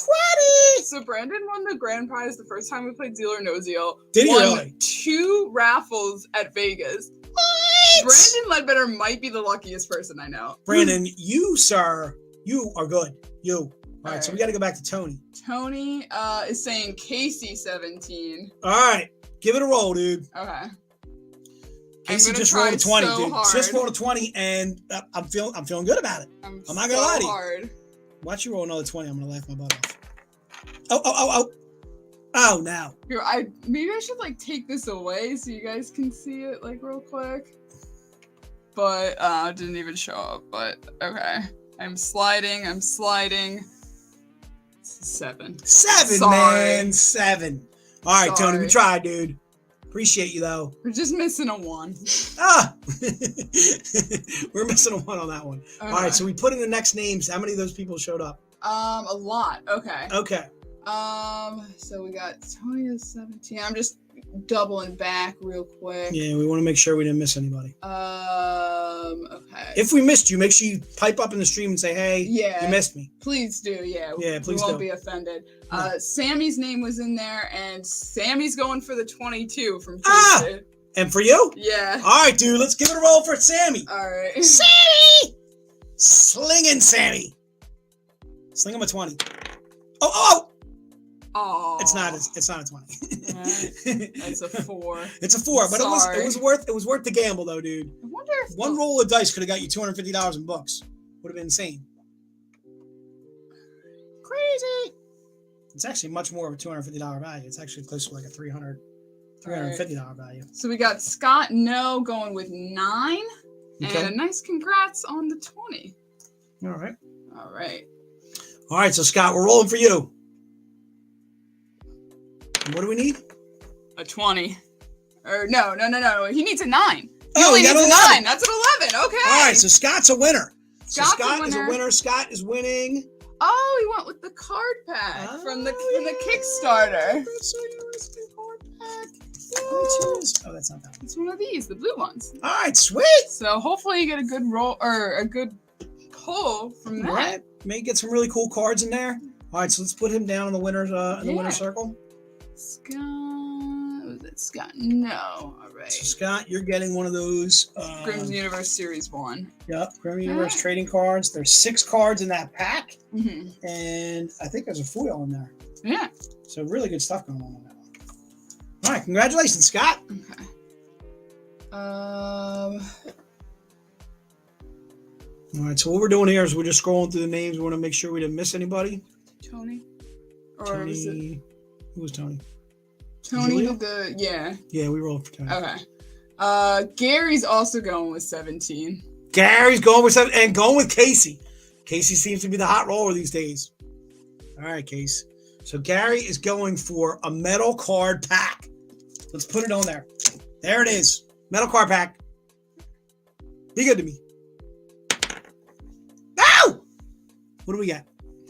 Speaker 6: So Brandon won the grand prize the first time we played Deal or No Deal.
Speaker 4: Did he
Speaker 6: Won
Speaker 4: really?
Speaker 6: 2 raffles at Vegas.
Speaker 4: What?
Speaker 6: Brandon Ledbetter might be the luckiest person I know.
Speaker 4: Brandon, you, sir, you are good. You. All right, so
Speaker 6: All
Speaker 4: we got to go back to Tony.
Speaker 6: Tony is saying Casey 17.
Speaker 4: All right, give it a roll, dude.
Speaker 6: Okay.
Speaker 4: Casey
Speaker 6: gonna
Speaker 4: just
Speaker 6: try
Speaker 4: rolled a 20,
Speaker 6: so
Speaker 4: dude.
Speaker 6: hard.
Speaker 4: Just rolled a 20, and I'm feeling good about it. I'm not gonna lie to you.
Speaker 6: Hard.
Speaker 4: Watch you roll another 20. I'm gonna laugh my butt off. Oh, now.
Speaker 6: Here, maybe I should like take this away so you guys can see it like real quick. But it didn't even show up. But okay, I'm sliding. It's 7.
Speaker 4: 7,
Speaker 6: Sorry.
Speaker 4: man. 7. All right, Tony, we
Speaker 6: Sorry.
Speaker 4: tried, dude. Appreciate you, though.
Speaker 6: We're just missing a 1.
Speaker 4: Ah! We're missing a 1 on that one.
Speaker 6: Okay.
Speaker 4: All right, so we put in the next names. How many of those people showed up?
Speaker 6: A lot. Okay.
Speaker 4: Okay.
Speaker 6: So we got Tony is 17. I'm just doubling back real quick.
Speaker 4: Yeah, we want to make sure we didn't miss anybody.
Speaker 6: Okay.
Speaker 4: If we missed you, make sure you pipe up in the stream and say, hey,
Speaker 6: Yeah.
Speaker 4: you missed me.
Speaker 6: Please do, yeah.
Speaker 4: Yeah, please
Speaker 6: we won't
Speaker 4: do.
Speaker 6: be offended.
Speaker 4: No.
Speaker 6: Sammy's name was in there, and Sammy's going for the 22 from
Speaker 4: Ah!
Speaker 6: Tuesday.
Speaker 4: And for you?
Speaker 6: Yeah.
Speaker 4: All right, dude, let's give it a roll for Sammy.
Speaker 6: All right.
Speaker 4: Sammy! Slinging Sammy. Sling him a 20. Oh!
Speaker 6: Oh.
Speaker 4: It's not a 20.
Speaker 6: That's a 4.
Speaker 4: It's a 4, but
Speaker 6: Sorry.
Speaker 4: it was worth the gamble though, dude.
Speaker 6: I wonder if
Speaker 4: One roll of dice could have got you $250 in books. Would have been insane. Crazy. It's actually much more of a $250 value. It's actually close to like a $350 value.
Speaker 6: So we got Scott No going with 9,
Speaker 4: Okay.
Speaker 6: and a nice congrats on the 20.
Speaker 4: All right.
Speaker 6: All right.
Speaker 4: All right, so Scott, we're rolling for you. And what do we need?
Speaker 6: A 20. Or no. He needs a 9. He
Speaker 4: Oh,
Speaker 6: only
Speaker 4: we got
Speaker 6: needs a
Speaker 4: 11.
Speaker 6: 9. That's an 11. Okay.
Speaker 4: All right, so Scott's a winner. So
Speaker 6: Scott's a
Speaker 4: Scott is a
Speaker 6: winner.
Speaker 4: winner. Scott is winning.
Speaker 6: Oh, he went with the card pack from the Kickstarter.
Speaker 4: Oh, that's not that one.
Speaker 6: It's one of these, the blue ones.
Speaker 4: All right, sweet.
Speaker 6: So hopefully you get a good roll or a good pull from that.
Speaker 4: All right, may get some really cool cards in there. All right, so let's put him down in the winner's winner circle.
Speaker 6: Scott, was it Scott? No. All right.
Speaker 4: So Scott, you're getting one of those.
Speaker 6: Grimm Universe Series 1.
Speaker 4: Yep, Grimm Universe
Speaker 6: Alright.
Speaker 4: trading cards. There's 6 cards in that pack,
Speaker 6: Mm-hmm.
Speaker 4: and I think there's a foil in there.
Speaker 6: Yeah.
Speaker 4: So really good stuff going on that one. All right, congratulations, Scott.
Speaker 6: Okay.
Speaker 4: All right, so what we're doing here is we're just scrolling through the names. We want to make sure we didn't miss anybody.
Speaker 6: Tony? Or was it
Speaker 4: Tony. Who was Tony?
Speaker 6: Tony
Speaker 4: Julia?
Speaker 6: with the, yeah.
Speaker 4: Yeah, we rolled for Tony.
Speaker 6: Okay. Gary's also going with 17.
Speaker 4: Gary's going with 7 and going with Casey. Casey seems to be the hot roller these days. All right, Case. So Gary is going for a metal card pack. Let's put it on there. There it is. Metal card pack. Be good to me. Ow! What do we got?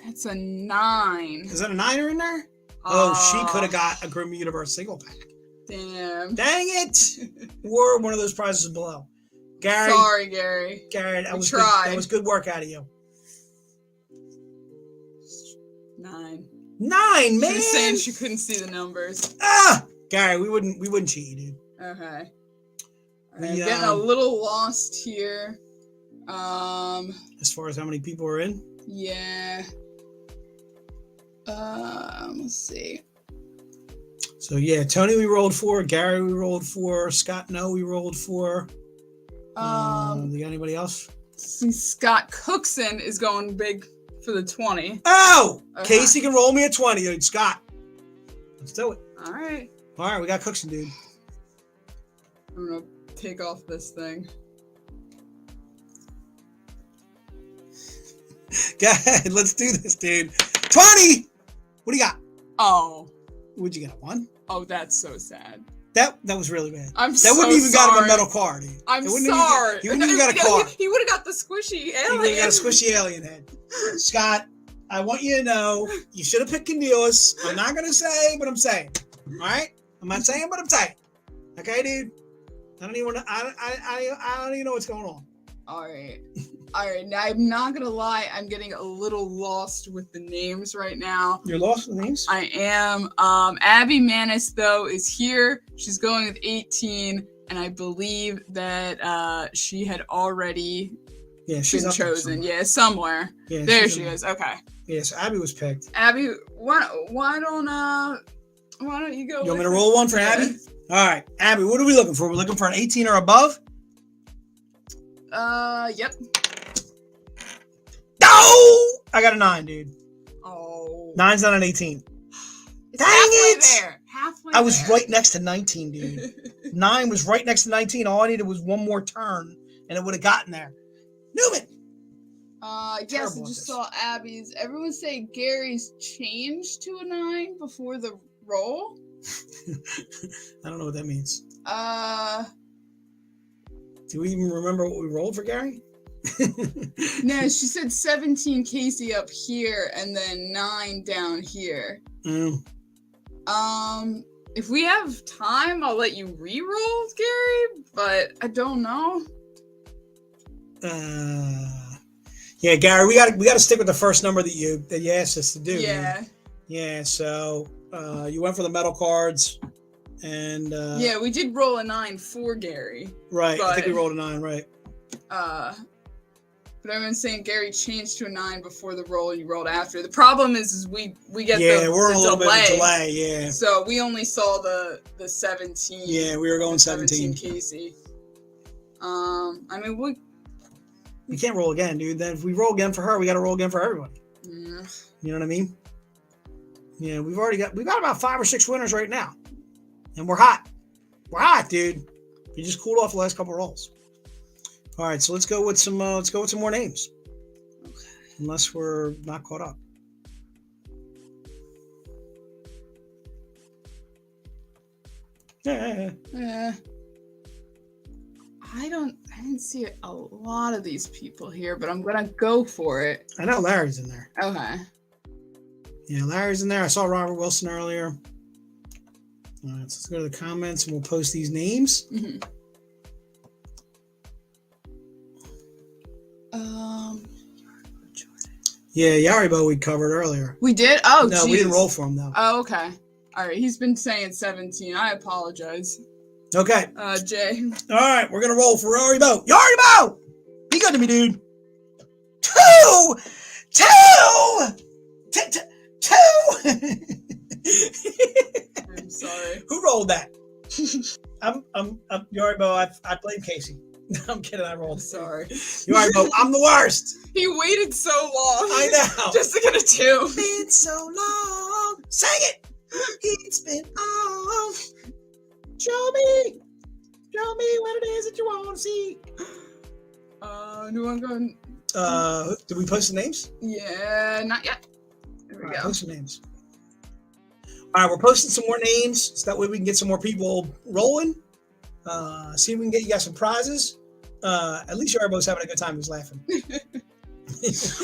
Speaker 6: That's a 9.
Speaker 4: Is that a 9er in there? Oh, she could have got a Grimm Universe single pack.
Speaker 6: Damn.
Speaker 4: Dang it! Or one of those prizes below. Gary.
Speaker 6: Sorry, Gary.
Speaker 4: Gary, that
Speaker 6: We
Speaker 4: was good.
Speaker 6: tried.
Speaker 4: That was good work out of you.
Speaker 6: 9.
Speaker 4: 9,
Speaker 6: She
Speaker 4: man.
Speaker 6: was saying she couldn't see the numbers.
Speaker 4: Ah, Gary, we wouldn't cheat you, dude.
Speaker 6: Okay.
Speaker 4: We,
Speaker 6: I'm getting a little lost here.
Speaker 4: As far as how many people are in.
Speaker 6: Yeah. Let's see.
Speaker 4: So yeah, Tony we rolled for, Gary we rolled for, Scott no we rolled for. You got anybody else?
Speaker 6: See, Scott Cookson is going big for the 20.
Speaker 4: Oh,
Speaker 6: Okay.
Speaker 4: Casey can roll me a 20, dude. Scott, let's do it.
Speaker 6: All right.
Speaker 4: All right, we got Cookson, dude.
Speaker 6: I'm gonna take off this thing.
Speaker 4: Go ahead, let's do this, dude. 20. What do you got?
Speaker 6: Oh.
Speaker 4: What'd you get? A 1?
Speaker 6: Oh, that's so sad.
Speaker 4: That was really bad.
Speaker 6: I'm
Speaker 4: That
Speaker 6: so
Speaker 4: wouldn't even got him a
Speaker 6: sorry.
Speaker 4: metal card, dude.
Speaker 6: I'm
Speaker 4: It wouldn't
Speaker 6: sorry.
Speaker 4: Even, he wouldn't even got a card.
Speaker 6: He would have got the squishy
Speaker 4: He
Speaker 6: alien.
Speaker 4: would have got a squishy alien head. Scott, I want you to know you should have picked Candelas. I'm not gonna say, but I'm saying. All right? I'm not saying, but I'm saying. Okay, dude. I don't even know what's going on.
Speaker 6: All right. All right. Now, I'm not going to lie. I'm getting a little lost with the names right now.
Speaker 4: You're lost with names?
Speaker 6: I am. Abby Manis, though, is here. She's going with 18. And I believe that she had already
Speaker 4: she's
Speaker 6: been
Speaker 4: up there
Speaker 6: chosen.
Speaker 4: somewhere.
Speaker 6: Yeah, somewhere.
Speaker 4: Yeah,
Speaker 6: There
Speaker 4: she's
Speaker 6: she
Speaker 4: in there.
Speaker 6: is. Okay.
Speaker 4: Yeah, so Abby was picked.
Speaker 6: Abby, why don't you go?
Speaker 4: You want me
Speaker 6: with
Speaker 4: to roll one for
Speaker 6: Yeah.
Speaker 4: Abby? All right, Abby, what are we looking for? We're looking for an 18 or above?
Speaker 6: Yep.
Speaker 4: No! I got a 9, dude.
Speaker 6: Oh.
Speaker 4: 9's not an 18.
Speaker 6: It's
Speaker 4: Dang
Speaker 6: halfway
Speaker 4: it!
Speaker 6: there. Halfway
Speaker 4: I was
Speaker 6: there.
Speaker 4: right next to 19, dude. 9 was right next to 19. All I needed was one more turn, and it would have gotten there. Newman!
Speaker 6: Yes, I
Speaker 4: Terrible at
Speaker 6: just
Speaker 4: this.
Speaker 6: saw Abby's. Everyone say Gary's changed to a 9 before the roll.
Speaker 4: I don't know what that means. Do we even remember what we rolled for Gary?
Speaker 6: No, she said 17 Casey up here and then 9 down here. If we have time, I'll let you re-roll, Gary, but I don't know.
Speaker 4: Yeah, Gary, we got to stick with the first number that you asked us to do.
Speaker 6: Yeah.
Speaker 4: Man. Yeah, so you went for the metal cards, and
Speaker 6: Yeah, we did roll a 9 for Gary.
Speaker 4: right. I think we
Speaker 6: but-
Speaker 4: rolled a 9, right?
Speaker 6: But everyone's saying Gary changed to a 9 before the roll you rolled after. The problem is we get
Speaker 4: We're in
Speaker 6: the
Speaker 4: a little
Speaker 6: delay.
Speaker 4: bit of delay. Yeah,
Speaker 6: So we only saw the 17.
Speaker 4: yeah, we were going 17.
Speaker 6: Casey. I mean,
Speaker 4: We can't roll again, dude. Then if we roll again for her, we got to roll again for everybody.
Speaker 6: yeah.
Speaker 4: You know what I mean? Yeah, we've got about 5 or 6 winners right now, and we're hot. We're hot, dude. We just cooled off the last couple rolls. All right, so let's go with some more names.
Speaker 6: Okay.
Speaker 4: Unless we're not caught up. Yeah.
Speaker 6: I didn't see a lot of these people here, but I'm gonna go for it.
Speaker 4: I know Larry's in there.
Speaker 6: Okay.
Speaker 4: Yeah, Larry's in there. I saw Robert Wilson earlier. All right, so let's go to the comments and we'll post these names.
Speaker 6: Mhm.
Speaker 4: Yeah, Yaribo we covered earlier.
Speaker 6: We did? Oh,
Speaker 4: No, we didn't
Speaker 6: geez.
Speaker 4: roll for him though.
Speaker 6: Oh, okay. All right. He's been saying 17. I apologize.
Speaker 4: Okay.
Speaker 6: Jay.
Speaker 4: All right, we're gonna roll for Yaribo. Yaribo! Be good to me, dude. 2!
Speaker 6: I'm sorry.
Speaker 4: Who rolled that? I'm Yaribo. I blame Casey. I'm kidding. I rolled.
Speaker 6: Sorry.
Speaker 4: Yaribo, I'm the worst.
Speaker 6: He waited so long.
Speaker 4: I know.
Speaker 6: Just to get a 2.
Speaker 4: Been so long. Sing it. It's been on. Show me what it is that you want to see.
Speaker 6: Do I go?
Speaker 4: Did we post the names?
Speaker 6: Yeah, not yet. There we
Speaker 4: All right,
Speaker 6: go.
Speaker 4: post the names. All right, we're posting some more names so that way we can get some more people rolling. See if we can get you guys some prizes. At least your elbow's having a good time. He's laughing.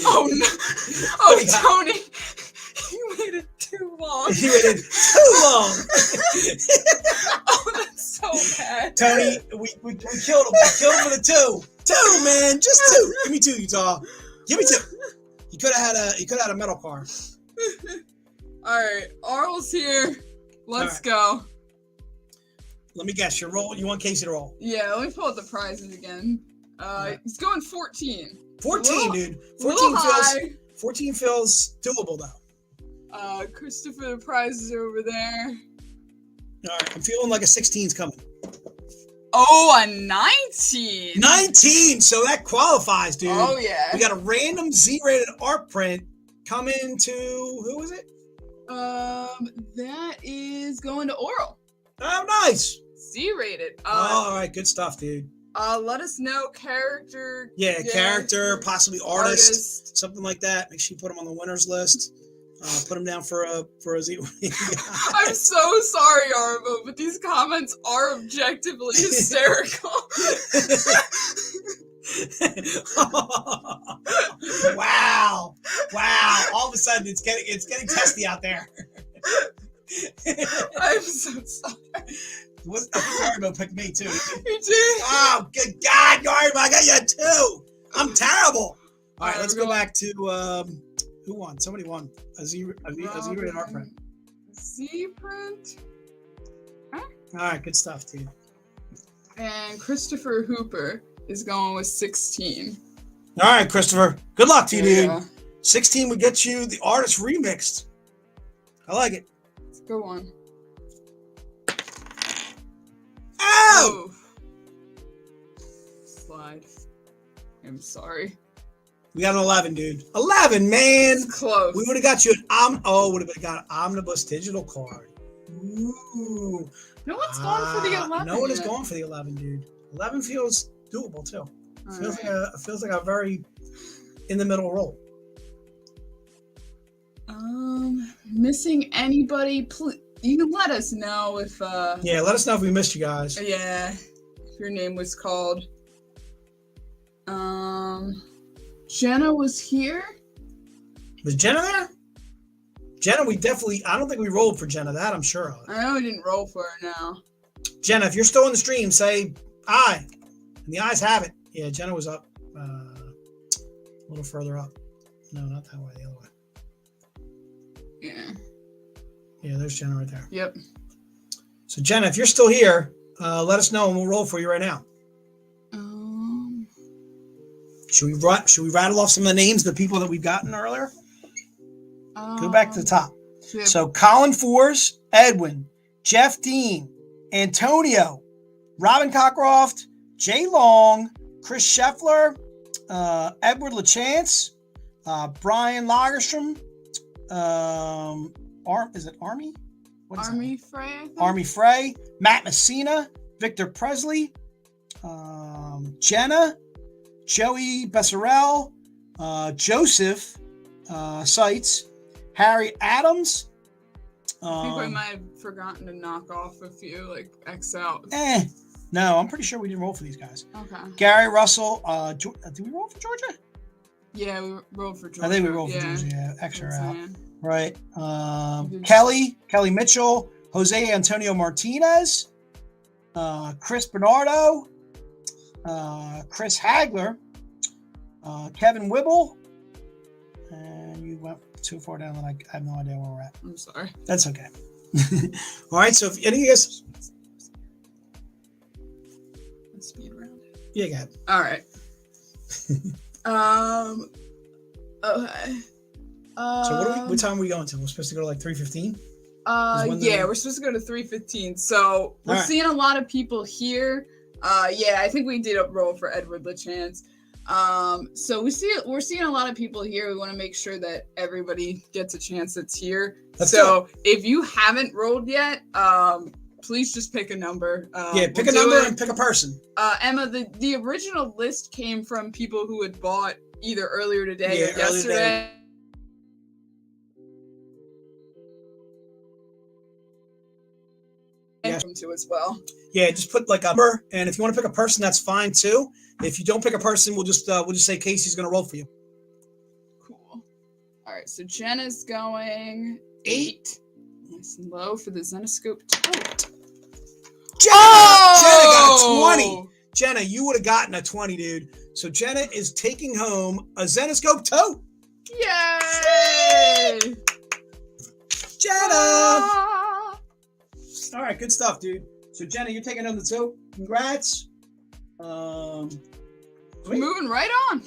Speaker 6: Oh no! Oh, Tony, you made it too long.
Speaker 4: You waited too long.
Speaker 6: Oh, that's so bad.
Speaker 4: Tony, we killed him. We killed him for the two. Two, man, just two. Give me two, Utah. Give me two. You could have had a metal car.
Speaker 6: All right, Arl's here. Let's go.
Speaker 4: Let me guess. Your roll. You want Casey to roll?
Speaker 6: Yeah, let me pull out the prizes again. He's going 14.
Speaker 4: 14, dude. 14 feels doable though.
Speaker 6: Christopher, the prizes are over there.
Speaker 4: All right, I'm feeling like a 16's coming.
Speaker 6: Oh, a 19.
Speaker 4: 19, so that qualifies, dude.
Speaker 6: Oh yeah.
Speaker 4: We got a random Z-rated art print coming to who is it?
Speaker 6: That is going to Oral.
Speaker 4: Oh, nice.
Speaker 6: Z-rated.
Speaker 4: All right, good stuff, dude.
Speaker 6: Let us know character.
Speaker 4: Yeah, character, possibly artist, something like that. Make sure you put them on the winners list. Put them down for a Z.
Speaker 6: I'm so sorry, Arvo, but these comments are objectively hysterical.
Speaker 4: Wow! All of a sudden, it's getting testy out there.
Speaker 6: I'm so sorry.
Speaker 4: Yarbo picked me too.
Speaker 6: You did?
Speaker 4: Oh, good God, Yarbo, I got you too. I'm terrible. All right, let's go back to who won? Somebody won a Z-rated art print.
Speaker 6: Z-print.
Speaker 4: All right, good stuff, dude.
Speaker 6: And Christopher Hooper is going with 16.
Speaker 4: All right, Christopher. Good luck to you, dude.
Speaker 6: Yeah.
Speaker 4: 16 would get you the artist remixed. I like it.
Speaker 6: Let's go on.
Speaker 4: Ow!
Speaker 6: Slide. I'm sorry.
Speaker 4: We got an 11, dude. 11, man.
Speaker 6: It's close.
Speaker 4: We would have got you would have got an omnibus digital card. Ooh.
Speaker 6: No one's going for the 11.
Speaker 4: No one is
Speaker 6: yet.
Speaker 4: going for the 11, dude. 11 feels doable too. Feels like a very in the middle role.
Speaker 6: Missing anybody? Please, you can let us know if.
Speaker 4: Yeah, let us know if we missed you guys.
Speaker 6: Yeah, if your name was called. Jenna was here.
Speaker 4: Was Jenna there? Jenna, I don't think we rolled for Jenna. That I'm sure of.
Speaker 6: I know we didn't roll for her now.
Speaker 4: Jenna, if you're still in the stream, say aye. And the ayes have it. Yeah, Jenna was up a little further up. No, not that way, the other way.
Speaker 6: Yeah.
Speaker 4: Yeah, there's Jenna right there.
Speaker 6: Yep.
Speaker 4: So Jenna, if you're still here, let us know and we'll roll for you right now. Should we rattle off some of the names of the people that we've gotten earlier? Go back to the top.
Speaker 6: Yep.
Speaker 4: So Colin Fours, Edwin, Jeff Dean, Antonio, Robin Cockcroft, Jay Long, Chris Scheffler, Edward LaChance, Brian Lagerstrom, is it Army? What is
Speaker 6: Army
Speaker 4: that?
Speaker 6: Frey. I think?
Speaker 4: Army Frey, Matt Messina, Victor Presley, Jenna, Joey Besserell, Joseph Seitz, Harry Adams.
Speaker 6: I think we might have forgotten to knock off a few, like X out.
Speaker 4: No, I'm pretty sure we didn't roll for these guys.
Speaker 6: Okay.
Speaker 4: Gary Russell. Did we roll for Georgia?
Speaker 6: Yeah, we rolled for Georgia.
Speaker 4: I think we rolled for Georgia. Yeah, extra out.
Speaker 6: Saying.
Speaker 4: Right. Kelly Mitchell, Jose Antonio Martinez, Chris Bernardo, Chris Hagler, Kevin Wibble, and you went too far down that I have no idea where we're at.
Speaker 6: I'm sorry.
Speaker 4: That's okay. All right. So if any of you guys,
Speaker 6: Let's speed around it.
Speaker 4: yeah, go ahead.
Speaker 6: All right. Okay.
Speaker 4: So what time are we going to? We're supposed to go to like 3:15?
Speaker 6: Yeah, we're supposed to go to 3:15. So we're seeing a lot of people here. Yeah, I think we did a roll for Edward LaChance. So we're seeing a lot of people here. We want to make sure that everybody gets a chance that's here. So if you haven't rolled yet, please just pick a number.
Speaker 4: Pick a number and pick a person.
Speaker 6: Emma, the original list came from people who had bought either earlier today or yesterday. welcome to as well.
Speaker 4: Yeah, just put like a number, and if you want to pick a person, that's fine too. If you don't pick a person, we'll just say Casey's gonna roll for you.
Speaker 6: Cool. All right, so Jenna's going 8. Nice and low for the Zenescope tote.
Speaker 4: Jenna got a 20. Jenna, you would have gotten a 20, dude. So Jenna is taking home a Zenescope tote.
Speaker 6: Yay!
Speaker 4: Jenna.
Speaker 6: Ah!
Speaker 4: All right, good stuff, dude. So Jenna, you're taking home the tote. Congrats. Sweet.
Speaker 6: Moving right on.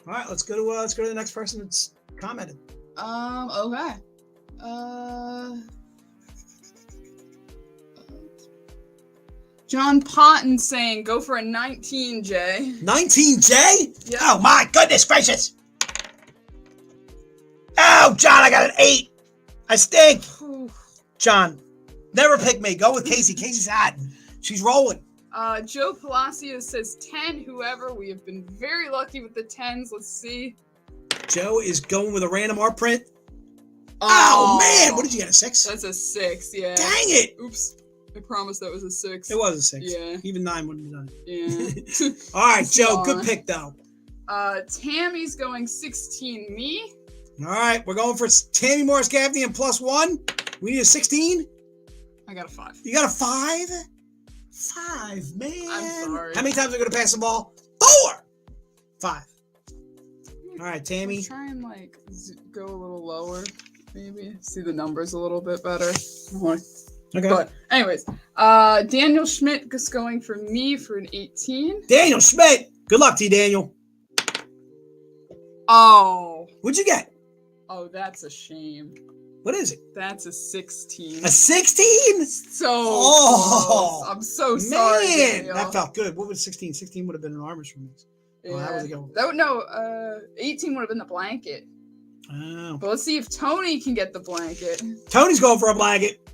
Speaker 4: All right, let's go to the next person that's commented.
Speaker 6: Okay. John Potton saying go for a 19J.
Speaker 4: 19J?
Speaker 6: Yep.
Speaker 4: Oh my goodness gracious. Oh, John, I got an 8. I stink. John, never pick me. Go with Casey. Casey's hot. She's rolling.
Speaker 6: Joe Palacio says 10, whoever. We have been very lucky with the 10s. Let's see.
Speaker 4: Joe is going with a random art print. Oh man, what did you get, a 6?
Speaker 6: That's a 6, yeah.
Speaker 4: Dang it.
Speaker 6: Oops. I promise that was a 6.
Speaker 4: It was a 6.
Speaker 6: Yeah.
Speaker 4: Even 9 wouldn't have done it.
Speaker 6: Yeah.
Speaker 4: All right, Joe, good pick though.
Speaker 6: Tammy's going 16 me.
Speaker 4: All right, we're going for Tammy Morris Gaffney and +1. We need a 16.
Speaker 6: I got a 5.
Speaker 4: You got a 5? 5, man.
Speaker 6: I'm sorry.
Speaker 4: How many times are we going to pass the ball? 4. 5. All right, Tammy.
Speaker 6: Let's try and like go a little lower, maybe. See the numbers a little bit better.
Speaker 4: Okay.
Speaker 6: But anyways, Daniel Schmidt is going for me for an 18.
Speaker 4: Daniel Schmidt. Good luck to you, Daniel.
Speaker 6: Oh.
Speaker 4: What'd you get?
Speaker 6: Oh, that's a shame.
Speaker 4: What is it?
Speaker 6: That's a 16.
Speaker 4: A 16?
Speaker 6: So
Speaker 4: Oh,
Speaker 6: close. I'm so sorry.
Speaker 4: Man,
Speaker 6: Daniel.
Speaker 4: that felt good. What was 16? 16 would have been an armor's remix.
Speaker 6: Yeah.
Speaker 4: Oh, how was it going?
Speaker 6: That would, no, 18 would have been the blanket.
Speaker 4: Oh.
Speaker 6: But let's see if Tony can get the blanket.
Speaker 4: Tony's going for a blanket.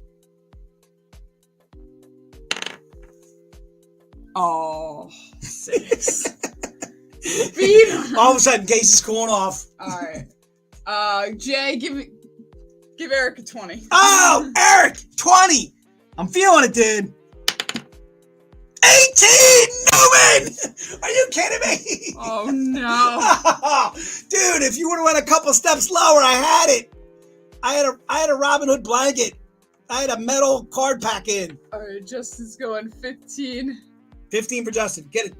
Speaker 6: Oh, 6. Beat him.
Speaker 4: All of a sudden, Casey's cooling off.
Speaker 6: All right. Jay, give Eric a 20.
Speaker 4: Oh, Eric, 20. I'm feeling it, dude. 18, Newman! Are you kidding me?
Speaker 6: Oh, no.
Speaker 4: Dude, if you would have went a couple steps lower, I had it. I had a Robin Hood blanket. I had a metal card pack in.
Speaker 6: All right, Justin's going 15.
Speaker 4: 15 for Justin. Get it.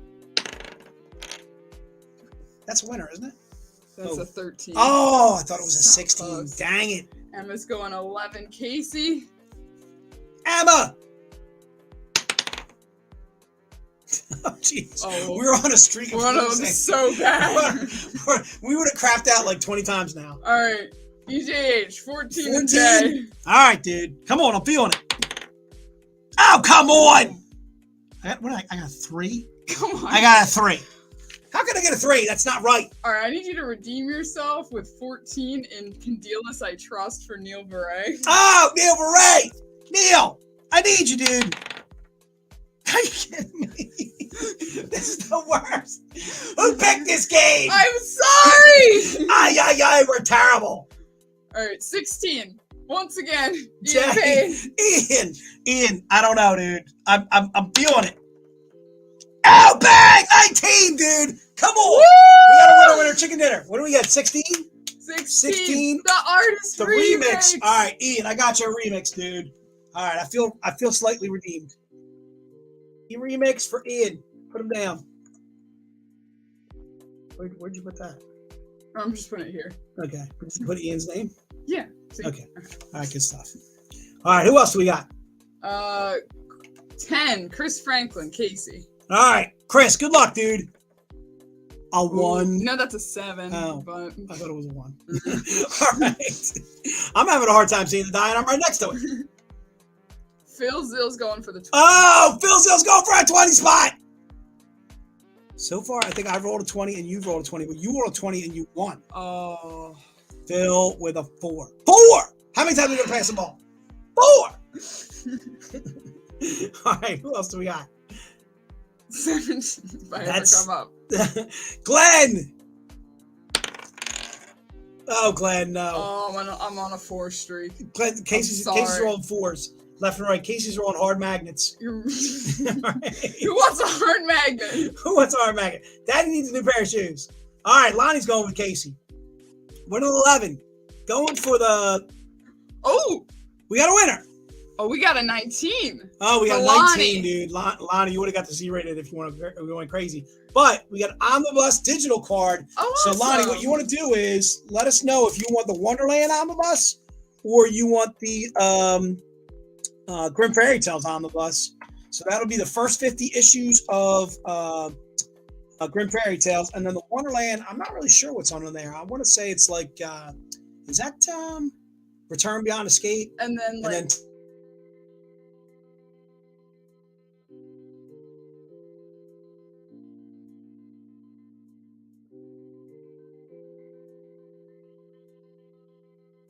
Speaker 4: That's a winner, isn't it?
Speaker 6: That's a 13.
Speaker 4: Oh, I thought it was a
Speaker 6: So
Speaker 4: 16.
Speaker 6: close.
Speaker 4: Dang it.
Speaker 6: Emma's going 11. Casey.
Speaker 4: Emma! Oh, jeez.
Speaker 6: Oh.
Speaker 4: We're on a streak of
Speaker 6: One of
Speaker 4: losing.
Speaker 6: them so bad.
Speaker 4: We would have crapped out like 20 times now.
Speaker 6: All right. EJH, 14
Speaker 4: 14?
Speaker 6: Jay.
Speaker 4: All right, dude. Come on, I'm feeling it. Oh, come on. I got 3?
Speaker 6: Come on.
Speaker 4: I got a 3. How can I get a 3? That's not right.
Speaker 6: All right, I need you to redeem yourself with 14 in Candelas I Trust for Neil Beret.
Speaker 4: Oh, Neil Beret. Neil, I need you, dude. Are you kidding me? This is the worst. Who picked this game?
Speaker 6: I'm sorry.
Speaker 4: Ay, we're terrible.
Speaker 6: All right, 16. Once again, Ian
Speaker 4: Jay,
Speaker 6: Payne.
Speaker 4: Ian, I don't know, dude. I'm feeling it. Oh, bang! 19, dude. Come on. We got a winner, chicken dinner. What do we get? 16? 16.
Speaker 6: The artist
Speaker 4: The remix. All right, Ian, I got your remix, dude. All right, I feel slightly redeemed. You remix for Ian. Put him down. Where'd you put that?
Speaker 6: I'm just putting it here.
Speaker 4: Okay. Just put Ian's name?
Speaker 6: Yeah. See?
Speaker 4: Okay. All right, good stuff. All right, who else do we got?
Speaker 6: 10. Chris Franklin, Casey.
Speaker 4: All right, Chris, good luck, dude. A 1.
Speaker 6: No, that's a 7.
Speaker 4: Oh,
Speaker 6: But
Speaker 4: I thought it was a 1. All right. I'm having a hard time seeing the die, and I'm right next to it.
Speaker 6: Phil Zill's going for the 20.
Speaker 4: Oh, Phil Zill's going for a 20 spot. So far, I think I've rolled a 20 and you've rolled a 20, but you rolled a 20 and you won.
Speaker 6: Oh.
Speaker 4: Phil with a 4. 4! How many times are we going to pass the ball? 4! All right, who else do we got?
Speaker 6: 7. If I ever
Speaker 4: That's-
Speaker 6: come up.
Speaker 4: Glenn! Oh, Glenn, no.
Speaker 6: Oh, I'm on a 4 streak.
Speaker 4: Glenn, Casey's
Speaker 6: sorry.
Speaker 4: rolling 4s. Left and right. Casey's are on hard magnets.
Speaker 6: Who wants a hard magnet?
Speaker 4: Who wants a hard magnet? Daddy needs a new pair of shoes. All right, Lonnie's going with Casey. Winner 11. Going for the...
Speaker 6: Oh,
Speaker 4: We got a winner.
Speaker 6: oh, we got a 19.
Speaker 4: Oh, we got
Speaker 6: For
Speaker 4: 19,
Speaker 6: Lonnie.
Speaker 4: dude. Lonnie, you would have got the Z rated if you want to go crazy. But we got Omnibus digital card.
Speaker 6: Oh,
Speaker 4: So,
Speaker 6: awesome.
Speaker 4: Lonnie, what you want to do is let us know if you want the Wonderland Omnibus or you want the Grimm Fairy Tales Omnibus. So that'll be the first 50 issues of Grimm Fairy Tales. And then the Wonderland, I'm not really sure what's on there. I want to say it's like, is that Return Beyond Escape?
Speaker 6: And then, like,
Speaker 4: And then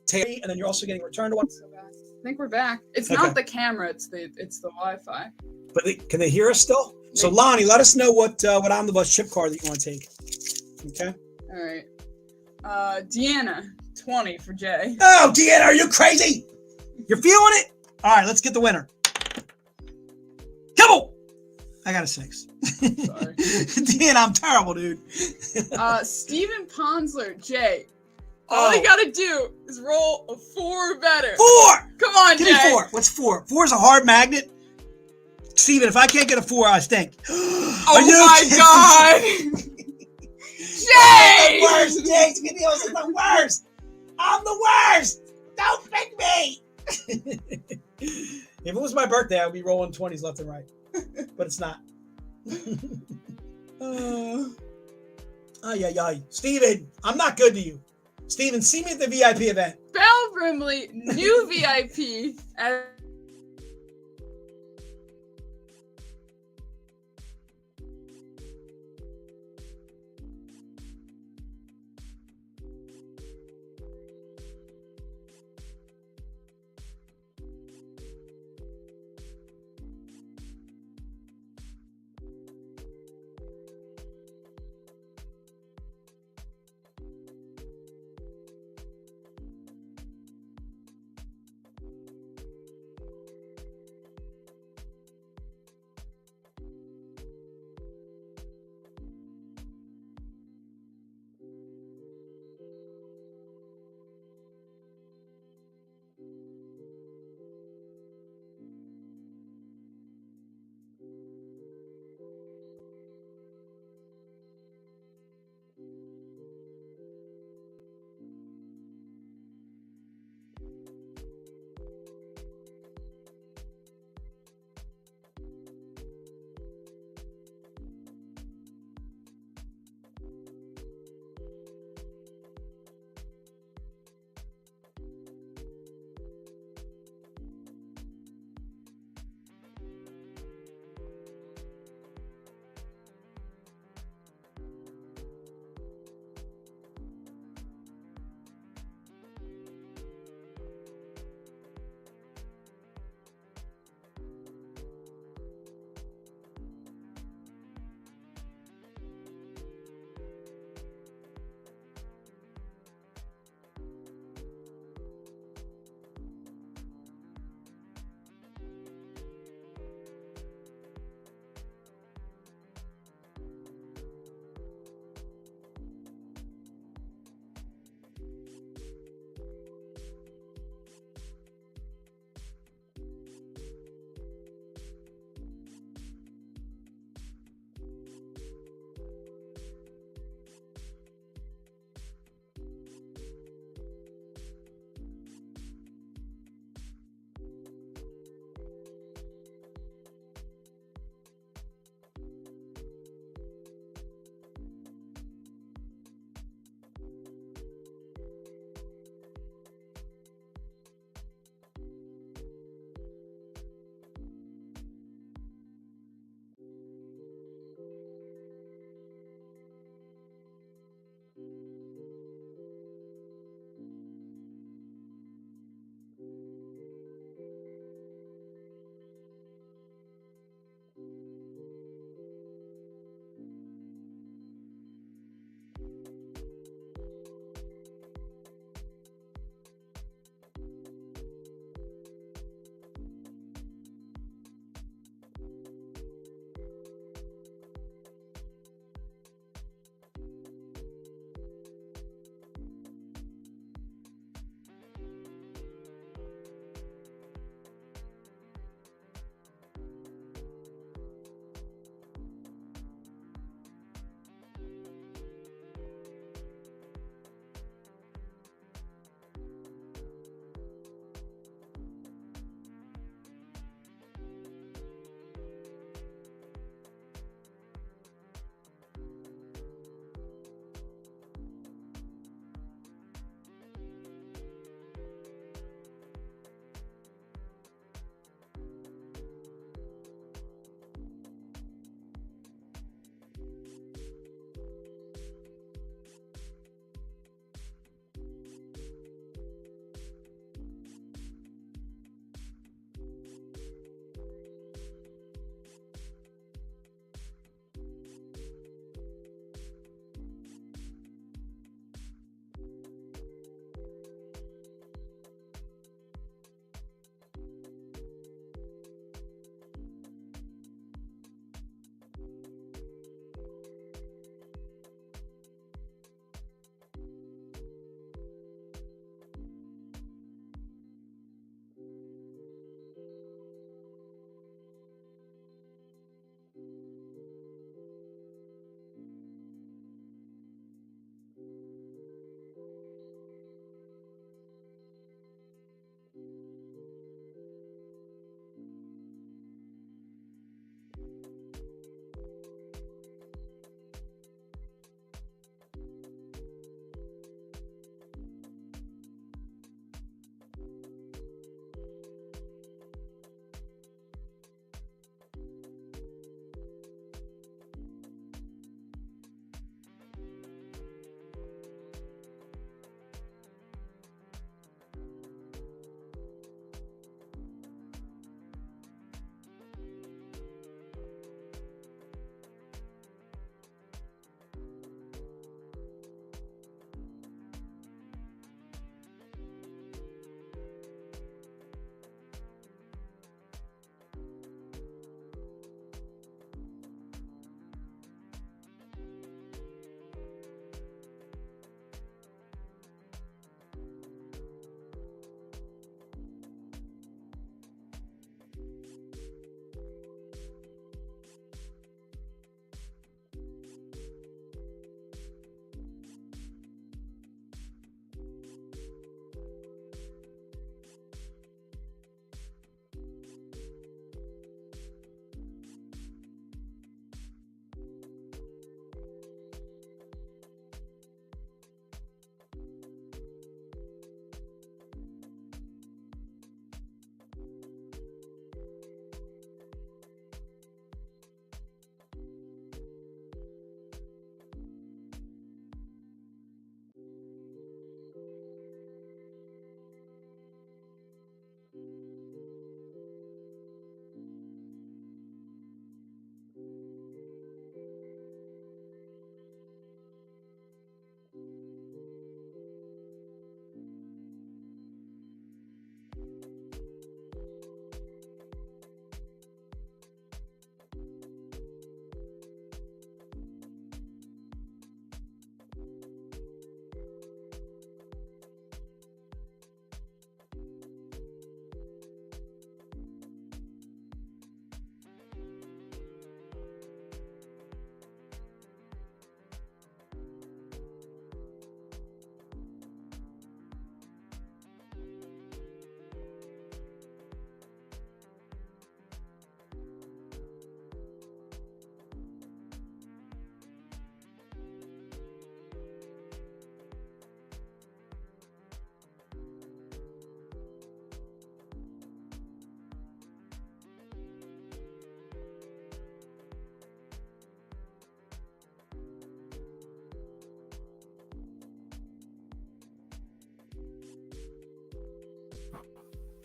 Speaker 4: Terry, and then you're also getting Return to One.
Speaker 6: I think we're back. It's
Speaker 4: Okay.
Speaker 6: not the camera, it's the Wi-Fi.
Speaker 4: But can they hear us still? So Lonnie, let us know what Omnibus chip card that you want to take. Okay.
Speaker 6: All right. Deanna, 20 for Jay.
Speaker 4: Oh, Deanna, are you crazy? You're feeling it? All right, let's get the winner. Come on. I got a 6.
Speaker 6: Sorry.
Speaker 4: Deanna, I'm terrible, dude.
Speaker 6: Steven Ponsler, Jay. All you gotta do is roll a 4 or better.
Speaker 4: 4.
Speaker 6: Come on,
Speaker 4: Give
Speaker 6: Jay.
Speaker 4: me 4. What's 4? 4 is a hard magnet. Steven, if I can't get a 4, I stink.
Speaker 6: Oh my God. Jay!
Speaker 4: The worst, Jay. Videos is the worst. I'm the worst. Don't pick me. If it was my birthday, I'd be rolling 20s left and right. But it's not. Ay. Steven, I'm not good to you. Steven, see me at the VIP event.
Speaker 6: Belle Brimley, new VIP.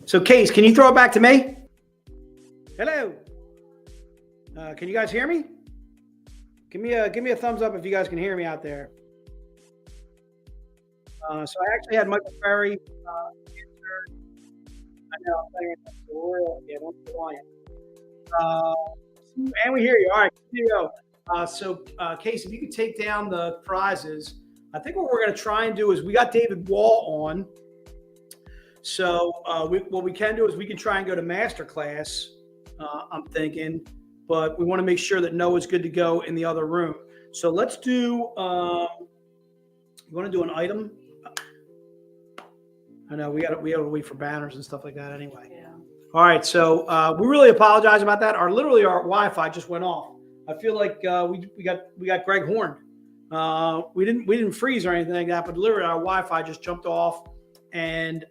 Speaker 4: So, Case, can you throw it back to me? Hello. Can you guys hear me? Give me a thumbs up if you guys can hear me out there. So I actually had Michael Ferry answer. I know I'm playing the royal. Yeah, don't be lying. And we hear you. All right, here you go. So, Case, if you could take down the prizes, I think what we're going to try and do is we got David Wohl on. So what we can do is we can try and go to Masterclass, I'm thinking, but we want to make sure that Noah's good to go in the other room. So let's do, you want to do an item? I know we got to wait for banners and stuff like that anyway.
Speaker 5: Yeah.
Speaker 4: All right, so we really apologize about that. Our Wi-Fi just went off. I feel like we got Greg horned. We didn't freeze or anything like that, but literally our Wi-Fi just jumped off, and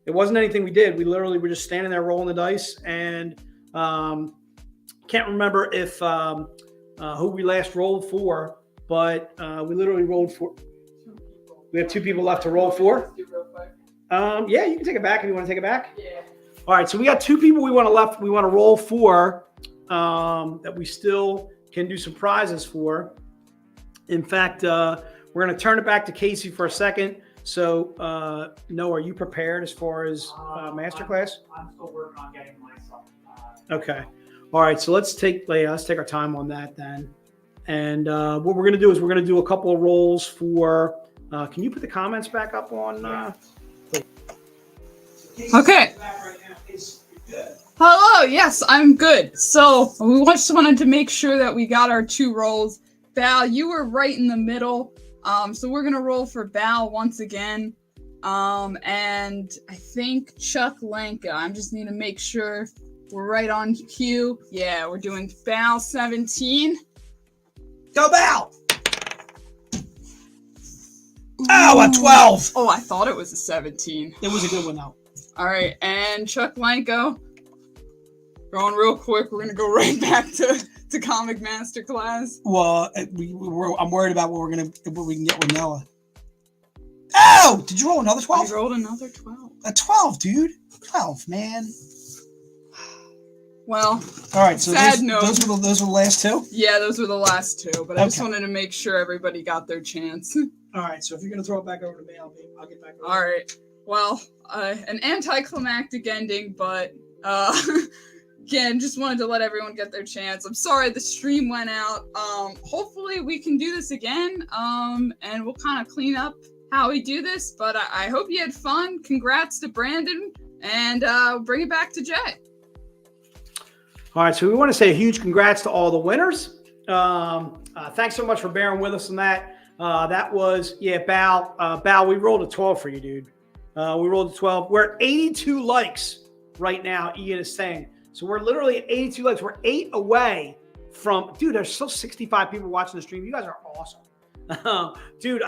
Speaker 4: it wasn't anything we did. We literally were just standing there rolling the dice, and can't remember if who we last rolled for, but we literally rolled for. We have 2 people left to roll for. Yeah, you can take it back if you want to take it back.
Speaker 3: Yeah.
Speaker 4: All right, so we got 2 people we want to roll for that we still can do some prizes for. In fact, we're going to turn it back to Casey for a second. So, Noah, are you prepared as far as Masterclass?
Speaker 2: I'm still working on getting myself.
Speaker 4: Okay. All right, so let's take our time on that then. And what we're going to do is we're going to do a couple of rolls for. Can you put the comments back up on?
Speaker 6: Okay. Hello. Yes, I'm good. So we just wanted to make sure that we got our 2 rolls. Val, you were right in the middle. So we're gonna roll for Val once again. And I think Chuck Lanka. I just need to make sure we're right on cue. Yeah, we're doing Val 17.
Speaker 4: Go Val! Oh, a 12.
Speaker 6: Oh, I thought it was a 17.
Speaker 4: It was a good one though.
Speaker 6: All right, and Chuck Lanko. Going real quick. We're gonna go right back to Comic Masterclass.
Speaker 4: Well, I'm worried about what we can get with Noah. Oh, did you roll another 12?
Speaker 6: I rolled another 12.
Speaker 4: A 12, dude. 12, man.
Speaker 6: Well,
Speaker 4: all right. So
Speaker 6: sad note.
Speaker 4: Those were the last 2.
Speaker 6: Yeah, those were the last 2. But I just wanted to make sure everybody got their chance.
Speaker 4: All right. So if you're gonna throw it back over to me, I'll get back over.
Speaker 6: All right. Well, an anticlimactic ending, but again, just wanted to let everyone get their chance. I'm sorry the stream went out. Hopefully we can do this again. And we'll kind of clean up how we do this. But I hope you had fun. Congrats to Brandon, and bring it back to Jay.
Speaker 4: All right, so we want to say a huge congrats to all the winners. Thanks so much for bearing with us on that. That was, Bao, we rolled a 12 for you, dude. We rolled a 12. We're at 82 likes right now, Ian is saying. So we're literally at 82 likes. We're 8 away from, dude, there's still 65 people watching the stream. You guys are awesome. Dude,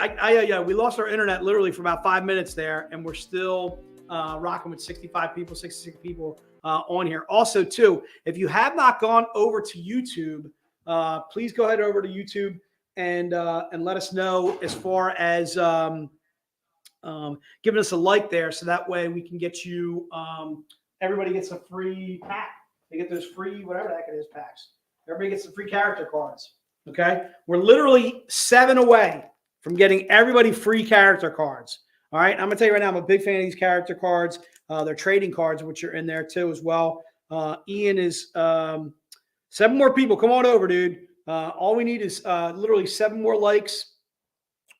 Speaker 4: we lost our internet literally for about 5 minutes there, and we're still rocking with 65 people, 66 people on here. Also, too, if you have not gone over to YouTube, please go ahead over to YouTube and let us know as far as giving us a like there, so that way we can get you. Everybody gets a free pack. They get those free whatever the heck it is packs. Everybody gets some free character cards. Okay, we're literally 7 away from getting everybody free character cards. All right, I'm gonna tell you right now, I'm a big fan of these character cards. They're trading cards, which are in there too as well. Ian is 7 more people. Come on over, dude. All we need is literally 7 more likes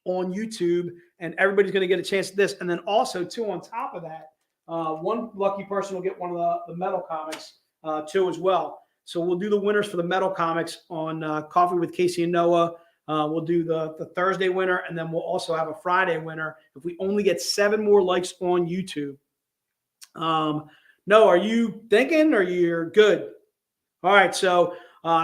Speaker 4: on YouTube, and everybody's going to get a chance at this. And then also, too, on top of that, one lucky person will get one of the metal comics too as well. So we'll do the winners for the metal comics on Coffee with Casey and Noah. We'll do the Thursday winner, and then we'll also have a Friday winner if we only get 7 more likes on YouTube. No, are you thinking, or you're good? All right, so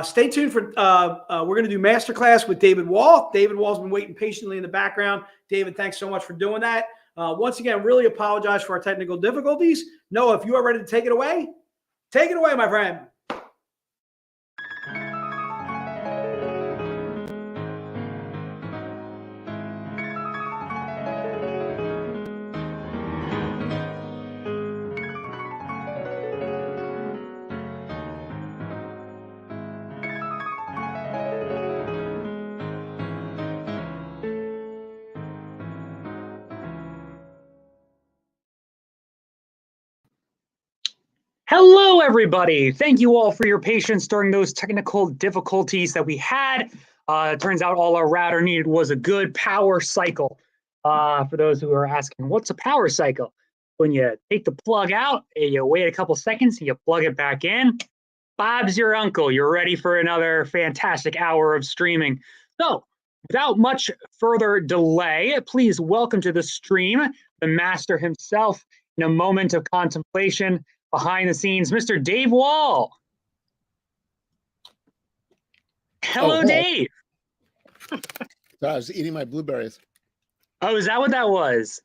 Speaker 4: stay tuned for we're going to do Masterclass with David Wohl. David Wohl's been waiting patiently in the background. David, thanks so much for doing that. Once again, really apologize for our technical difficulties. Noah, if you are ready to take it away, my friend.
Speaker 2: everybody. Thank you all for your patience during those technical difficulties that we had. It turns out all our router needed was a good power cycle. For those who are asking, what's a power cycle? When you take the plug out, you wait a couple seconds, and you plug it back in. Bob's your uncle. You're ready for another fantastic hour of streaming. So, without much further delay, please welcome to the stream the master himself in a moment of contemplation behind the scenes, Mr. Dave Wohl. Hello,
Speaker 7: Oh,
Speaker 2: Dave.
Speaker 7: So I was eating my blueberries.
Speaker 2: Oh, is that what that was?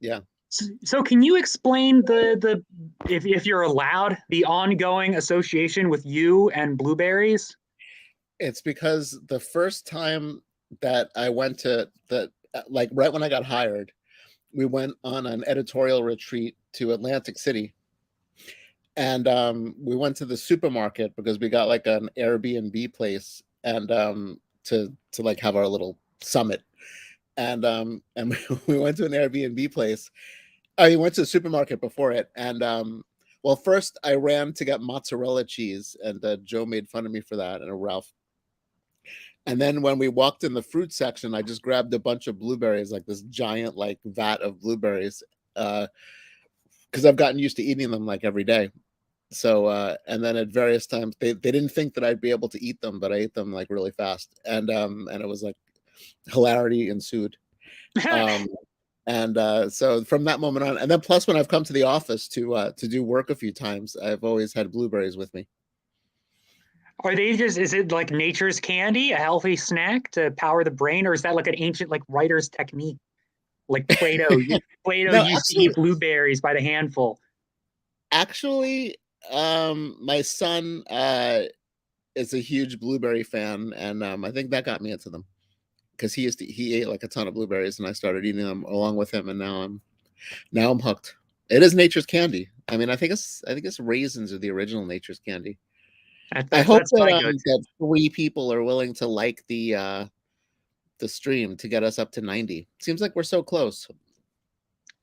Speaker 7: Yeah.
Speaker 2: So can you explain the if you're allowed, the ongoing association with you and blueberries?
Speaker 7: It's because the first time that I went to like right when I got hired, we went on an editorial retreat to Atlantic City. And we went to the supermarket because we got like an Airbnb place and to like have our little summit. And we went to an Airbnb place. I went to the supermarket before it. And well, first I ran to get mozzarella cheese, and Joe made fun of me for that, and Ralph. And then when we walked in the fruit section, I just grabbed a bunch of blueberries, like this giant like vat of blueberries, because I've gotten used to eating them like every day. So and then at various times they didn't think that I'd be able to eat them, but I ate them like really fast, and it was like hilarity ensued. So from that moment on, and then plus when I've come to the office to do work a few times, I've always had blueberries with me.
Speaker 2: Are they is it like nature's candy, a healthy snack to power the brain, or is that like an ancient like writer's technique? Like Plato used to eat blueberries by the handful.
Speaker 7: Actually, my son is a huge blueberry fan, and I think that got me into them because he ate like a ton of blueberries, and I started eating them along with him, and now I'm hooked. It is nature's candy. I mean, I think it's raisins are the original nature's candy. I hope that 3 people are willing to like the stream to get us up to 90. Seems like we're so close.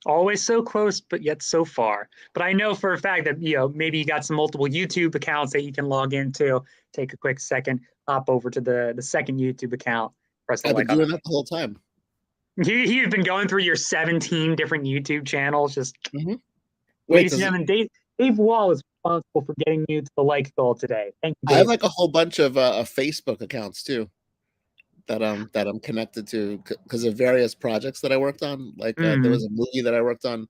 Speaker 2: Always so close, but yet so far. But I know for a fact that, maybe you got some multiple YouTube accounts that you can log into. Take a quick second, hop over to the second YouTube account.
Speaker 7: I've been doing that the whole time.
Speaker 2: You've been going through your 17 different YouTube channels. Just
Speaker 7: Wait,
Speaker 2: Dave Wohl is responsible for getting you to the like goal today. Thank you, Dave.
Speaker 7: I have like a whole bunch of Facebook accounts too that I'm connected to because of various projects that I worked on. Like there was a movie that I worked on,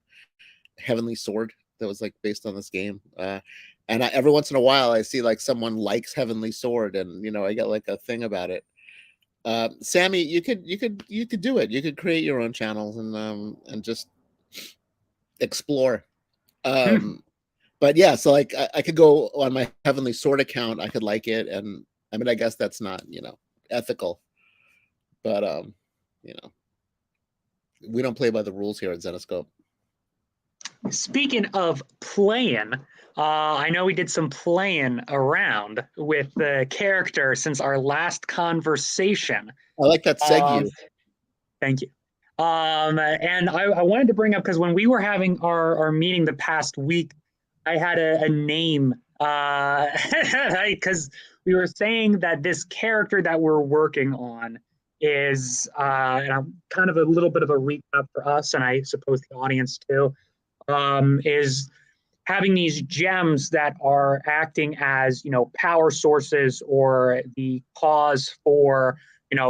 Speaker 7: Heavenly Sword, that was like based on this game. And every once in a while I see like someone likes Heavenly Sword, and I get like a thing about it. Sammy, you could do it. You could create your own channels and just explore. But yeah, so like I could go on my Heavenly Sword account, I could like it, and I mean I guess that's not ethical, but we don't play by the rules here at Zenescope.
Speaker 2: Speaking of playing, I know we did some playing around with the character since our last conversation.
Speaker 7: I like that segue.
Speaker 2: Thank you. And I wanted to bring up, because when we were having our meeting the past week, I had a name, because we were saying that this character that we're working on is and kind of a little bit of a recap for us, and I suppose the audience too, is having these gems that are acting as, power sources or the cause for,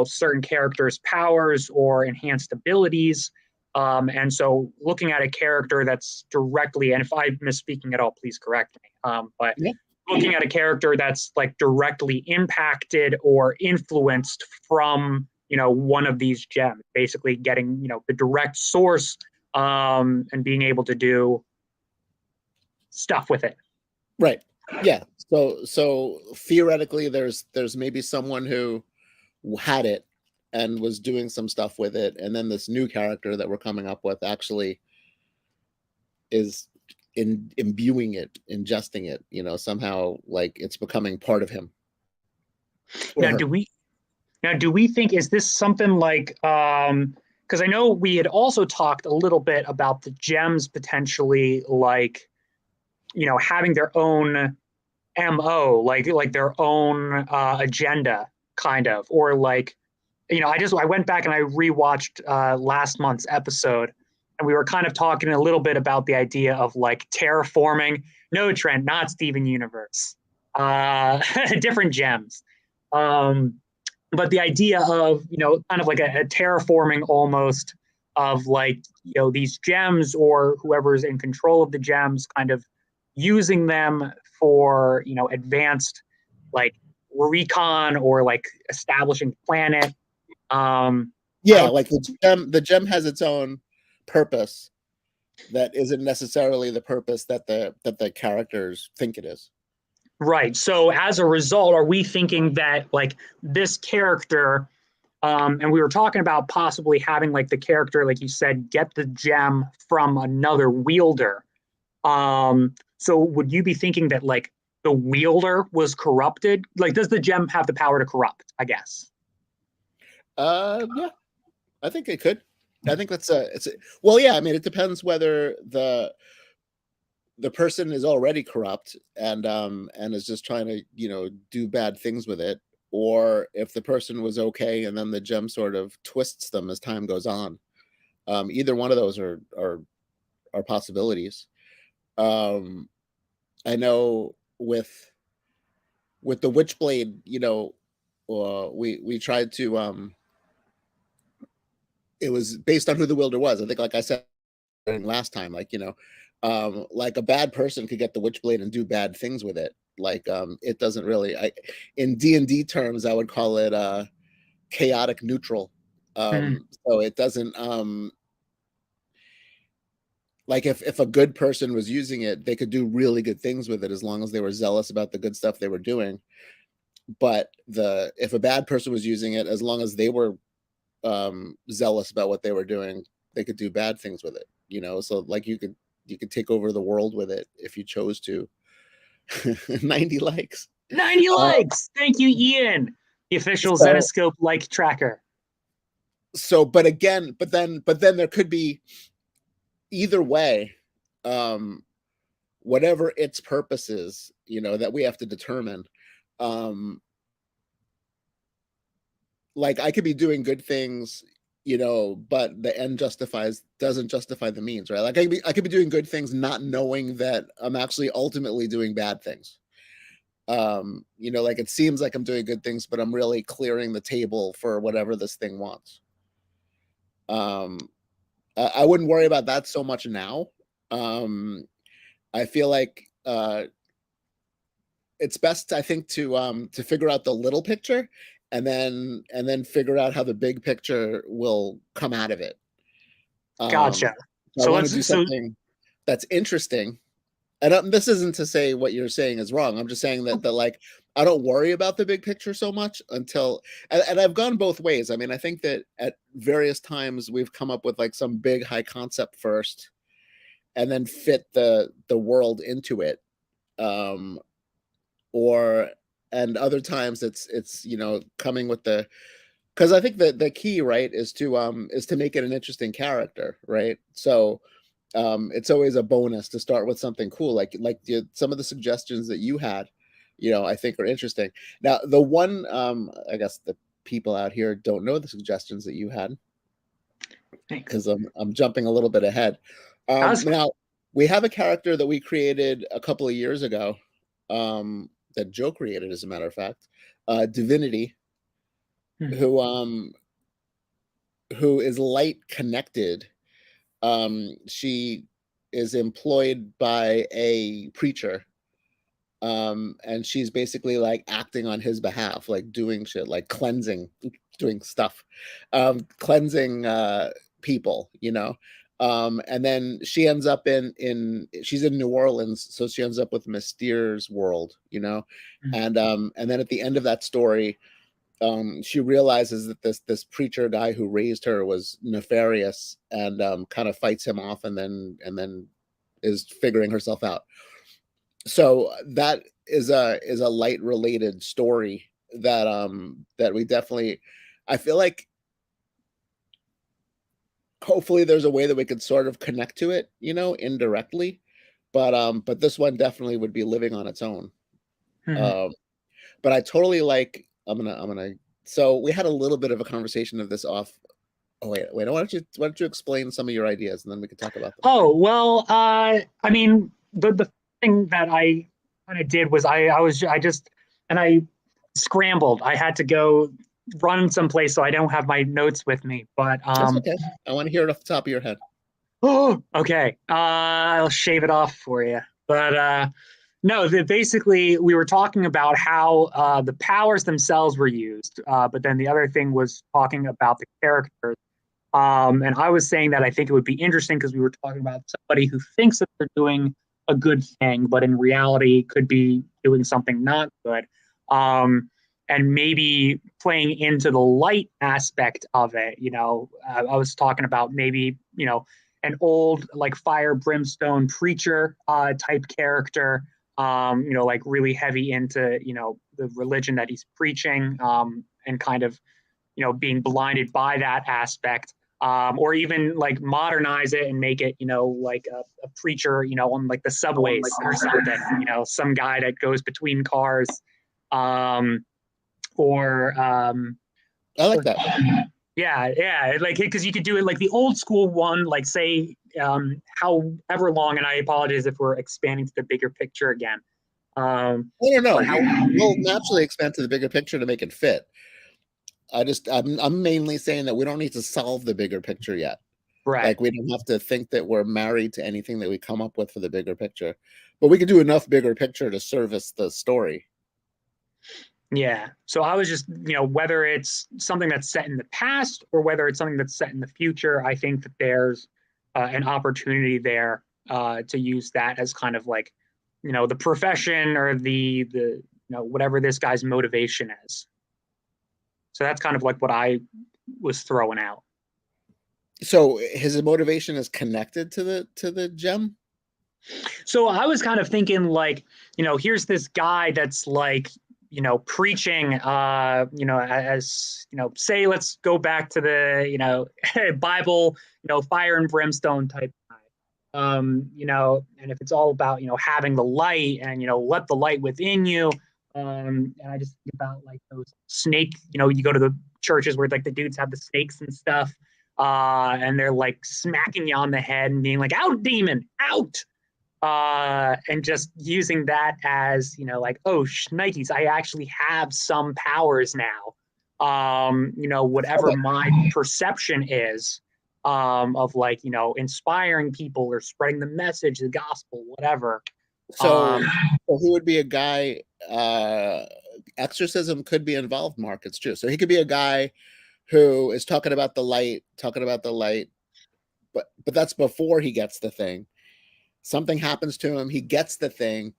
Speaker 2: certain characters' powers or enhanced abilities. And so looking at a character that's directly, and if I'm misspeaking at all, please correct me. But yeah. Looking at a character that's like directly impacted or influenced from, one of these gems, basically getting, the direct source and being able to do stuff with it.
Speaker 7: Right. Yeah. So theoretically, there's maybe someone who had it and was doing some stuff with it, and then this new character that we're coming up with actually is imbuing it, ingesting it, somehow, like it's becoming part of him.
Speaker 2: Now do we think, is this something like because I know we had also talked a little bit about the gems potentially like having their own MO, like their own agenda, kind of, or like, I went back and I rewatched last month's episode, and we were kind of talking a little bit about the idea of like terraforming. No, Trent, not Steven Universe, different gems. But the idea of, kind of like a terraforming almost of like, these gems, or whoever's in control of the gems, kind of using them for, advanced like recon, or like establishing planet.
Speaker 7: Yeah, like the gem has its own purpose that isn't necessarily the purpose that the characters think it is.
Speaker 2: Right. So as a result, are we thinking that like this character, and we were talking about possibly having like the character, like you said, get the gem from another wielder. So would you be thinking that like the wielder was corrupted? Like, does the gem have the power to corrupt, I guess?
Speaker 7: Yeah, I think it could. I think well, yeah, I mean, it depends whether the person is already corrupt and is just trying to, do bad things with it, or if the person was okay and then the gem sort of twists them as time goes on. Either one of those are possibilities. I know with the Witchblade, we tried to it was based on who the wielder was. I think, like I said last time, like, like a bad person could get the Witchblade and do bad things with it. Like, it doesn't really, in D&D terms, I would call it chaotic neutral. So it doesn't, like if a good person was using it, they could do really good things with it as long as they were zealous about the good stuff they were doing. But if a bad person was using it, as long as they were zealous about what they were doing, they could do bad things with it. So like you could take over the world with it if you chose to. 90 likes.
Speaker 2: 90 likes. Thank you, Ian, the official Zenescope like tracker.
Speaker 7: So, but then there could be, either way, whatever its purpose is, that we have to determine. Like, I could be doing good things, but the end doesn't justify the means, right? Like, I could be doing good things not knowing that I'm actually ultimately doing bad things. Like, it seems like I'm doing good things, but I'm really clearing the table for whatever this thing wants. I wouldn't worry about that so much now. I feel like it's best, I think, to figure out the little picture, and then figure out how the big picture will come out of it.
Speaker 2: Gotcha.
Speaker 7: So I want to do something that's interesting. And this isn't to say what you're saying is wrong. I'm just saying that like, I don't worry about the big picture so much until, and I've gone both ways. I mean, I think that at various times we've come up with like some big high concept first, and then fit the world into it. And other times it's coming with because I think that the key, right, is to make it an interesting character, right? So it's always a bonus to start with something cool, like some of the suggestions that you had, I think are interesting. Now, the one, I guess the people out here don't know the suggestions that you had, because I'm jumping a little bit ahead. Now, we have a character that we created a couple of years ago, that Joe created, as a matter of fact, Divinity, who is light connected. She is employed by a preacher, and she's basically like acting on his behalf, like doing shit, like doing stuff, cleansing people, and then she ends up she's in New Orleans, so she ends up with Mystere's world, and then at the end of that story, she realizes that this preacher guy who raised her was nefarious, and kind of fights him off, and then is figuring herself out. So that is a light related story that we definitely, I feel like, hopefully there's a way that we could sort of connect to it, indirectly. but this one definitely would be living on its own.
Speaker 2: Mhm.
Speaker 7: But I totally like. I'm gonna. So we had a little bit of a conversation of this off. Oh wait. Why don't you explain some of your ideas and then we can talk about them.
Speaker 2: Oh, well, I mean, the thing that I kind of did was I scrambled. I had to go run someplace, so I don't have my notes with me. But
Speaker 7: That's okay. I want to hear it off the top of your head.
Speaker 2: oh, okay. I'll shave it off for you. But no, basically we were talking about how the powers themselves were used, but then the other thing was talking about the characters. And I was saying that I think it would be interesting because we were talking about somebody who thinks that they're doing a good thing, but in reality could be doing something not good. And maybe playing into the light aspect of it. I was talking about maybe, an old like fire brimstone preacher type character, like really heavy into, the religion that he's preaching, and kind of, being blinded by that aspect. Or even like modernize it and make it, like a preacher, on like the subways or something, some guy that goes between cars.
Speaker 7: I like that.
Speaker 2: Yeah, like because you could do it like the old school one, like say however long, and I apologize if we're expanding to the bigger picture again.
Speaker 7: I don't know. We'll naturally expand to the bigger picture to make it fit. I'm mainly saying that we don't need to solve the bigger picture yet.
Speaker 2: Right.
Speaker 7: Like we don't have to think that we're married to anything that we come up with for the bigger picture, but we can do enough bigger picture to service the story.
Speaker 2: Yeah. So I was just, whether it's something that's set in the past or whether it's something that's set in the future, I think that there's an opportunity there to use that as kind of like, the profession or the whatever this guy's motivation is. So that's kind of like what I was throwing out.
Speaker 7: So his motivation is connected to the gem?
Speaker 2: So I was kind of thinking like, here's this guy that's like, preaching, as, say, let's go back to the, Bible, fire and brimstone type guy. And if it's all about, having the light and, let the light within you. And I just think about like those snake, you go to the churches where like the dudes have the snakes and stuff. And they're like smacking you on the head and being like, out, demon, out. And just using that as, like, oh, shnikes, I actually have some powers now. Whatever my perception is of like, inspiring people or spreading the message, the gospel, whatever.
Speaker 7: So who would be a guy, exorcism could be involved, Mark, it's true. So he could be a guy who is talking about the light, but that's before he gets the thing. Something happens to him, he gets the thing,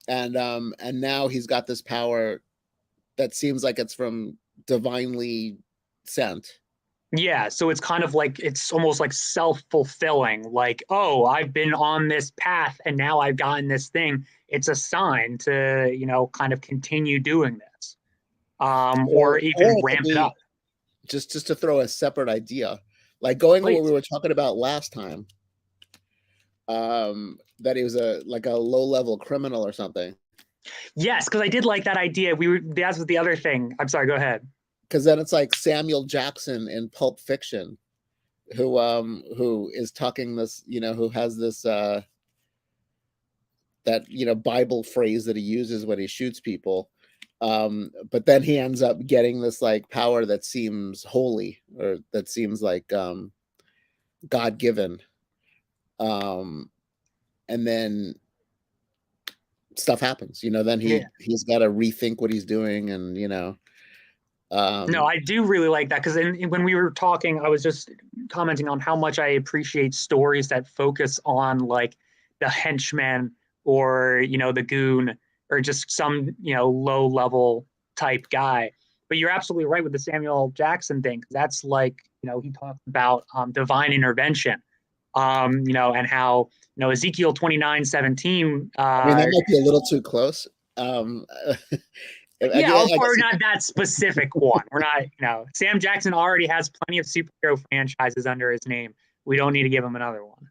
Speaker 7: and now he's got this power that seems like it's from divinely sent.
Speaker 2: Yeah, so it's kind of like, it's almost like self-fulfilling, like, oh, I've been on this path and now I've gotten this thing. It's a sign to, kind of continue doing this. Or even ramp it up.
Speaker 7: Just to throw a separate idea, like going on what we were talking about last time, that he was a low-level criminal or something.
Speaker 2: Yes, because I did like that idea. That was the other thing. I'm sorry, go ahead.
Speaker 7: Because then it's like Samuel Jackson in Pulp Fiction, who is talking this, who has this that Bible phrase that he uses when he shoots people, but then he ends up getting this like power that seems holy or that seems like God-given. And then stuff happens, then he's got to rethink what he's doing. And,
Speaker 2: no, I do really like that. Cause when we were talking, I was just commenting on how much I appreciate stories that focus on like the henchman or, the goon or just some, low level type guy. But you're absolutely right with the Samuel Jackson thing. That's like, he talked about divine intervention. And how, Ezekiel 29:17.
Speaker 7: I mean, that might be a little too close.
Speaker 2: We're not that specific one. We're not, Sam Jackson already has plenty of superhero franchises under his name. We don't need to give him another one.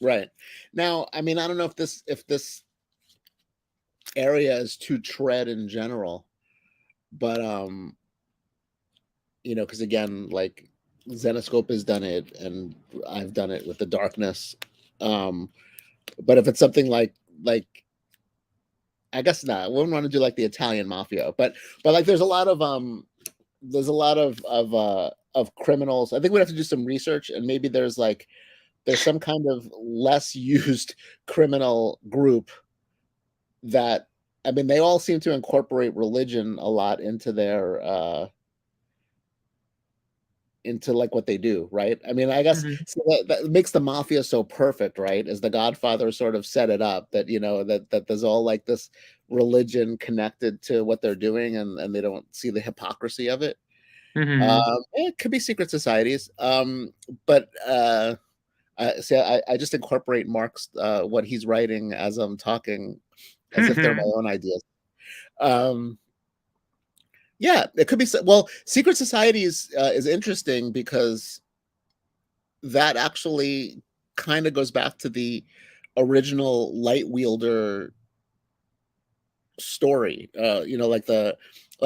Speaker 7: Right. Now, I mean, I don't know if this area is too tread in general, but you know, because again, like Zenescope has done it, and I've done it with the darkness. But if it's something like I guess not, I wouldn't want to do like the Italian mafia, but like there's a lot of criminals. I think we'd have to do some research, and maybe there's some kind of less used criminal group that, I mean, they all seem to incorporate religion a lot into their into like what they do, right? I mean, I guess so that makes the mafia so perfect, right? As the Godfather sort of set it up, that you know that there's all like this religion connected to what they're doing, and they don't see the hypocrisy of it. It could be secret societies, but I just incorporate Mark's what he's writing as I'm talking, as if they're my own ideas. Yeah, it could be. Well, secret societies is interesting because that actually kind of goes back to the original light wielder story. You know, like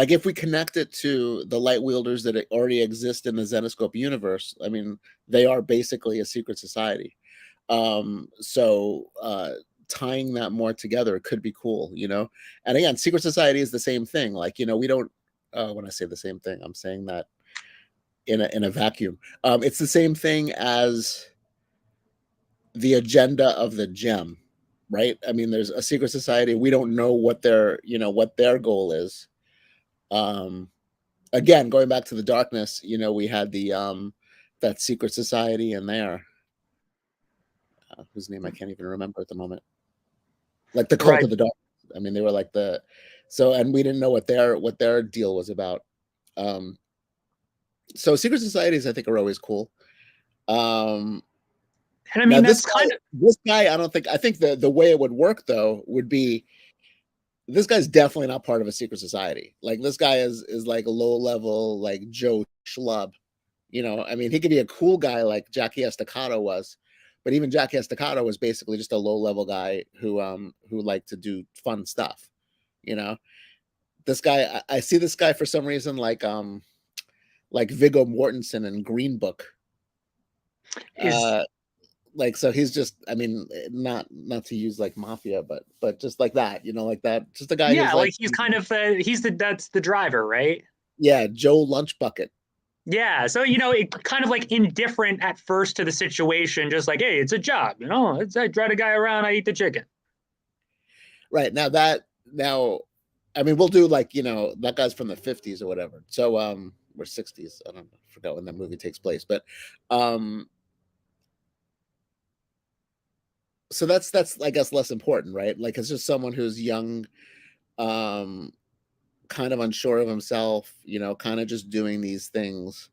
Speaker 7: if we connect it to the light wielders that already exist in the Zenescope universe, I mean, they are basically a secret society. So tying that more together could be cool, you know. And again, secret society is the same thing. Like, you know, we don't. When I say the same thing, I'm saying that in a vacuum. It's the same thing as the agenda of the gem, right? I mean, there's a secret society. We don't know what their goal is. Again, going back to the darkness, you know, we had the that secret society in there, whose name I can't even remember at the moment. Like the cult of the dark. I mean, they were like and we didn't know what their deal was about. So secret societies, I think, are always cool.
Speaker 2: And I mean,
Speaker 7: this guy, I think the way it would work though would be, this guy's definitely not part of a secret society. Like, this guy is like a low level, like Joe Schlub. You know, I mean, he could be a cool guy like Jackie Estacado was, but even Jackie Estacado was basically just a low level guy who liked to do fun stuff. You know, this guy, I see this guy for some reason like Viggo Mortensen in Green Book. Like, so he's just, I mean, not to use like mafia, but just like that, you know, like that, just a guy.
Speaker 2: Yeah, like he's kind of that's the driver, right?
Speaker 7: Yeah, Joe Lunchbucket.
Speaker 2: Yeah, so you know, it kind of like indifferent at first to the situation, just like, hey, it's a job, you know, I drive a guy around, I eat the chicken.
Speaker 7: Right, now, I mean, we'll do like, you know, that guy's from the 50s or whatever. So or 60s. I don't know, I forgot when that movie takes place, but so that's I guess less important, right? Like, it's just someone who's young, kind of unsure of himself, you know, kind of just doing these things,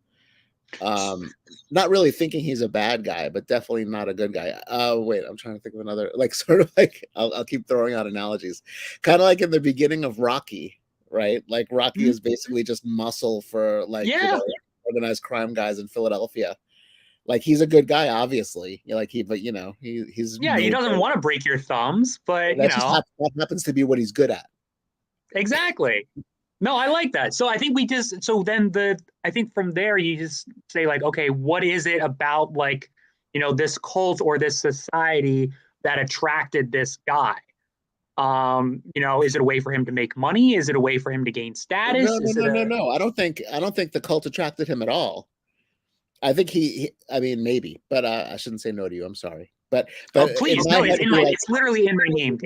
Speaker 7: not really thinking he's a bad guy, but definitely not a good guy. Wait, I'm trying to think of another, like, sort of like, I'll keep throwing out analogies, kind of like in the beginning of Rocky, right? Like, Rocky is basically just muscle for like, you know, organized crime guys in Philadelphia. Like, he's a good guy, obviously. But you know, he's
Speaker 2: he doesn't want to break your thumbs, but you know,
Speaker 7: that happens to be what he's good at.
Speaker 2: Exactly. No, I like that. So I think I think from there you just say like, okay, what is it about, like, you know, this cult or this society that attracted this guy? You know, is it a way for him to make money? Is it a way for him to gain status?
Speaker 7: No. I don't think the cult attracted him at all. I think I mean, maybe, but I shouldn't say no to you. I'm sorry. But
Speaker 2: please, no, it's literally in my name.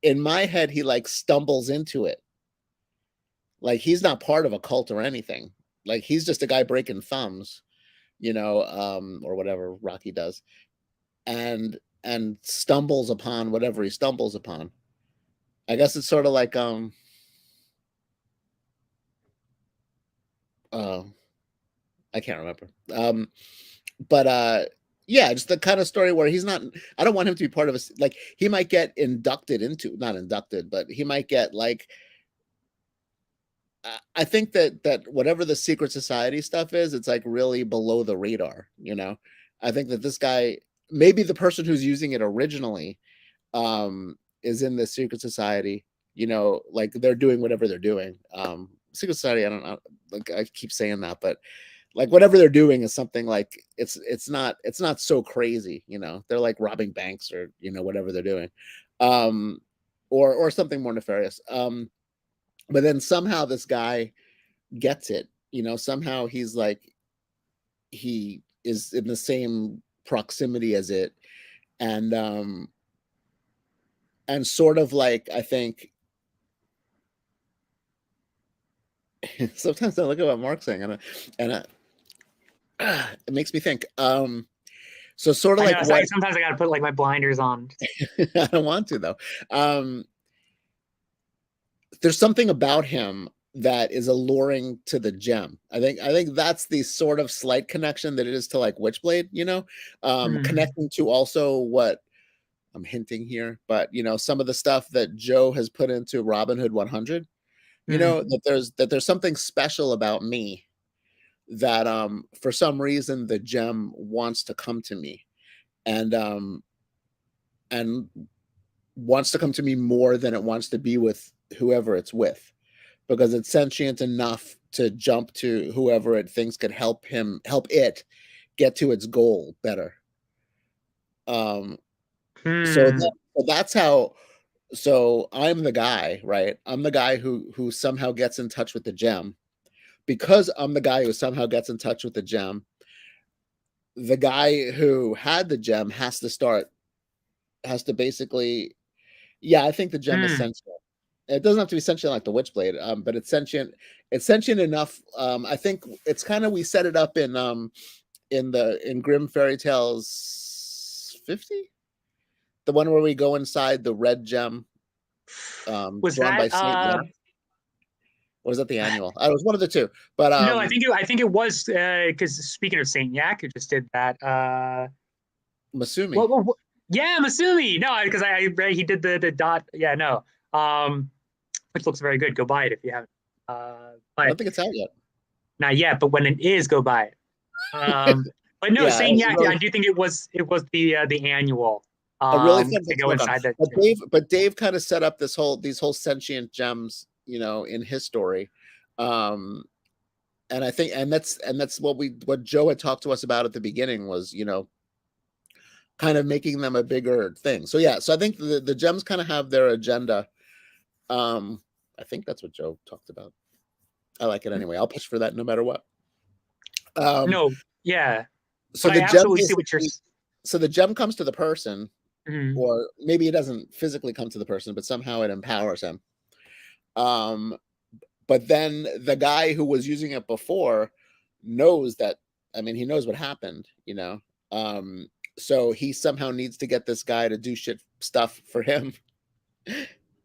Speaker 7: In my head, he like stumbles into it. Like, he's not part of a cult or anything. Like, he's just a guy breaking thumbs, you know, or whatever Rocky does, and stumbles upon whatever he stumbles upon. I guess it's sort of like I can't remember. But yeah, just the kind of story where he's not, I don't want him to be part of us. Like, he might get not inducted, but he might get like, I think that whatever the secret society stuff is, it's like really below the radar, you know. I think that this guy maybe the person who's using it originally is in the secret society, you know, like they're doing whatever they're doing. Secret society, I don't know, like I keep saying that, but like whatever they're doing is something like it's not so crazy, you know. They're like robbing banks or, you know, whatever they're doing, or something more nefarious. But then somehow this guy gets it, you know. Somehow he's like, he is in the same proximity as it, and sort of like, I think sometimes I look at what Mark's saying and it makes me think. So sort of
Speaker 2: I
Speaker 7: like
Speaker 2: know,
Speaker 7: what
Speaker 2: sometimes I gotta put like my blinders on.
Speaker 7: I don't want to though. There's something about him that is alluring to the gem. I think that's the sort of slight connection that it is to like Witchblade, you know, connecting to also what I'm hinting here, but you know, some of the stuff that Joe has put into Robin Hood 100, you know, that there's something special about me that for some reason the gem wants to come to me, and wants to come to me more than it wants to be with whoever it's with, because it's sentient enough to jump to whoever it thinks could help it get to its goal better. So that's how. So I'm the guy, right? I'm the guy who somehow gets in touch with the gem. Because I'm the guy who somehow gets in touch with the gem, the guy who had the gem has to basically, yeah, I think the gem is sentient. It doesn't have to be sentient like the Witchblade, but it's sentient. It's sentient enough. I think it's kind of, we set it up in Grimm Fairy Tales 50, the one where we go inside the red gem.
Speaker 2: Was
Speaker 7: drawn by
Speaker 2: that
Speaker 7: Saint Yak. Or was that the annual? It was one of the two. But
Speaker 2: no, I think it was, because speaking of Saint Yak, who just did that.
Speaker 7: Masumi.
Speaker 2: Yeah, Masumi. No, because I read he did the dot. Yeah, no. Which looks very good. Go buy it if you haven't.
Speaker 7: I don't think it's out yet.
Speaker 2: Not yet, but when it is, go buy it. But no,
Speaker 7: Yeah,
Speaker 2: Saint Yak.
Speaker 7: really,
Speaker 2: I do think it was the annual.
Speaker 7: A really fun
Speaker 2: to go inside that.
Speaker 7: But Dave kind of set up these whole sentient gems, you know, in his story. And I think, and that's what Joe had talked to us about at the beginning was, you know, kind of making them a bigger thing. So yeah, so I think the gems kind of have their agenda. I think that's what Joe talked about. I like it anyway. I'll push for that no matter what.
Speaker 2: No, yeah.
Speaker 7: So
Speaker 2: but
Speaker 7: the
Speaker 2: I
Speaker 7: gem
Speaker 2: absolutely see what you're.
Speaker 7: So the gem comes to the person, or maybe it doesn't physically come to the person, but somehow it empowers him. But then the guy who was using it before knows that, I mean, he knows what happened, you know. So he somehow needs to get this guy to do stuff for him.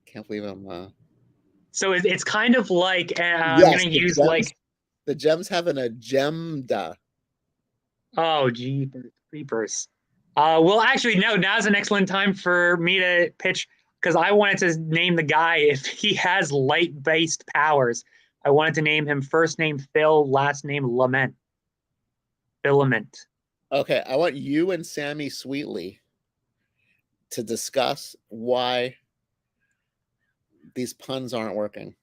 Speaker 7: Can't believe I'm.
Speaker 2: So it's kind of like I'm going to use
Speaker 7: gems,
Speaker 2: like
Speaker 7: the gems have an agenda.
Speaker 2: Oh, gee, creepers. Well, actually, no. Now's an excellent time for me to pitch, because I wanted to name the guy, if he has light-based powers. I wanted to name him first name Phil, last name Lament. Filament.
Speaker 7: Okay, I want you and Sammy Sweetly to discuss why these puns aren't working.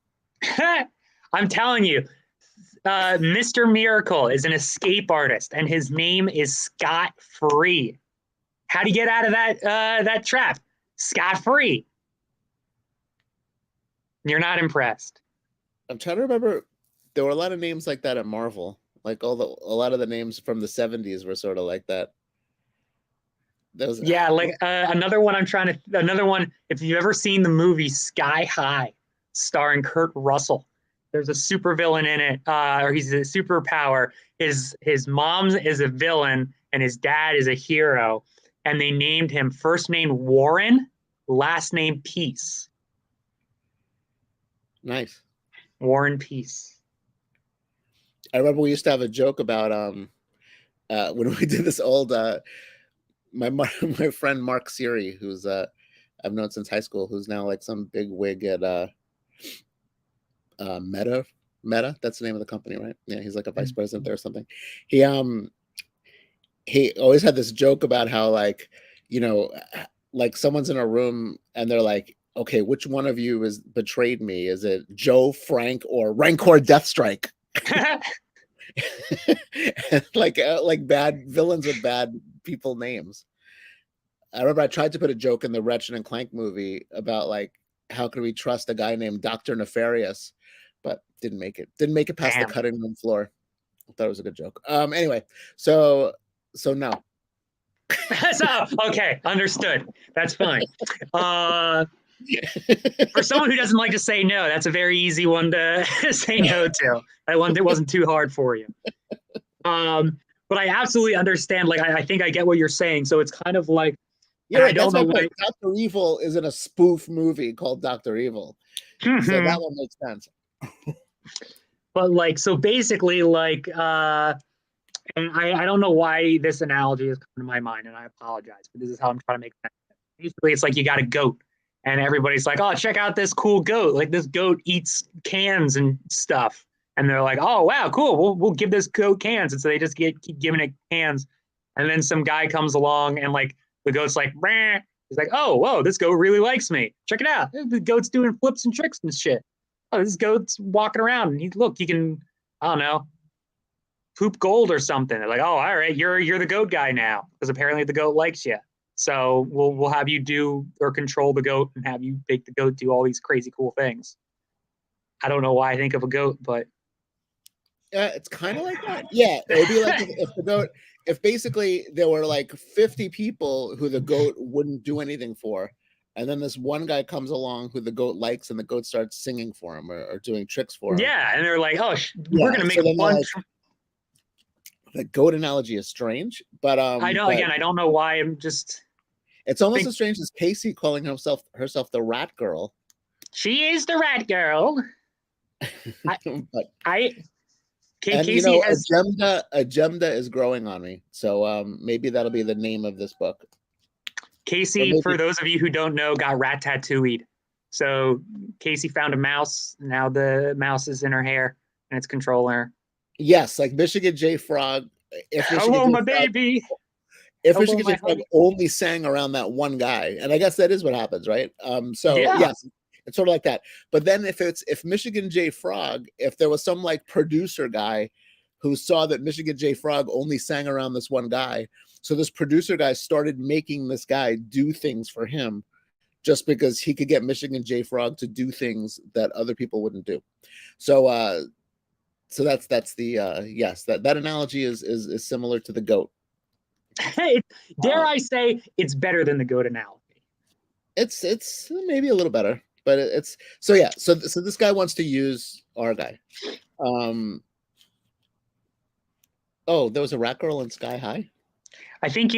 Speaker 2: I'm telling you, Mr. Miracle is an escape artist, and his name is Scott Free. How do you get out of that trap? Scott Free. You're not impressed.
Speaker 7: I'm trying to remember. There were a lot of names like that at Marvel. Like a lot of the names from the 70s were sort of like that.
Speaker 2: Yeah, like another one. If you've ever seen the movie Sky High, starring Kurt Russell, there's a supervillain in it, or he's a superpower. His mom is a villain and his dad is a hero, and they named him first name Warren, last name Peace.
Speaker 7: Nice.
Speaker 2: Warren Peace.
Speaker 7: I remember we used to have a joke about when we did this old my friend Mark Siri, who's I've known since high school, who's now like some big wig at Meta, that's the name of the company, right? Yeah, he's like a vice president there or something. he always had this joke about how, like, you know, like someone's in a room and they're like, okay, which one of you has betrayed me? Is it Joe, Frank, or Rancor Deathstrike? like bad villains with bad people names. I remember I tried to put a joke in the Ratchet and Clank movie about like, how can we trust a guy named Dr. Nefarious, but didn't make it past the cutting room floor. I thought it was a good joke. Anyway, so no.
Speaker 2: So, okay, understood. That's fine. For someone who doesn't like to say no, that's a very easy one to say no to. That one that wasn't too hard for you. But I absolutely understand. Like, I think I get what you're saying. So it's kind of like,
Speaker 7: yeah,
Speaker 2: I don't know why.
Speaker 7: Dr. Evil is in a spoof movie called Dr. Evil. So that one makes sense.
Speaker 2: But like, so basically, like, and I don't know why this analogy is coming to my mind, and I apologize, but this is how I'm trying to make sense. Basically, it's like you got a goat, and everybody's like, "Oh, check out this cool goat! Like this goat eats cans and stuff." And they're like, "Oh, wow, cool! We'll give this goat cans." And so they just keep giving it cans, and then some guy comes along, and like the goat's like, "Meh." He's like, "Oh, whoa, this goat really likes me. Check it out! The goat's doing flips and tricks and shit. Oh, this goat's walking around, and he can, I don't know, poop gold or something." They're like, "Oh, all right, you're the goat guy now, because apparently the goat likes you. So we'll have you do or control the goat and have you make the goat do all these crazy cool things." I don't know why I think of a goat, but
Speaker 7: it's kind of like that. Yeah, it would be like if the goat, if basically there were like 50 people who the goat wouldn't do anything for, and then this one guy comes along who the goat likes, and the goat starts singing for him or doing tricks for him.
Speaker 2: Yeah, and they're like, "Oh, we're gonna make one."
Speaker 7: The goat analogy is strange, but
Speaker 2: I know. Again, I don't know why. I'm just.
Speaker 7: It's almost as strange as Casey calling herself the Rat Girl.
Speaker 2: She is the Rat Girl.
Speaker 7: Casey, you know, has... Agenda is growing on me, so maybe that'll be the name of this book.
Speaker 2: Casey, for those of you who don't know, got rat tattooed. So Casey found a mouse. Now the mouse is in her hair and it's controlling her.
Speaker 7: Yes, like Michigan J. Frog.
Speaker 2: Hello, my baby.
Speaker 7: If Michigan J. Frog only sang around that one guy, and I guess that is what happens, right? So yeah. Yes, it's sort of like that. But then if Michigan J. Frog, if there was some like producer guy who saw that Michigan J. Frog only sang around this one guy, so this producer guy started making this guy do things for him just because he could get Michigan J. Frog to do things that other people wouldn't do. So so that's the yes, that analogy is similar to the goat.
Speaker 2: Dare I say it's better than the goat analogy?
Speaker 7: It's maybe a little better, but it's so yeah. So this guy wants to use our guy. Oh, there was a rat girl in Sky High.
Speaker 2: I think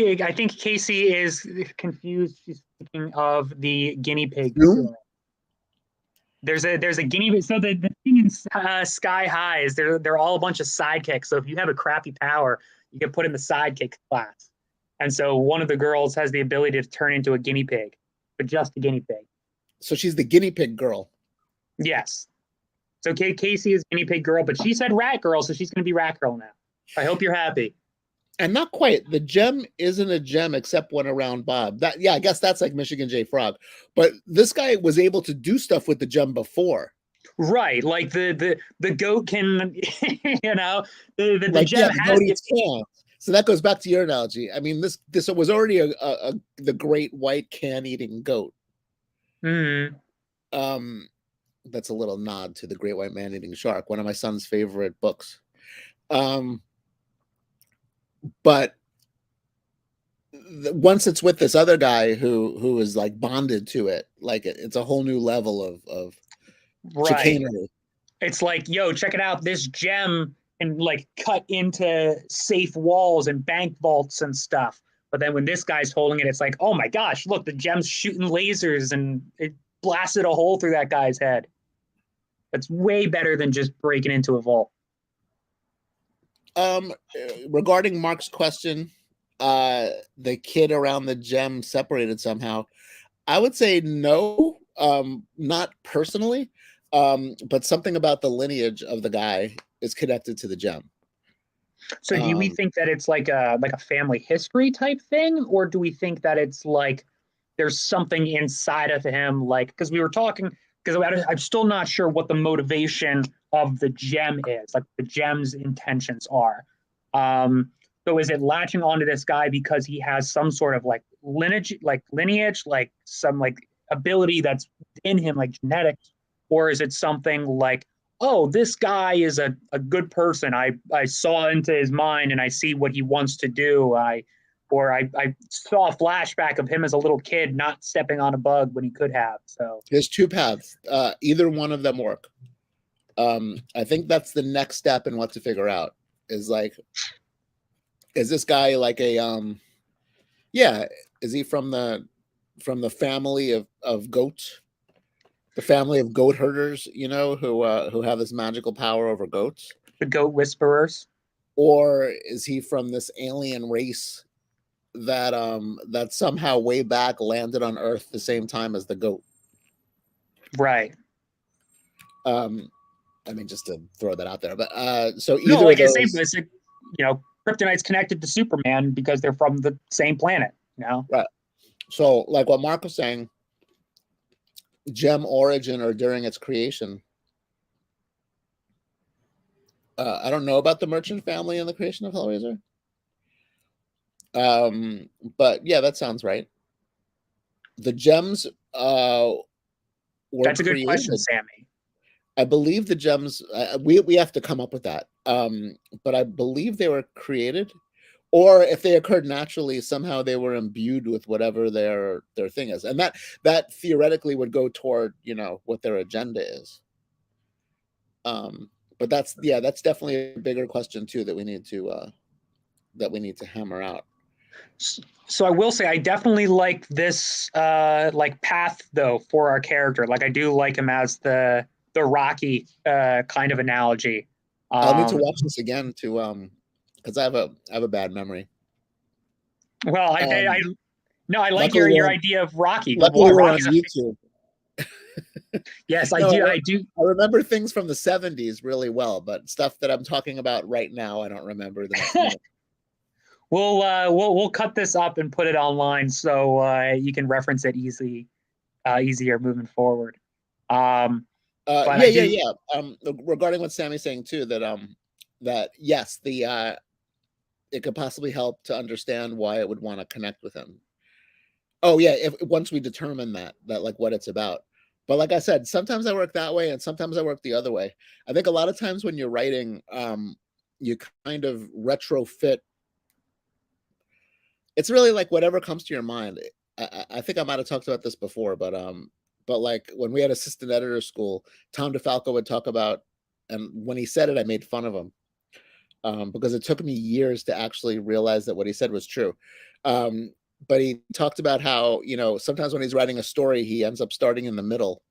Speaker 2: Casey is confused. She's thinking of the guinea pig. There's a guinea pig. So the thing in Sky High is they're all a bunch of sidekicks. So if you have a crappy power, you get put in the sidekick class. And so one of the girls has the ability to turn into a guinea pig, but just a guinea pig.
Speaker 7: So she's the guinea pig girl.
Speaker 2: Yes. So Casey is guinea pig girl, but she said rat girl, so she's going to be rat girl now. I hope you're happy.
Speaker 7: And not quite. The gem isn't a gem except when around Bob. I guess that's like Michigan J. Frog. But this guy was able to do stuff with the gem before.
Speaker 2: Right. Like the goat can, you know, the
Speaker 7: like,
Speaker 2: gem has
Speaker 7: can. So that goes back to your analogy. I mean, this was already the great white can-eating goat.
Speaker 2: Mm-hmm.
Speaker 7: That's a little nod to The Great White Man-Eating Shark, one of my son's favorite books. But once it's with this other guy who is like bonded to it, like it's a whole new level of chicanery.
Speaker 2: It's like, yo, check it out. This gem can like cut into safe walls and bank vaults and stuff. But then when this guy's holding it, it's like, oh my gosh, look, the gem's shooting lasers and it blasted a hole through that guy's head. It's way better than just breaking into a vault.
Speaker 7: Regarding Mark's question, the kid around the gem separated somehow. I would say no, not personally, but something about the lineage of the guy is connected to the gem.
Speaker 2: So do we think that it's like a family history type thing, or do we think that it's like there's something inside of him, like, because we were talking, because I'm still not sure what the motivation of the gem is, like the gem's intentions are. So is it latching onto this guy because he has some sort of like lineage, like some like ability that's in him, like genetics, or is it something like, oh, this guy is a good person. I saw into his mind and I see what he wants to do. I saw a flashback of him as a little kid not stepping on a bug when he could have. So
Speaker 7: there's two paths. Either one of them work. I think that's the next step in what to figure out is like, is this guy like a is he from the family of goats? The family of goat herders, you know, who have this magical power over goats?
Speaker 2: The goat whisperers?
Speaker 7: Or is he from this alien race that that somehow way back landed on Earth the same time as the goat?
Speaker 2: Right.
Speaker 7: I mean, just to throw that out there, but so either
Speaker 2: no, like
Speaker 7: of those,
Speaker 2: it's like, you know, Kryptonite's connected to Superman because they're from the same planet, you know?
Speaker 7: Right. So like what Mark was saying, gem origin or during its creation. I don't know about the Merchant family and the creation of Hellraiser. But yeah, that sounds right. The gems were
Speaker 2: That's a good
Speaker 7: created.
Speaker 2: question, Sammy.
Speaker 7: I believe the gems, we have to come up with that. But I believe they were created, or if they occurred naturally, somehow they were imbued with whatever their thing is. And that theoretically would go toward, you know, what their agenda is. But that's definitely a bigger question too that we need to hammer out.
Speaker 2: So I will say I definitely like this like path though for our character. Like I do like him as the Rocky kind of analogy.
Speaker 7: I'll need to watch this again to because I have a bad memory.
Speaker 2: Well, I like
Speaker 7: luckily
Speaker 2: your idea of Rocky.
Speaker 7: Luckily we're on
Speaker 2: Rocky's
Speaker 7: YouTube.
Speaker 2: Yes, I
Speaker 7: No,
Speaker 2: do. I do.
Speaker 7: I remember things from the 70s really well, but stuff that I'm talking about right now, I don't remember the next minute.
Speaker 2: We'll cut this up and put it online so you can reference it easier moving forward.
Speaker 7: Yeah. Regarding what Sammy's saying too, that yes, it could possibly help to understand why it would want to connect with him. Oh yeah, if once we determine that like what it's about. But like I said, sometimes I work that way and sometimes I work the other way. I think a lot of times when you're writing, you kind of retrofit. It's really like whatever comes to your mind. I think I might have talked about this before, but like when we had assistant editor school, Tom DeFalco would talk about, and when he said it, I made fun of him because it took me years to actually realize that what he said was true. But he talked about how, you know, sometimes when he's writing a story, he ends up starting in the middle.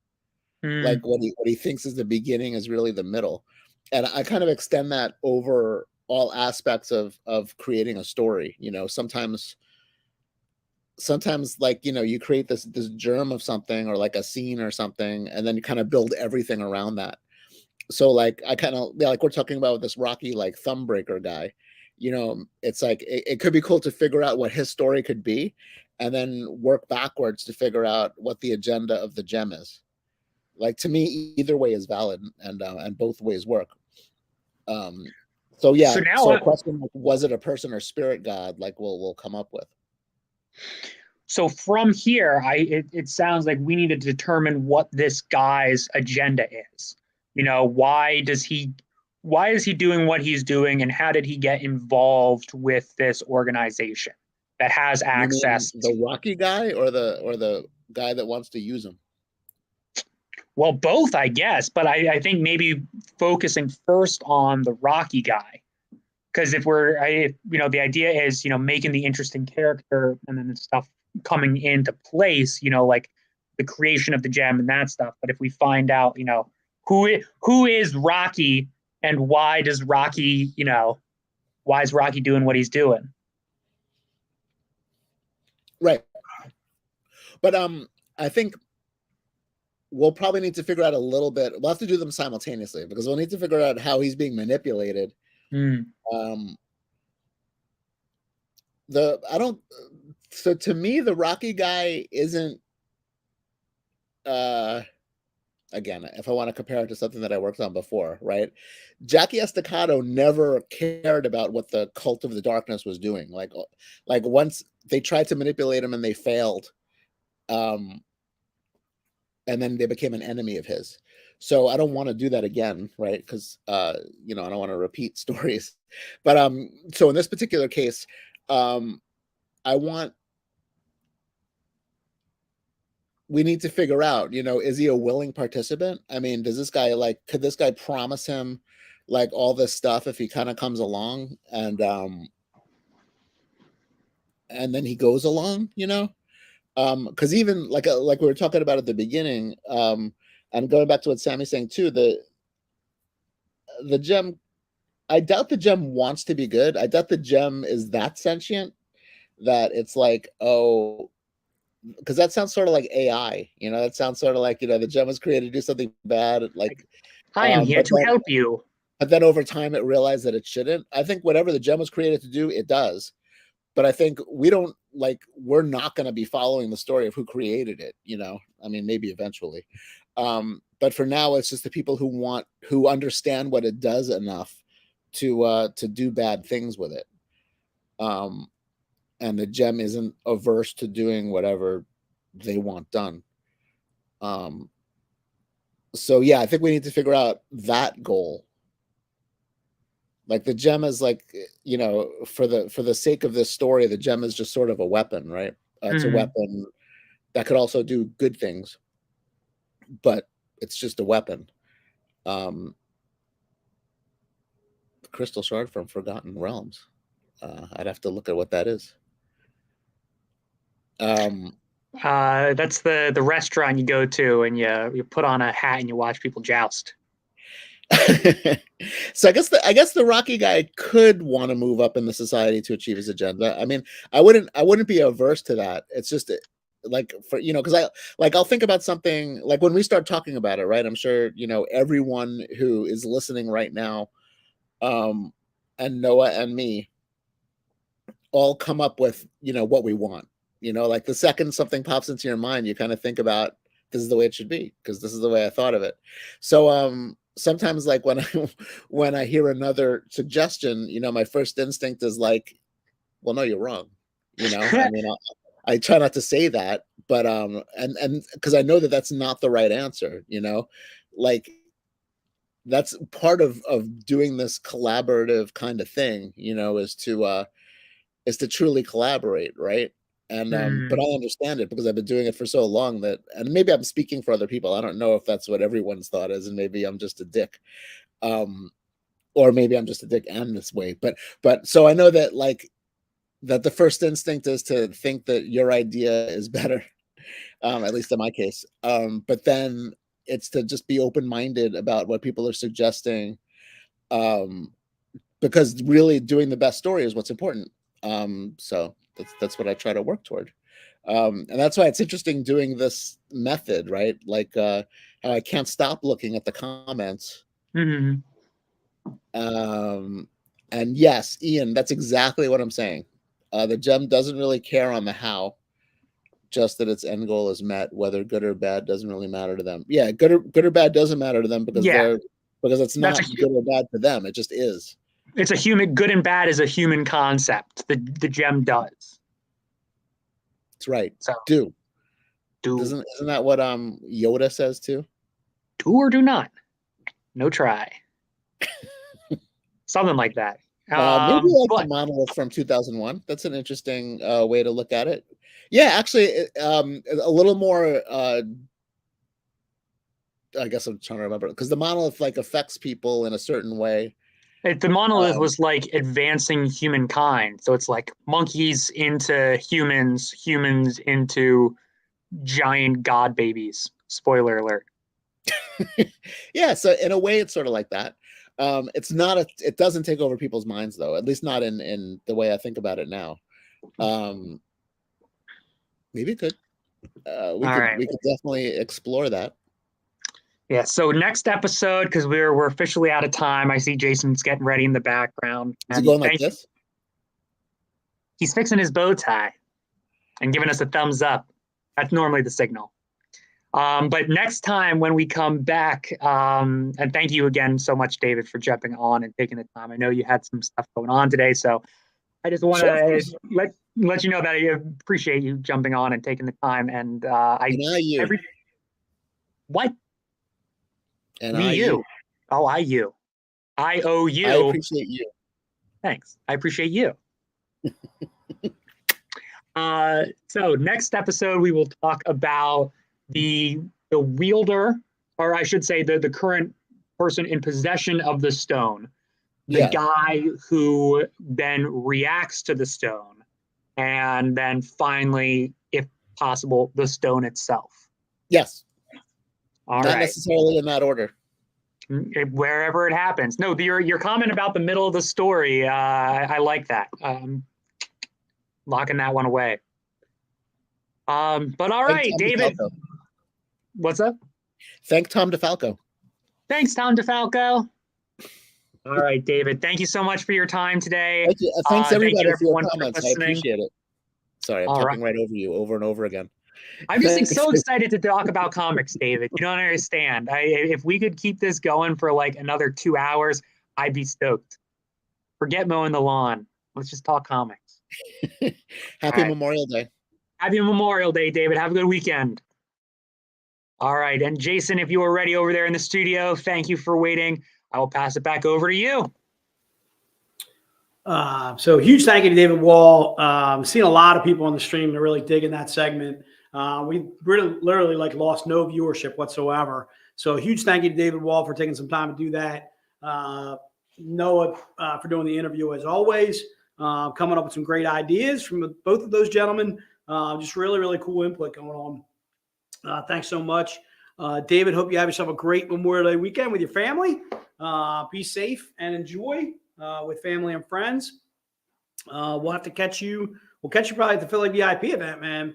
Speaker 7: Like what he thinks is the beginning is really the middle. And I kind of extend that over all aspects of creating a story. You know, sometimes like, you know, you create this germ of something or like a scene or something, and then you kind of build everything around that. So like I kind of like we're talking about this Rocky like thumb breaker guy. You know, it's like it could be cool to figure out what his story could be and then work backwards to figure out what the agenda of the gem is. Like to me, either way is valid and both ways work. So yeah, so a question like, was it a person or spirit god? Like we'll come up with.
Speaker 2: So from here, it sounds like we need to determine what this guy's agenda is. You know, why is he doing what he's doing, and how did he get involved with this organization that has access?
Speaker 7: The Rocky guy or the guy that wants to use him?
Speaker 2: Well, both, I guess, but I think maybe focusing first on the Rocky guy, because if the idea is, you know, making the interesting character and then the stuff coming into place, you know, like the creation of the gem and that stuff. But if we find out, you know, who is Rocky and why is Rocky doing what he's doing?
Speaker 7: Right. But I think we'll probably need to figure out a little bit. We'll have to do them simultaneously because we'll need to figure out how he's being manipulated. I don't. So to me, the Rocky guy isn't. Again, if I want to compare it to something that I worked on before, right? Jackie Estacado never cared about what the Cult of the Darkness was doing. Like once they tried to manipulate him and they failed, and then they became an enemy of his. So I don't want to do that again, right? Because I don't want to repeat stories. But so in this particular case, we need to figure out, is he a willing participant? I mean, does this guy could this guy promise him all this stuff if he kind of comes along and then he goes along, because even like we were talking about at the beginning, and going back to what Sammy's saying too, the gem, I doubt the gem wants to be good. I doubt the gem is that sentient that it's like, oh, because that sounds sort of like AI, that sounds sort of like, the gem was created to do something bad.
Speaker 2: I am here to help you.
Speaker 7: But then over time it realized that it shouldn't. I think whatever the gem was created to do, it does. But I think we're not going to be following the story of who created it, I mean, maybe eventually. But for now, it's just the people who understand what it does enough to do bad things with it. And the gem isn't averse to doing whatever they want done. So yeah, I think we need to figure out that goal. Like the gem is for the sake of this story, the gem is just sort of a weapon, right? It's a weapon that could also do good things, but it's just a weapon. Crystal Shard from Forgotten Realms. I'd have to look at what that is.
Speaker 2: That's the restaurant you go to and you put on a hat and you watch people joust.
Speaker 7: So I guess the Rocky guy could want to move up in the society to achieve his agenda. I mean, I wouldn't be averse to that. It's just because I'll think about something like when we start talking about it, right? I'm sure everyone who is listening right now, and Noah and me all come up with what we want. Like the second something pops into your mind, you kind of think about, this is the way it should be because this is the way I thought of it. So sometimes when I hear another suggestion, my first instinct is like, well, no, you're wrong. I mean, I try not to say that, but and because I know that that's not the right answer. Like that's part of doing this collaborative kind of thing. Is to truly collaborate, right? And but I understand it because I've been doing it for so long that, and maybe I'm speaking for other people. I don't know if that's what everyone's thought is, and maybe I'm just a dick, or maybe I'm just a dick and this way. But so I know that that the first instinct is to think that your idea is better, at least in my case. But then it's to just be open-minded about what people are suggesting, because really doing the best story is what's important. So that's what I try to work toward. And that's why it's interesting doing this method, right? How I can't stop looking at the comments.
Speaker 2: Mm-hmm.
Speaker 7: And yes, Ian, that's exactly what I'm saying. The gem doesn't really care on the how, just that its end goal is met. Whether good or bad doesn't really matter to them. Yeah, good or bad doesn't matter to them because it's not good or bad to them. It just is.
Speaker 2: It's a human. Good and bad is a human concept. The gem does.
Speaker 7: That's right.
Speaker 2: So
Speaker 7: do. Isn't that what Yoda says too?
Speaker 2: Do or do not. No try. Something like that.
Speaker 7: Maybe the monolith from 2001. That's an interesting way to look at it. Yeah, actually, a little more. I guess I'm trying to remember because the monolith affects people in a certain way.
Speaker 2: The monolith was advancing humankind. So it's like monkeys into humans, humans into giant god babies. Spoiler alert.
Speaker 7: Yeah, so in a way, it's sort of like that. It's not it doesn't take over people's minds though, at least not in the way I think about it now. Maybe it could. We could definitely explore that.
Speaker 2: Yeah, so next episode, because we're officially out of time. I see Jason's getting ready in the background.
Speaker 7: Is it going like this?
Speaker 2: He's fixing his bow tie and giving us a thumbs up. That's normally the signal. But next time when we come back, and thank you again so much, David, for jumping on and taking the time. I know you had some stuff going on today, so I just want to let you know that I appreciate you jumping on and taking the time. And what?
Speaker 7: And
Speaker 2: Me, you. Oh, you. I owe you.
Speaker 7: I appreciate you.
Speaker 2: Thanks. I appreciate you. So next episode, we will talk about the wielder, or I should say the current person in possession of the stone, the guy who then reacts to the stone, and then finally, if possible, the stone itself.
Speaker 7: Yes.
Speaker 2: Not
Speaker 7: necessarily in that order.
Speaker 2: Wherever it happens. No, your comment about the middle of the story, I like that. Locking that one away. But all right, David. What's up?
Speaker 7: Thank Tom DeFalco.
Speaker 2: Thanks, Tom DeFalco. All right, David. Thank you so much for your time today.
Speaker 7: Thank you. Thanks everybody for your comments.
Speaker 2: For
Speaker 7: I appreciate it. Sorry, I'm talking right over you over and over again.
Speaker 2: I'm just so excited to talk about comics, David. You don't understand. If we could keep this going for like another 2 hours, I'd be stoked. Forget mowing the lawn. Let's just talk comics.
Speaker 7: Happy Memorial Day.
Speaker 2: Happy Memorial Day, David. Have a good weekend. All right. And Jason, if you are ready over there in the studio, thank you for waiting. I will pass it back over to you.
Speaker 4: So huge thank you to David Wohl. Seen a lot of people on the stream that are really digging that segment. We really literally like lost no viewership whatsoever. So huge thank you to David Wohl for taking some time to do that. Noah for doing the interview as always. Coming up with some great ideas from both of those gentlemen. Just really, really cool input going on. Thanks so much. David, hope you have yourself a great Memorial Day weekend with your family. Be safe and enjoy with family and friends. We'll have to catch you. We'll catch you probably at the Philly VIP event, man,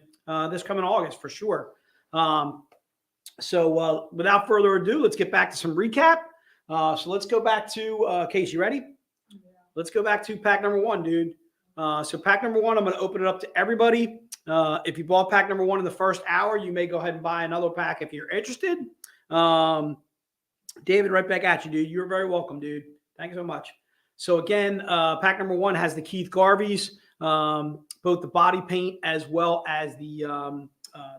Speaker 4: this coming August for sure. So without further ado, let's get back to some recap. So let's go back to Case. You ready? Yeah. Let's go back to pack number 1, dude. So pack number 1, I'm going to open it up to everybody. If you bought pack number 1 in the first hour, you may go ahead and buy another pack if you're interested. David, right back at you, dude. You're very welcome, dude. Thank you so much. So again, pack number 1 has the Keith Garveys, both the body paint as well as the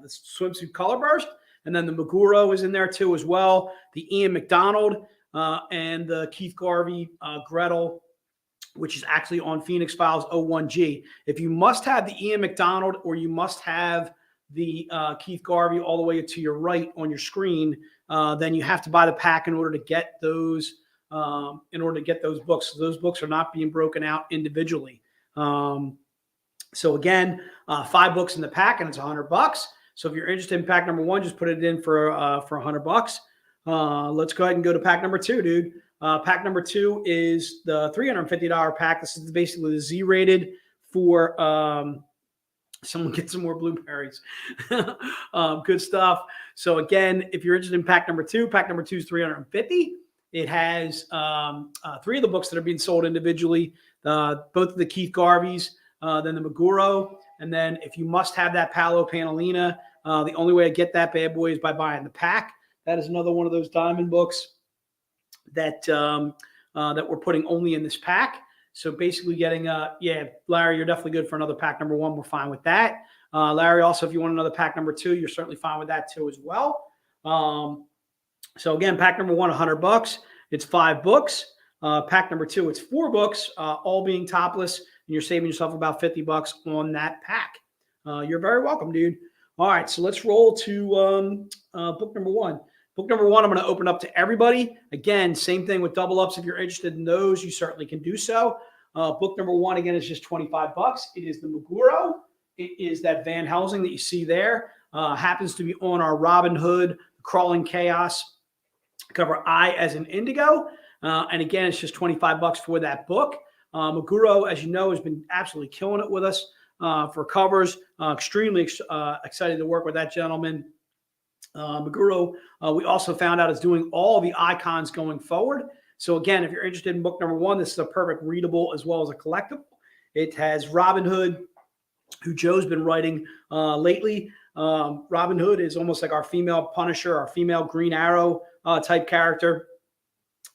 Speaker 4: swimsuit color burst. And then the Meguro is in there too as well. The Ian McDonald and the Keith Garvey Gretel, which is actually on Phoenix Files 01G. If you must have the Ian McDonald or you must have the Keith Garvey all the way to your right on your screen, then you have to buy the pack in order to get those books. So those books are not being broken out individually. So again, 5 books in the pack and it's $100. So if you're interested in pack number 1, just put it in for $100. Let's go ahead and go to pack number 2, dude. Pack number 2 is the $350 pack. This is basically the Z-rated for someone get some more blueberries. Good stuff. So again, if you're interested in pack number 2 is $350. It has 3 of the books that are being sold individually, both of the Keith Garveys, then the Meguro. And then if you must have that Paolo Panalina, the only way to get that bad boy is by buying the pack. That is another one of those diamond books that that we're putting only in this pack. So basically getting, Larry, you're definitely good for another pack number 1. We're fine with that. Larry, also, if you want another pack number 2, you're certainly fine with that too as well. So again, pack number 1, $100. It's 5 books. Pack number 2, it's 4 books, all being topless, and you're saving yourself about $50 on that pack. You're very welcome, dude. All right, so let's roll to book number 1. Book number 1, I'm going to open up to everybody. Again, same thing with double ups. If you're interested in those, you certainly can do so. Book number 1, again, is just $25. It is the Meguro. It is that Van Helsing that you see there. Happens to be on our Robin Hood Crawling Chaos cover I as in indigo. And again, it's just $25 for that book. Meguro, as you know, has been absolutely killing it with us for covers. Extremely excited to work with that gentleman. Meguro, we also found out is doing all the icons going forward. So again, if you're interested in book number 1, this is a perfect readable as well as a collectible. It has Robin Hood, who Joe's been writing lately. Robin Hood is almost like our female Punisher, our female Green Arrow type character.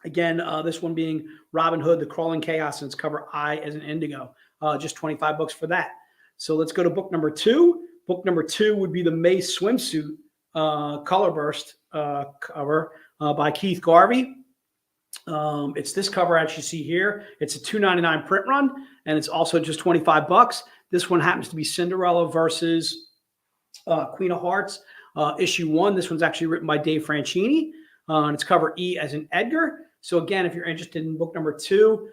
Speaker 4: Again, this one being Robin Hood, the Crawling Chaos, and it's cover I as an indigo. Just 25 bucks for that. So let's go to book number 2. Book number 2 would be the May Swimsuit Color Burst cover by Keith Garvey. It's this cover as you see here. It's a $2.99 print run, and it's also just 25 bucks. This one happens to be Cinderella versus Queen of Hearts, issue 1. This one's actually written by Dave Franchini, and it's cover E as in Edgar. So again, if you're interested in book number 2,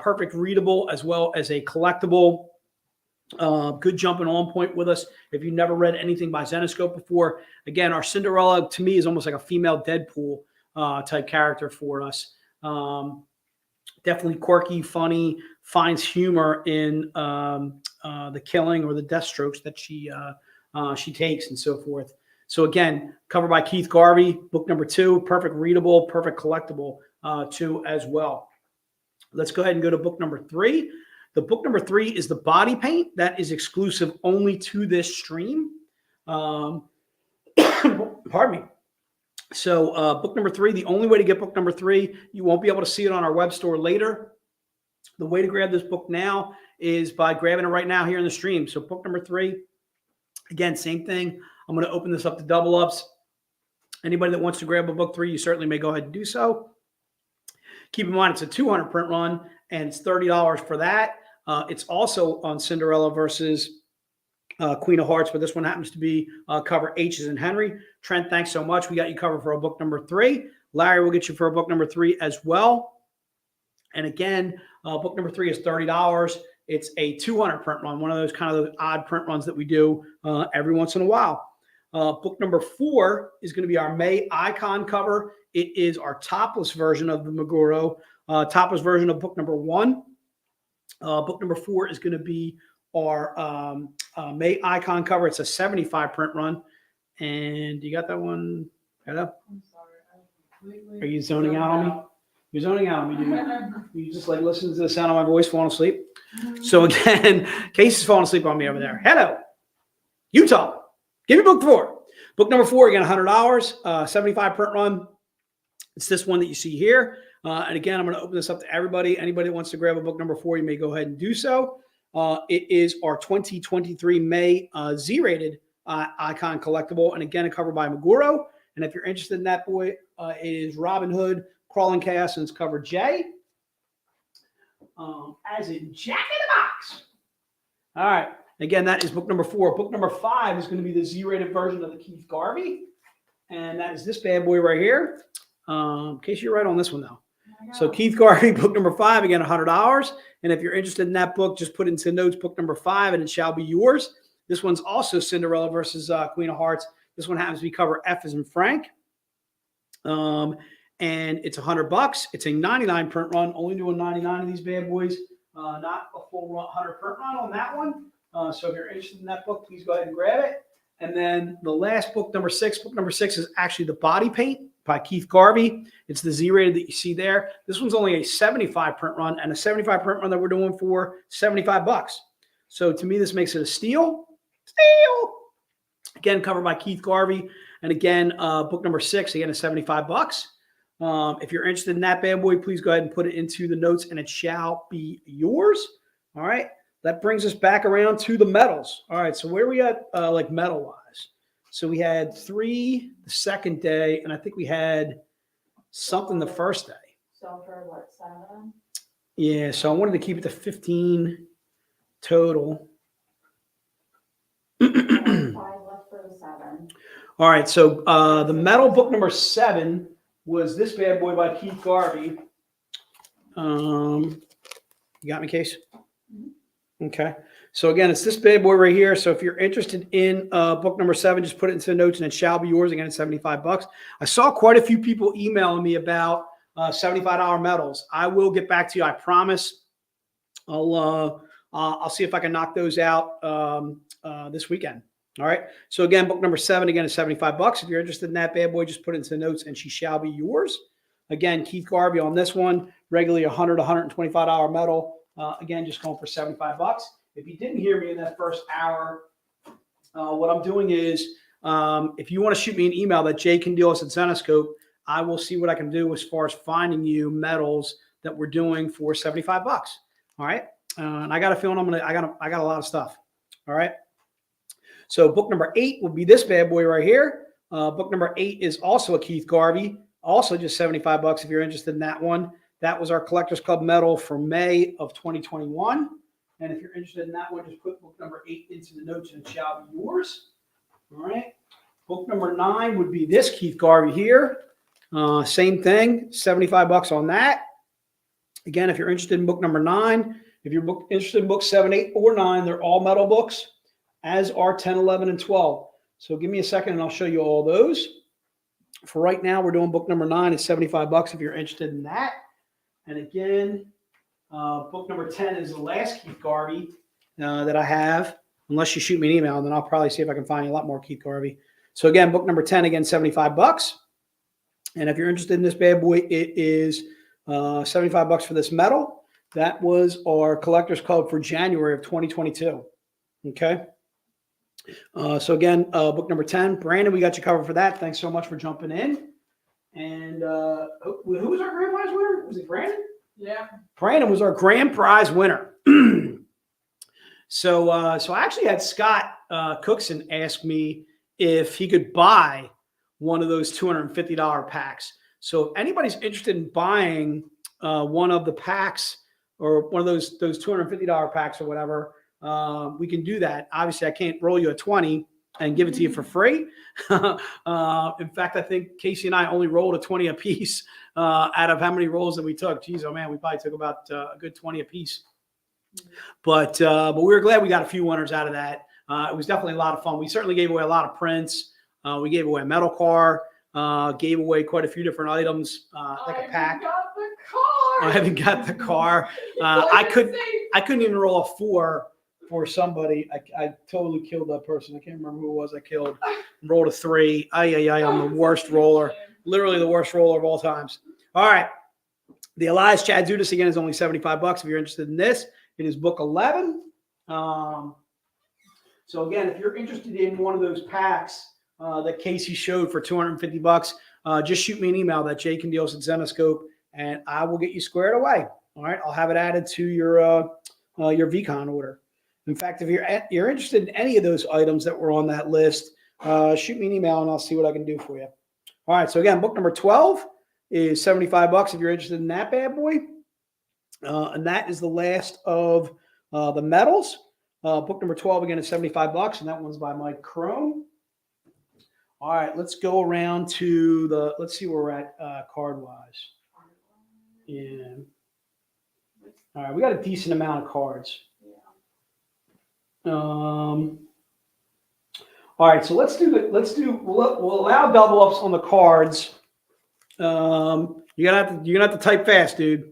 Speaker 4: perfect readable as well as a collectible. Good jumping on point with us. If you've never read anything by Zenescope before, again, our Cinderella to me is almost like a female Deadpool type character for us. Definitely quirky, funny, finds humor in the killing or the death strokes that she takes and so forth. So again, covered by Keith Garvey, book number 2, perfect readable, perfect collectible 2 as well. Let's go ahead and go to book number 3. The book number 3 is the body paint. That is exclusive only to this stream. Pardon me. So book number 3, the only way to get book number 3, you won't be able to see it on our web store later. The way to grab this book now is by grabbing it right now here in the stream. So book number 3, again, same thing. I'm going to open this up to double ups. Anybody that wants to grab a book 3, you certainly may go ahead and do so. Keep in mind, it's a 200 print run, and it's $30 for that. It's also on Cinderella versus Queen of Hearts, but this one happens to be cover H as in Henry. Trent, thanks so much. We got you covered for a book number 3. Larry will get you for a book number 3 as well. And again, book number 3 is $30. It's a 200 print run, one of those kind of those odd print runs that we do every once in a while. Book number 4 is going to be our May Icon cover. It is our topless version of the Meguro, topless version of book number 1. Book number 4 is going to be our May Icon cover. It's a 75 print run. And you got that one? Hello?
Speaker 3: I'm sorry.
Speaker 4: Are you zoning out on me? You're zoning out on me, dude. You just like listen to the sound of my voice falling asleep. So again, Casey's falling asleep on me over there. Hello, Utah. Give me book 4. Book number 4, again, $100, 75 print run. It's this one that you see here. And again, I'm going to open this up to everybody. Anybody that wants to grab a book number 4, you may go ahead and do so. It is our 2023 May Z-rated icon collectible. And again, a cover by Meguro. And if you're interested in that boy, it is Robin Hood, Crawling Chaos, and it's cover J. As in Jack in the Box. All right. Again, that is book number 4. Book number 5 is going to be the Z-rated version of the Keith Garvey. And that is this bad boy right here. In case you're right on this one, though. So Keith Garvey, book number 5, again, $100. And if you're interested in that book, just put into notes book number 5, and it shall be yours. This one's also Cinderella versus Queen of Hearts. This one happens to be cover F as in Frank. And it's $100. It's a 99 print run, only doing 99 of these bad boys. Not a full 100 print run on that one. So if you're interested in that book, please go ahead and grab it. And then the last book number 6 is actually the body paint by Keith Garvey. It's the Z-rated that you see there. This one's only a 75 print run, and a 75 print run that we're doing for $75. So to me, this makes it a steal. Steal. Again, covered by Keith Garvey. And again, book number 6, again, is $75. If you're interested in that bad boy, please go ahead and put it into the notes, and it shall be yours. All right. That brings us back around to the medals. All right. So where are we at, like medal-wise? So we had 3 the second day, and I think we had something the first day.
Speaker 5: So for what, 7?
Speaker 4: Yeah. So I wanted to keep it to 15 total.
Speaker 5: 5 left for the 7.
Speaker 4: All right. So the medal book number 7 was this bad boy by Keith Garvey. You got me, Case? Okay. So again, it's this bad boy right here. So if you're interested in book number 7, just put it into the notes, and it shall be yours. Again, it's $75. I saw quite a few people emailing me about $75 medals. I will get back to you. I promise. I'll see if I can knock those out this weekend. All right. So again, book number 7, again, is $75. If you're interested in that bad boy, just put it into the notes, and she shall be yours. Again, Keith Garvey on this one, regularly $100, $125 medal. Again, just going for 75 bucks. If you didn't hear me in that first hour, what I'm doing is, if you want to shoot me an email that Jay can deal us at Zenescope, I will see what I can do as far as finding you medals that we're doing for 75 bucks. All right. And I got a feeling I got a lot of stuff. All right. So book number 8 would be this bad boy right here. Book number 8 is also a Keith Garvey, also just 75 bucks if you're interested in that one. That was our Collectors Club medal for May of 2021. And if you're interested in that one, just put book number 8 into the notes and it shall be yours. All right. Book number 9 would be this Keith Garvey here. Same thing, 75 bucks on that. Again, if you're interested in book number 9, if you're interested in books 7, 8, or 9, they're all metal books, as are 10, 11, and 12. So give me a second and I'll show you all those. For right now, we're doing book number 9 at 75 bucks if you're interested in that. And again, book number 10 is the last Keith Garvey that I have. Unless you shoot me an email, then I'll probably see if I can find you a lot more Keith Garvey. So again, book number 10, again, 75 bucks. And if you're interested in this bad boy, it is 75 bucks for this medal. That was our Collectors Club for January of 2022. Okay. So again, book number 10, Brandon, we got you covered for that. Thanks so much for jumping in. And who was our grand prize winner? Was it Brandon?
Speaker 3: Yeah.
Speaker 4: Brandon was our grand prize winner. So I actually had Scott Cookson ask me if he could buy one of those $250 packs. So if anybody's interested in buying one of the packs or one of those $250 packs or whatever, we can do that. Obviously, I can't roll you a 20 and give it to you for free. In fact, I think Casey and I only rolled a 20 a piece out of how many rolls that we took. Geez, oh man, we probably took about a good 20 a piece. But we were glad we got a few winners out of that. It was definitely a lot of fun. We certainly gave away a lot of prints. We gave away a metal car, gave away quite a few different items, like a pack. I haven't got the car. I couldn't even roll a 4 for somebody. I totally killed that person. I can't remember who it was I killed. Rolled a 3. I'm the worst roller. Literally the worst roller of all times. All right. The Elias Chad Judas again is only 75 bucks if you're interested in this. It is book 11. So again, if you're interested in one of those packs that Casey showed for 250 bucks, just shoot me an email that Jay can deal at Zenescope, and I will get you squared away. All right, I'll have it added to your VCon order. In fact, if you're interested in any of those items that were on that list, shoot me an email and I'll see what I can do for you. All right, so again, book number 12 is 75 bucks if you're interested in that bad boy. And that is the last of the medals. Book number 12 again is 75 bucks, and that one's by Mike Crone. All right, let's go around to let's see where we're at card wise. Yeah. All right, we got a decent amount of cards. All right, so we'll allow double ups on the cards. You're gonna have to type fast, dude.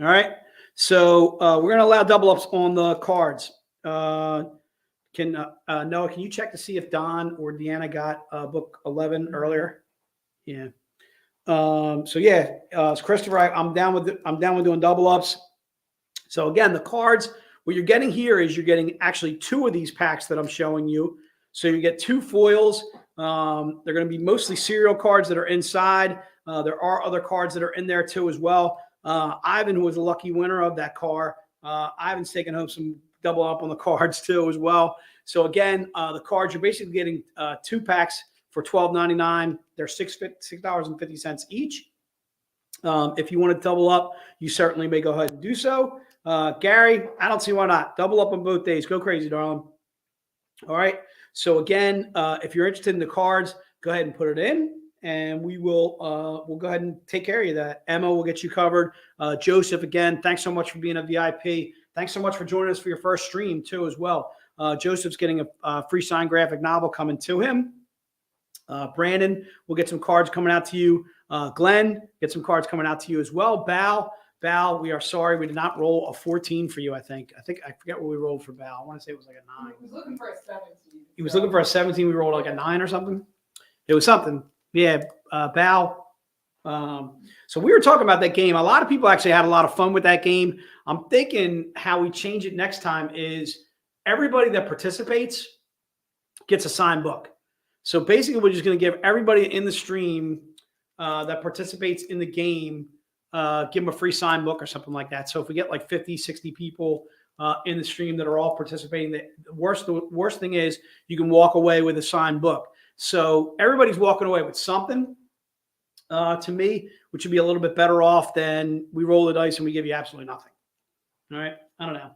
Speaker 4: All right. So we're gonna allow double ups on the cards. Noah, can you check to see if Don or Deanna got book 11 earlier? Yeah. So yeah, it's Christopher. I'm down with doing double ups. So again, the cards, what you're getting here is you're getting actually 2 of these packs that I'm showing you. So you get 2 foils. They're going to be mostly serial cards that are inside. There are other cards that are in there too as well. Ivan, who was a lucky winner of that car, Ivan's taking home some double up on the cards too as well. So again, the cards, you're basically getting 2 packs for $12.99. They're $6.50 each. If you want to double up, you certainly may go ahead and do so. Gary, I don't see why not. Double up on both days. Go crazy, darling. All right. So again, if you're interested in the cards, go ahead and put it in, and we'll go ahead and take care of you. That Emma will get you covered. Joseph, again, thanks so much for being a VIP. Thanks so much for joining us for your first stream too, as well. Joseph's getting a free signed graphic novel coming to him. Brandon, we'll get some cards coming out to you. Glenn, get some cards coming out to you as well. Bal, we are sorry we did not roll a 14 for you. I forget what we rolled for Bal. I want to say it was like a 9.
Speaker 3: He was looking for a 17.
Speaker 4: He was looking for a 17. We rolled like a 9 or something. It was something. Yeah, Bal, So we were talking about that game. A lot of people actually had a lot of fun with that game. I'm thinking how we change it next time is everybody that participates gets a signed book. So basically, we're just going to give everybody in the stream that participates in the game, give them a free signed book or something like that. So if we get like 50, 60 people in the stream that are all participating, the worst thing is you can walk away with a signed book. So everybody's walking away with something. To me, which would be a little bit better off than we roll the dice and we give you absolutely nothing. All right, I don't know.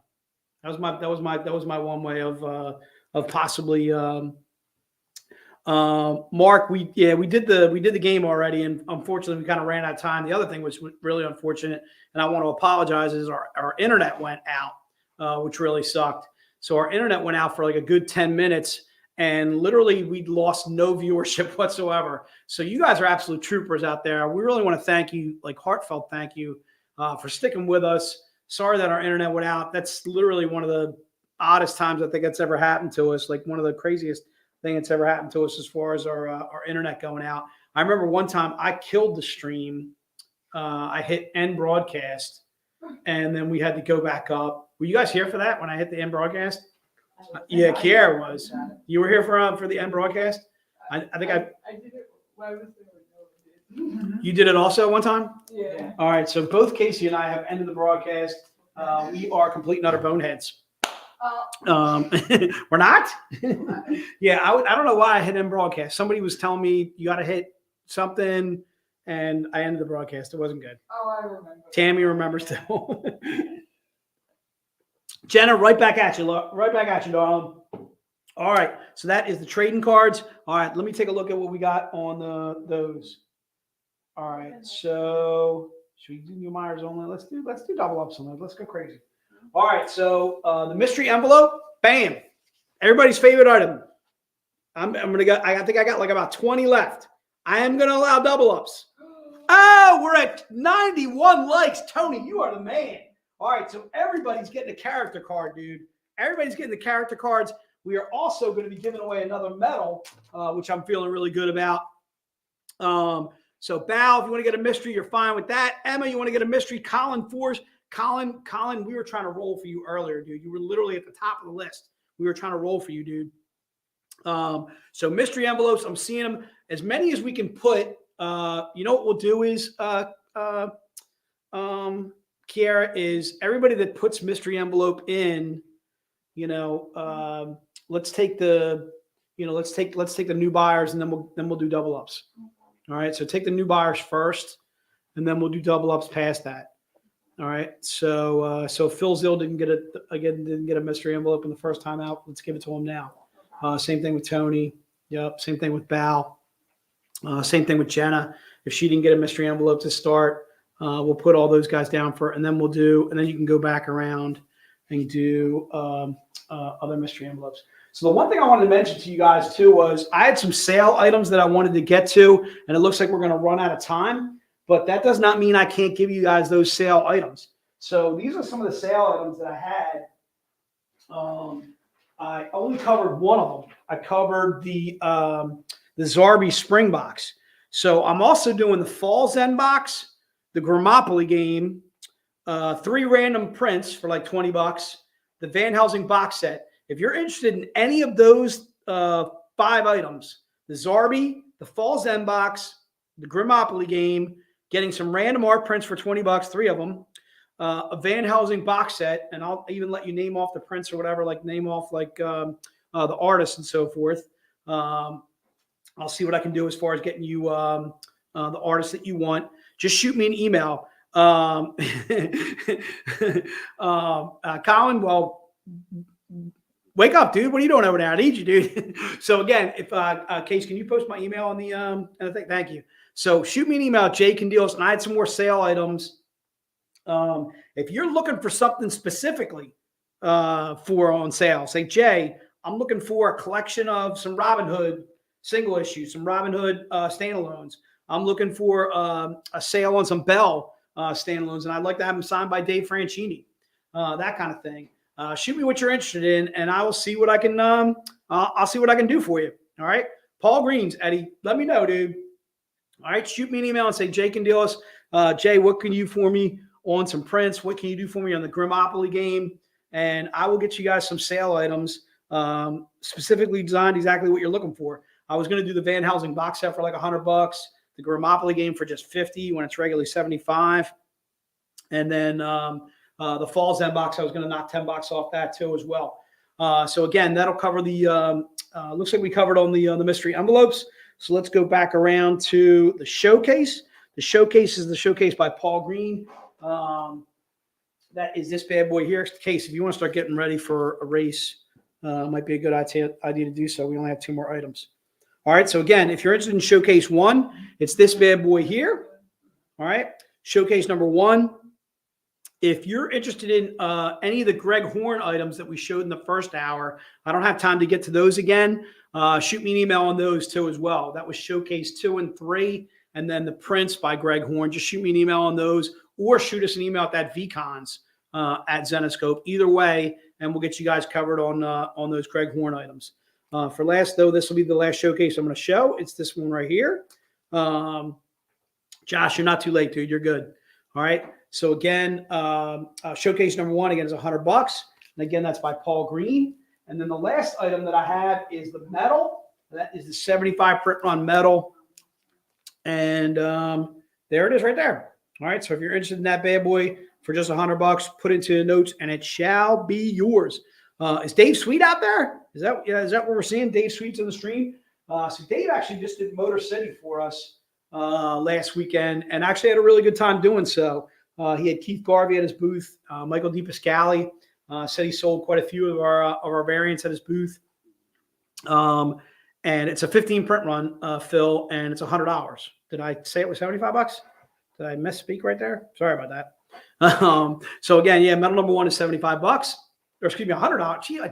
Speaker 4: That was my one way of possibly. Mark, we did the game already, and unfortunately we kind of ran out of time. The other thing was really unfortunate, and I want to apologize, is our internet went out, which really sucked. So our internet went out for like a good 10 minutes. And literally, we lost no viewership whatsoever. So you guys are absolute troopers out there. We really want to thank you, like heartfelt thank you for sticking with us. Sorry that our internet went out. That's literally one of the oddest times I think that's ever happened to us. Like one of the craziest things that's ever happened to us as far as our internet going out. I remember one time I killed the stream. I hit end broadcast, and then we had to go back up. Were you guys here for that when I hit the end broadcast? Yeah, Kiara was. You were here for the end broadcast? I think I
Speaker 3: did it. Well, I was there.
Speaker 4: You did it also one time?
Speaker 3: Yeah.
Speaker 4: All right. So both Casey and I have ended the broadcast. We are complete and utter boneheads. We're not? Yeah, I don't know why I hit end broadcast. Somebody was telling me you got to hit something, and I ended the broadcast. It wasn't good.
Speaker 3: Oh, I remember.
Speaker 4: Tammy remembers too. Jenna, right back at you, darling. All right, so that is the trading cards. All right, let me take a look at what we got on those. All right, so should we do New Myers only? Let's do double ups on those. Let's go crazy. All right, so the mystery envelope, bam, everybody's favorite item. I'm gonna go. I think I got like about 20 left. I am gonna allow double ups. Oh, we're at 91 likes. Tony, you are the man. All right, so everybody's getting a character card, dude. Everybody's getting the character cards. We are also going to be giving away another medal, which I'm feeling really good about. So, Bal, if you want to get a mystery, you're fine with that. Emma, you want to get a mystery? Colin Force. Colin, we were trying to roll for you earlier, dude. You were literally at the top of the list. We were trying to roll for you, dude. So, mystery envelopes, I'm seeing them. As many as we can put. You know what we'll do is Kiara, is everybody that puts mystery envelope in, let's take the new buyers, and then we'll do double ups. All right. So take the new buyers first, and then we'll do double ups past that. All right. So Phil Zill didn't get a mystery envelope in the first time out. Let's give it to him now. Same thing with Tony. Yep. Same thing with Bal. Same thing with Jenna. If she didn't get a mystery envelope to start, we'll put all those guys down and then you can go back around and do other mystery envelopes. So the one thing I wanted to mention to you guys too was I had some sale items that I wanted to get to, and it looks like we're going to run out of time, but that does not mean I can't give you guys those sale items. So these are some of the sale items that I had. I only covered one of them. I covered the Zarby Spring Box. So I'm also doing the Fall Zen Box, the Grimmopoly game, 3 random prints for like $20, the Van Helsing box set. If you're interested in any of those 5 items, the Zarby, the Fall Zen Box, the Grimmopoly game, getting some random art prints for $20, 3 of them, a Van Helsing box set, and I'll even let you name off the prints or whatever, like name off like the artists and so forth. I'll see what I can do as far as getting you the artists that you want. Just shoot me an email. Colin, well, wake up, dude. What are you doing over there? I need you, dude. So again, if Case, can you post my email on the thing? Thank you. So shoot me an email, Jay can deals, and I had some more sale items. If you're looking for something specifically for on sale, say, Jay, I'm looking for a collection of some Robin Hood single issues, some Robin Hood standalones. I'm looking for a sale on some Bell standalones, and I'd like to have them signed by Dave Franchini, that kind of thing. Shoot me what you're interested in, and I will see what I can. I'll see what I can do for you. All right, Paul Greens, Eddie, let me know, dude. All right, shoot me an email and say, Jay can deal us. Jay, what can you do for me on some prints? What can you do for me on the Grimmopoly game? And I will get you guys some sale items specifically designed exactly what you're looking for. I was going to do the Van Helsing box set for like $100, the Grimmopoly game for just $50 when it's regularly $75. And then the Fall Zen box, I was going to knock $10 off that too as well. So again, that'll cover the, looks like we covered on the mystery envelopes. So let's go back around to the showcase. The showcase is the showcase by Paul Green. That is this bad boy here. It's the case. If you want to start getting ready for a race, might be a good idea to do so. We only have 2 more items. All right. So again, if you're interested in showcase 1, it's this bad boy here. All right. Showcase number 1. If you're interested in any of the Greg Horn items that we showed in the first hour, I don't have time to get to those again. Shoot me an email on those too as well. That was showcase 2 and 3, and then the prints by Greg Horn. Just shoot me an email on those, or shoot us an email at that VCons at Zenescope. Either way, and we'll get you guys covered on those Greg Horn items. For last though, this will be the last showcase I'm going to show. It's this one right here. Josh, you're not too late, dude. You're good. All right. So again, showcase number 1 again is $100, and again that's by Paul Green. And then the last item that I have is the metal. That is the 75 print run metal, and there it is right there. All right. So if you're interested in that bad boy for just $100, put it into the notes, and it shall be yours. Is Dave Sweet out there? Is that what we're seeing? Dave Sweet's in the stream. So Dave actually just did Motor City for us last weekend, and actually had a really good time doing so. He had Keith Garvey at his booth. Michael DePascali said he sold quite a few of our variants at his booth. And it's a 15 print run, Phil, and it's $100. Did I say it was $75? Did I misspeak right there? Sorry about that. So again, yeah, metal number 1 is $75, or excuse me, $100. Gee, I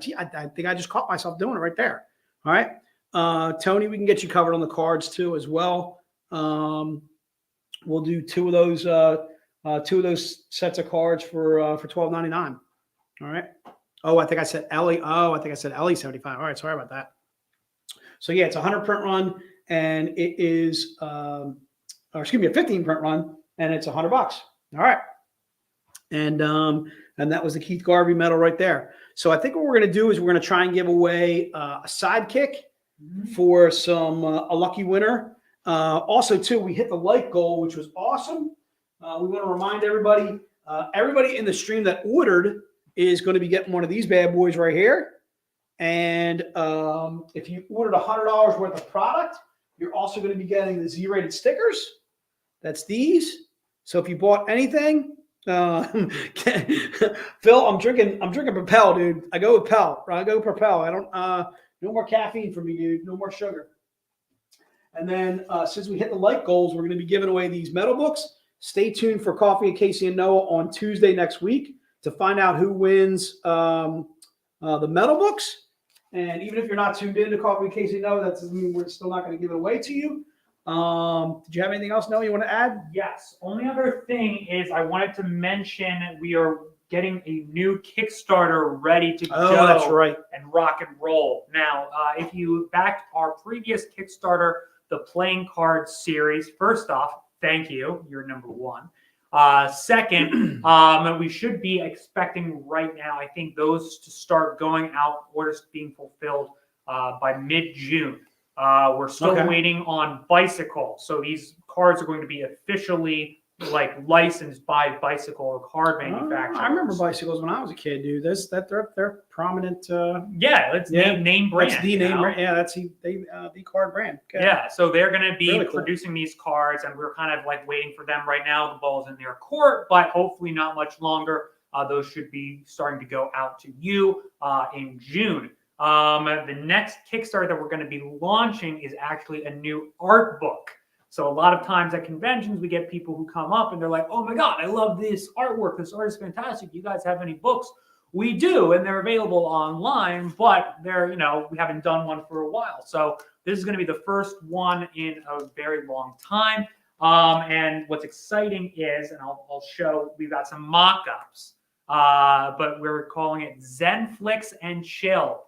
Speaker 4: think I just caught myself doing it right there. All right, Tony, we can get you covered on the cards too as well. We'll do 2 of those sets of cards for $12.99. All right. Oh, I think I said Ellie. Oh, I think I said Ellie 75. All right, sorry about that. So yeah, it's a 100 print run, and it is, or excuse me, a 15 print run, and it's $100. All right. And that was the Keith Garvey medal right there. So I think what we're going to do is we're going to try and give away a sidekick for a lucky winner. Also, too, we hit the like goal, which was awesome. We want to remind everybody, everybody in the stream that ordered is going to be getting one of these bad boys right here. And if you ordered $100 worth of product, you're also going to be getting the Z-rated stickers. That's these. So if you bought anything, Phil, I'm drinking Propel, dude. I go with Pel. I go with Propel. I don't. No more caffeine for me, dude. No more sugar. And then since we hit the like goals, we're going to be giving away these metal books. Stay tuned for Coffee and Casey and Noah on Tuesday next week to find out who wins the metal books. And even if you're not tuned in to Coffee and Casey and Noah, that doesn't mean we're still not going to give it away to you. Did you have anything else, Noah, you want to add?
Speaker 2: Yes. Only other thing is I wanted to mention we are getting a new Kickstarter ready to go.
Speaker 4: That's right.
Speaker 2: And rock and roll. Now, if you backed our previous Kickstarter, the Playing Cards series, first off, thank you. You're number 1. Second, we should be expecting right now, I think, those to start going out, orders being fulfilled by mid-June. We're still waiting on Bicycle. So these cards are going to be officially licensed by Bicycle card manufacturers.
Speaker 4: I remember Bicycles when I was a kid, dude. They're prominent.
Speaker 2: It's name brand.
Speaker 4: That's the name brand. Yeah, that's the card brand. Okay.
Speaker 2: Yeah, so they're going to be
Speaker 4: Really cool.
Speaker 2: producing these cards, and we're kind of waiting for them right now. The ball's in their court, but hopefully not much longer. Those should be starting to go out to you in June. The next Kickstarter that we're going to be launching is actually a new art book. So a lot of times at conventions, we get people who come up and they're like, oh my God, I love this artwork. This art is fantastic. You guys have any books? We do, and they're available online, but we haven't done one for a while. So this is going to be the first one in a very long time. And what's exciting is, and I'll show, we've got some mock-ups, but we're calling it Zenflix and Chill.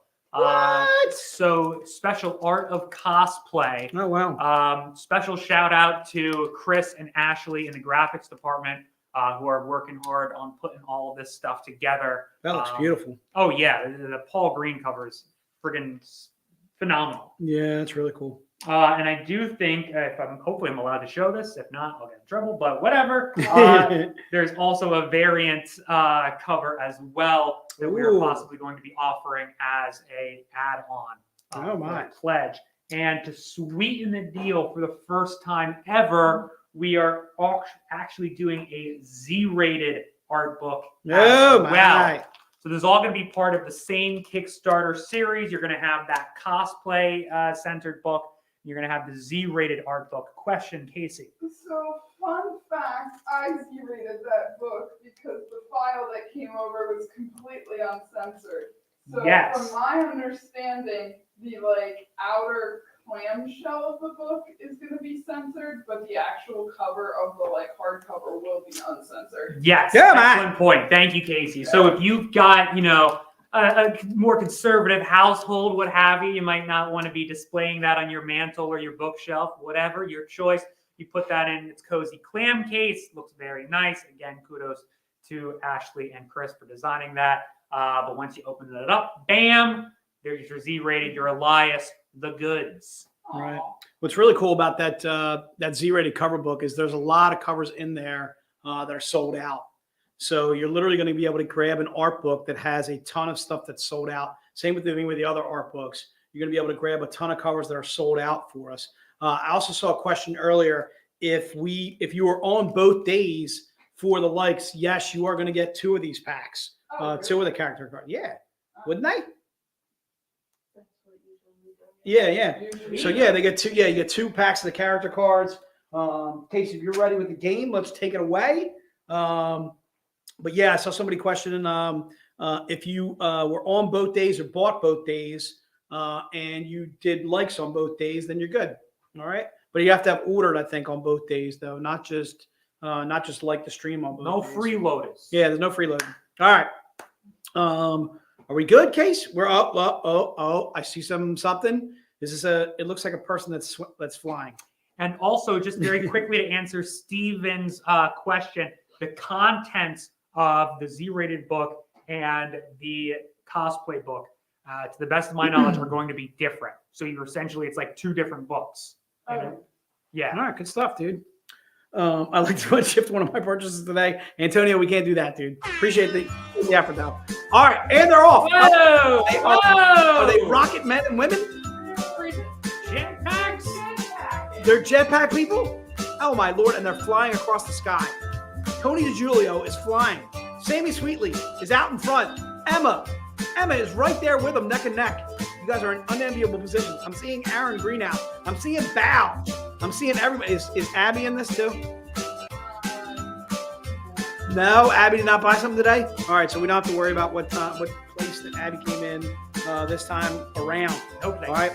Speaker 2: So special art of cosplay.
Speaker 4: Oh, wow.
Speaker 2: Special shout out to Chris and Ashley in the graphics department who are working hard on putting all of this stuff together.
Speaker 4: That looks beautiful.
Speaker 2: Oh yeah, the Paul Green cover is friggin' phenomenal.
Speaker 4: Yeah, that's really cool.
Speaker 2: And I do think, hopefully I'm allowed to show this. If not, I'll get in trouble, but whatever. There's also a variant cover as well that we are possibly going to be offering as a add-on
Speaker 4: Oh my.
Speaker 2: pledge. And to sweeten the deal for the first time ever, we are actually doing a Z-rated art book
Speaker 4: Oh
Speaker 2: as well.
Speaker 4: my.
Speaker 2: So this is all going to be part of the same Kickstarter series. You're going to have that cosplay-centered book. You're going to have the Z-rated art book. Question, Casey.
Speaker 3: So, fun fact, I Z-rated that book because the file that came over was completely uncensored. So,
Speaker 2: Yes.
Speaker 3: from my understanding, the outer clamshell of the book is going to be censored, but the actual cover of the hardcover will be uncensored.
Speaker 2: Yes,
Speaker 4: Yeah,
Speaker 2: excellent point. Thank you, Casey. So if you've got, a more conservative household, what have you, you might not want to be displaying that on your mantle or your bookshelf, whatever, your choice. You put that in its cozy clam case. Looks very nice. Again, kudos to Ashley and Chris for designing that. But once you open it up, bam, there's your Z-rated, your Elias, the goods.
Speaker 4: Right. What's really cool about that Z-rated cover book is there's a lot of covers in there that are sold out. So you're literally going to be able to grab an art book that has a ton of stuff that's sold out. Same with the other art books. You're going to be able to grab a ton of covers that are sold out for us. I also saw a question earlier. If you were on both days for the likes, yes, you are going to get 2 of these packs. Two of the character cards. Yeah. Wouldn't they? Yeah. So yeah, they get 2. Yeah, you get 2 packs of the character cards. Casey, if you're ready with the game, let's take it away. But yeah, I saw somebody questioning if you were on both days or bought both days and you did likes on both days, then you're good. All right. But you have to have ordered, I think, on both days, though, not just like the stream on both days.
Speaker 2: No freeloaders.
Speaker 4: Yeah, there's no freeloading. All right. Are we good, Case? We're up. Oh, I see something. It looks like a person that's flying.
Speaker 2: And also, just very quickly to answer Steven's question, the contents of the Z-rated book and the cosplay book, to the best of my knowledge, are going to be different. So it's like 2 different books. Yeah.
Speaker 4: All right, good stuff, dude. I like to shift one of my purchases today. Antonio, we can't do that, dude. Appreciate the effort, though. All right, and they're off.
Speaker 2: Whoa!
Speaker 4: Are they rocket men and women?
Speaker 2: Jetpacks?
Speaker 4: They're jetpack people? Oh, my Lord, and they're flying across the sky. Tony DiGiulio is flying. Sammy Sweetley is out in front. Emma is right there with them, neck and neck. You guys are in unenviable positions. I'm seeing Aaron Green out. I'm seeing Bow. I'm seeing everybody. Is Abby in this too? No, Abby did not buy something today. All right, so we don't have to worry about what place that Abby came in this time around.
Speaker 2: Okay.
Speaker 4: All right,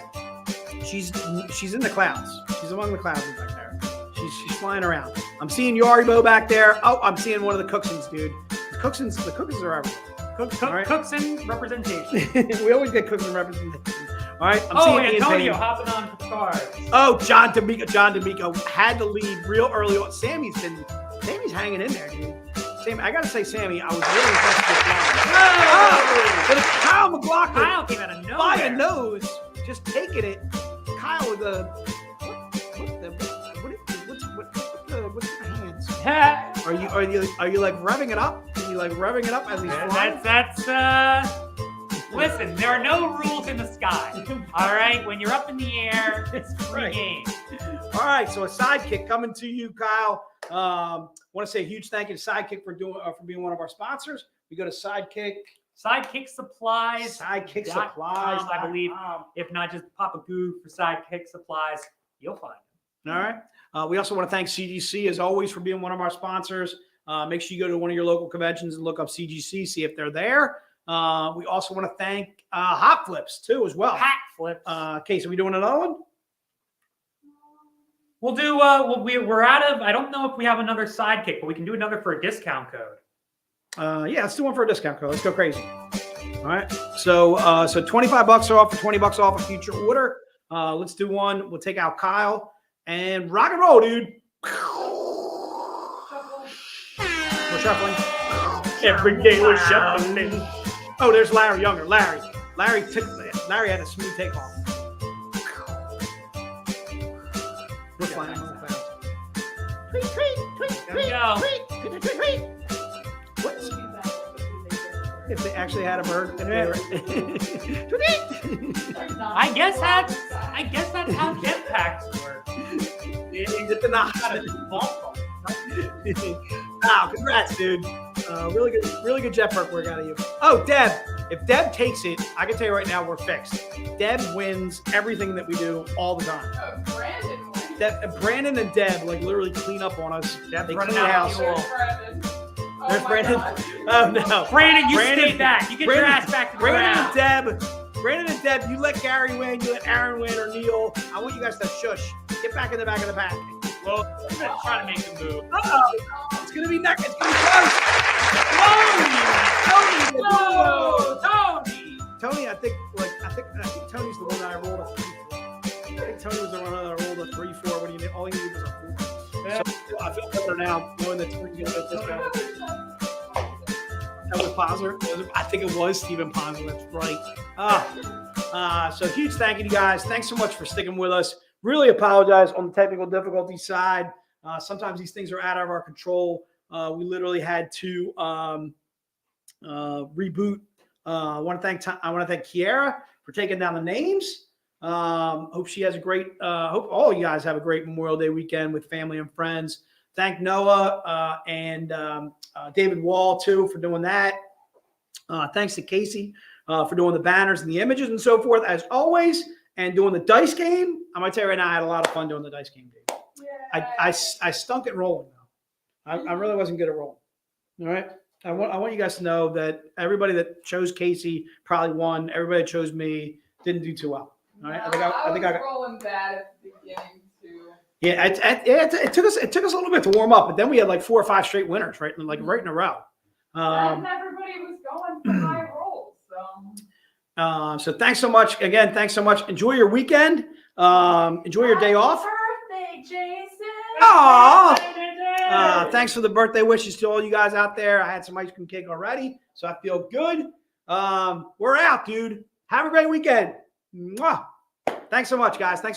Speaker 4: she's in the clouds. She's among the clouds back there. She's flying around. I'm seeing Yaribo back there. Oh, I'm seeing one of the Cooksons, dude. The Cooksons are everywhere.
Speaker 2: Cookson representation.
Speaker 4: We always get Cookson representation. All right.
Speaker 2: I'm seeing Antonio hopping on the cars.
Speaker 4: Oh, John D'Amico had to leave real early on. Sammy's hanging in there, dude. Sammy, I gotta say, Sammy, I was really impressed with this. But it's Kyle McLaughlin.
Speaker 2: Kyle came out of nowhere.
Speaker 4: By the nose, just taking it. Kyle with the what's the hands? Are you like revving it up? Are you like revving it up as he's flying?
Speaker 2: Listen, there are no rules in the sky. All right, when you're up in the air, it's free game.
Speaker 4: All right, so a sidekick coming to you, Kyle. Want to say a huge thank you to Sidekick for being one of our sponsors. We go to Sidekick
Speaker 2: Supplies.
Speaker 4: Sidekick Supplies,
Speaker 2: I believe. If not, just pop a Google for Sidekick Supplies. You'll find them.
Speaker 4: All right. We also want to thank CGC, as always, for being one of our sponsors. Make sure you go to one of your local conventions and look up CGC, see if they're there. We also want to thank Hot Flips, too, as well.
Speaker 2: Hot Flips.
Speaker 4: Case, are we doing another one?
Speaker 2: We'll do, we're out of, I don't know if we have another Sidekick, but we can do another for a discount code.
Speaker 4: Yeah, let's do one for a discount code. Let's go crazy. All right. So so 25 bucks off or 20 bucks off a future order. Let's do one. We'll take out Kyle and rock and roll, dude. We're shuffling. Every day we're shuffling. Oh, there's Larry Younger. Larry had a smooth takeoff. We're flying real fast. Tweet, tweet, tweet,
Speaker 2: There we go.
Speaker 4: tweet, tweet, tweet. What? If they actually had a bird.
Speaker 2: I guess that's how jetpacks work.
Speaker 4: It's not. Wow, congrats, dude. Really good jet work out of you. Oh, Deb. If Deb takes it, I can tell you right now, we're fixed. Deb wins everything that we do all the time.
Speaker 3: Brandon wins.
Speaker 4: Brandon and Deb like literally clean up on us.
Speaker 2: Deb's
Speaker 4: They
Speaker 2: running
Speaker 4: clean the
Speaker 2: out
Speaker 4: house.
Speaker 2: of fuel.
Speaker 3: Brandon.
Speaker 4: There's
Speaker 3: my
Speaker 4: Brandon.
Speaker 3: God.
Speaker 4: Oh no,
Speaker 2: Brandon, you stay back. You get your ass back to the ground.
Speaker 4: Brandon and Deb, you let Gary win, you let Aaron win, or Neil. I want you guys to shush. Get back in the back of the pack.
Speaker 2: Well, I'm gonna try to make a move.
Speaker 4: It's gonna be neck. It's gonna be close. Tony, Tony, I think Tony's the one that I rolled a 3 for. I think Tony was the one that I rolled a 3 for. When all you need was a 4. So I feel better now knowing that Tony's gonna get this guy. That was Ponzer. I think it was Stephen Ponzer. That's right. So huge thank you to you guys. Thanks so much for sticking with us. Really apologize on the technical difficulty side. Sometimes these things are out of our control. We literally had to reboot. I want to thank Kiara for taking down the names. Hope she has a great. Hope all you guys have a great Memorial Day weekend with family and friends. Thank Noah and David Wohl too for doing that. Thanks to Casey for doing the banners and the images and so forth as always, and doing the dice game. I'm gonna tell you right now, I had a lot of fun doing the dice game. I stunk at rolling though. I really wasn't good at rolling. All right. I want you guys to know that everybody that chose Casey probably won. Everybody that chose me didn't do too well. All right. I think I got
Speaker 3: rolling bad at the beginning too.
Speaker 4: Yeah, it took us a little bit to warm up, but then we had like 4 or 5 straight winners, right in a row.
Speaker 3: And everybody was going for high rolls, so.
Speaker 4: So thanks so much again. Thanks so much. Enjoy your weekend. Enjoy your day off.
Speaker 5: Birthday, Jason.
Speaker 4: Aw. Thanks for the birthday wishes to all you guys out there. I had some ice cream cake already, so I feel good. We're out, dude. Have a great weekend. Mwah. Thanks so much, guys. Thanks.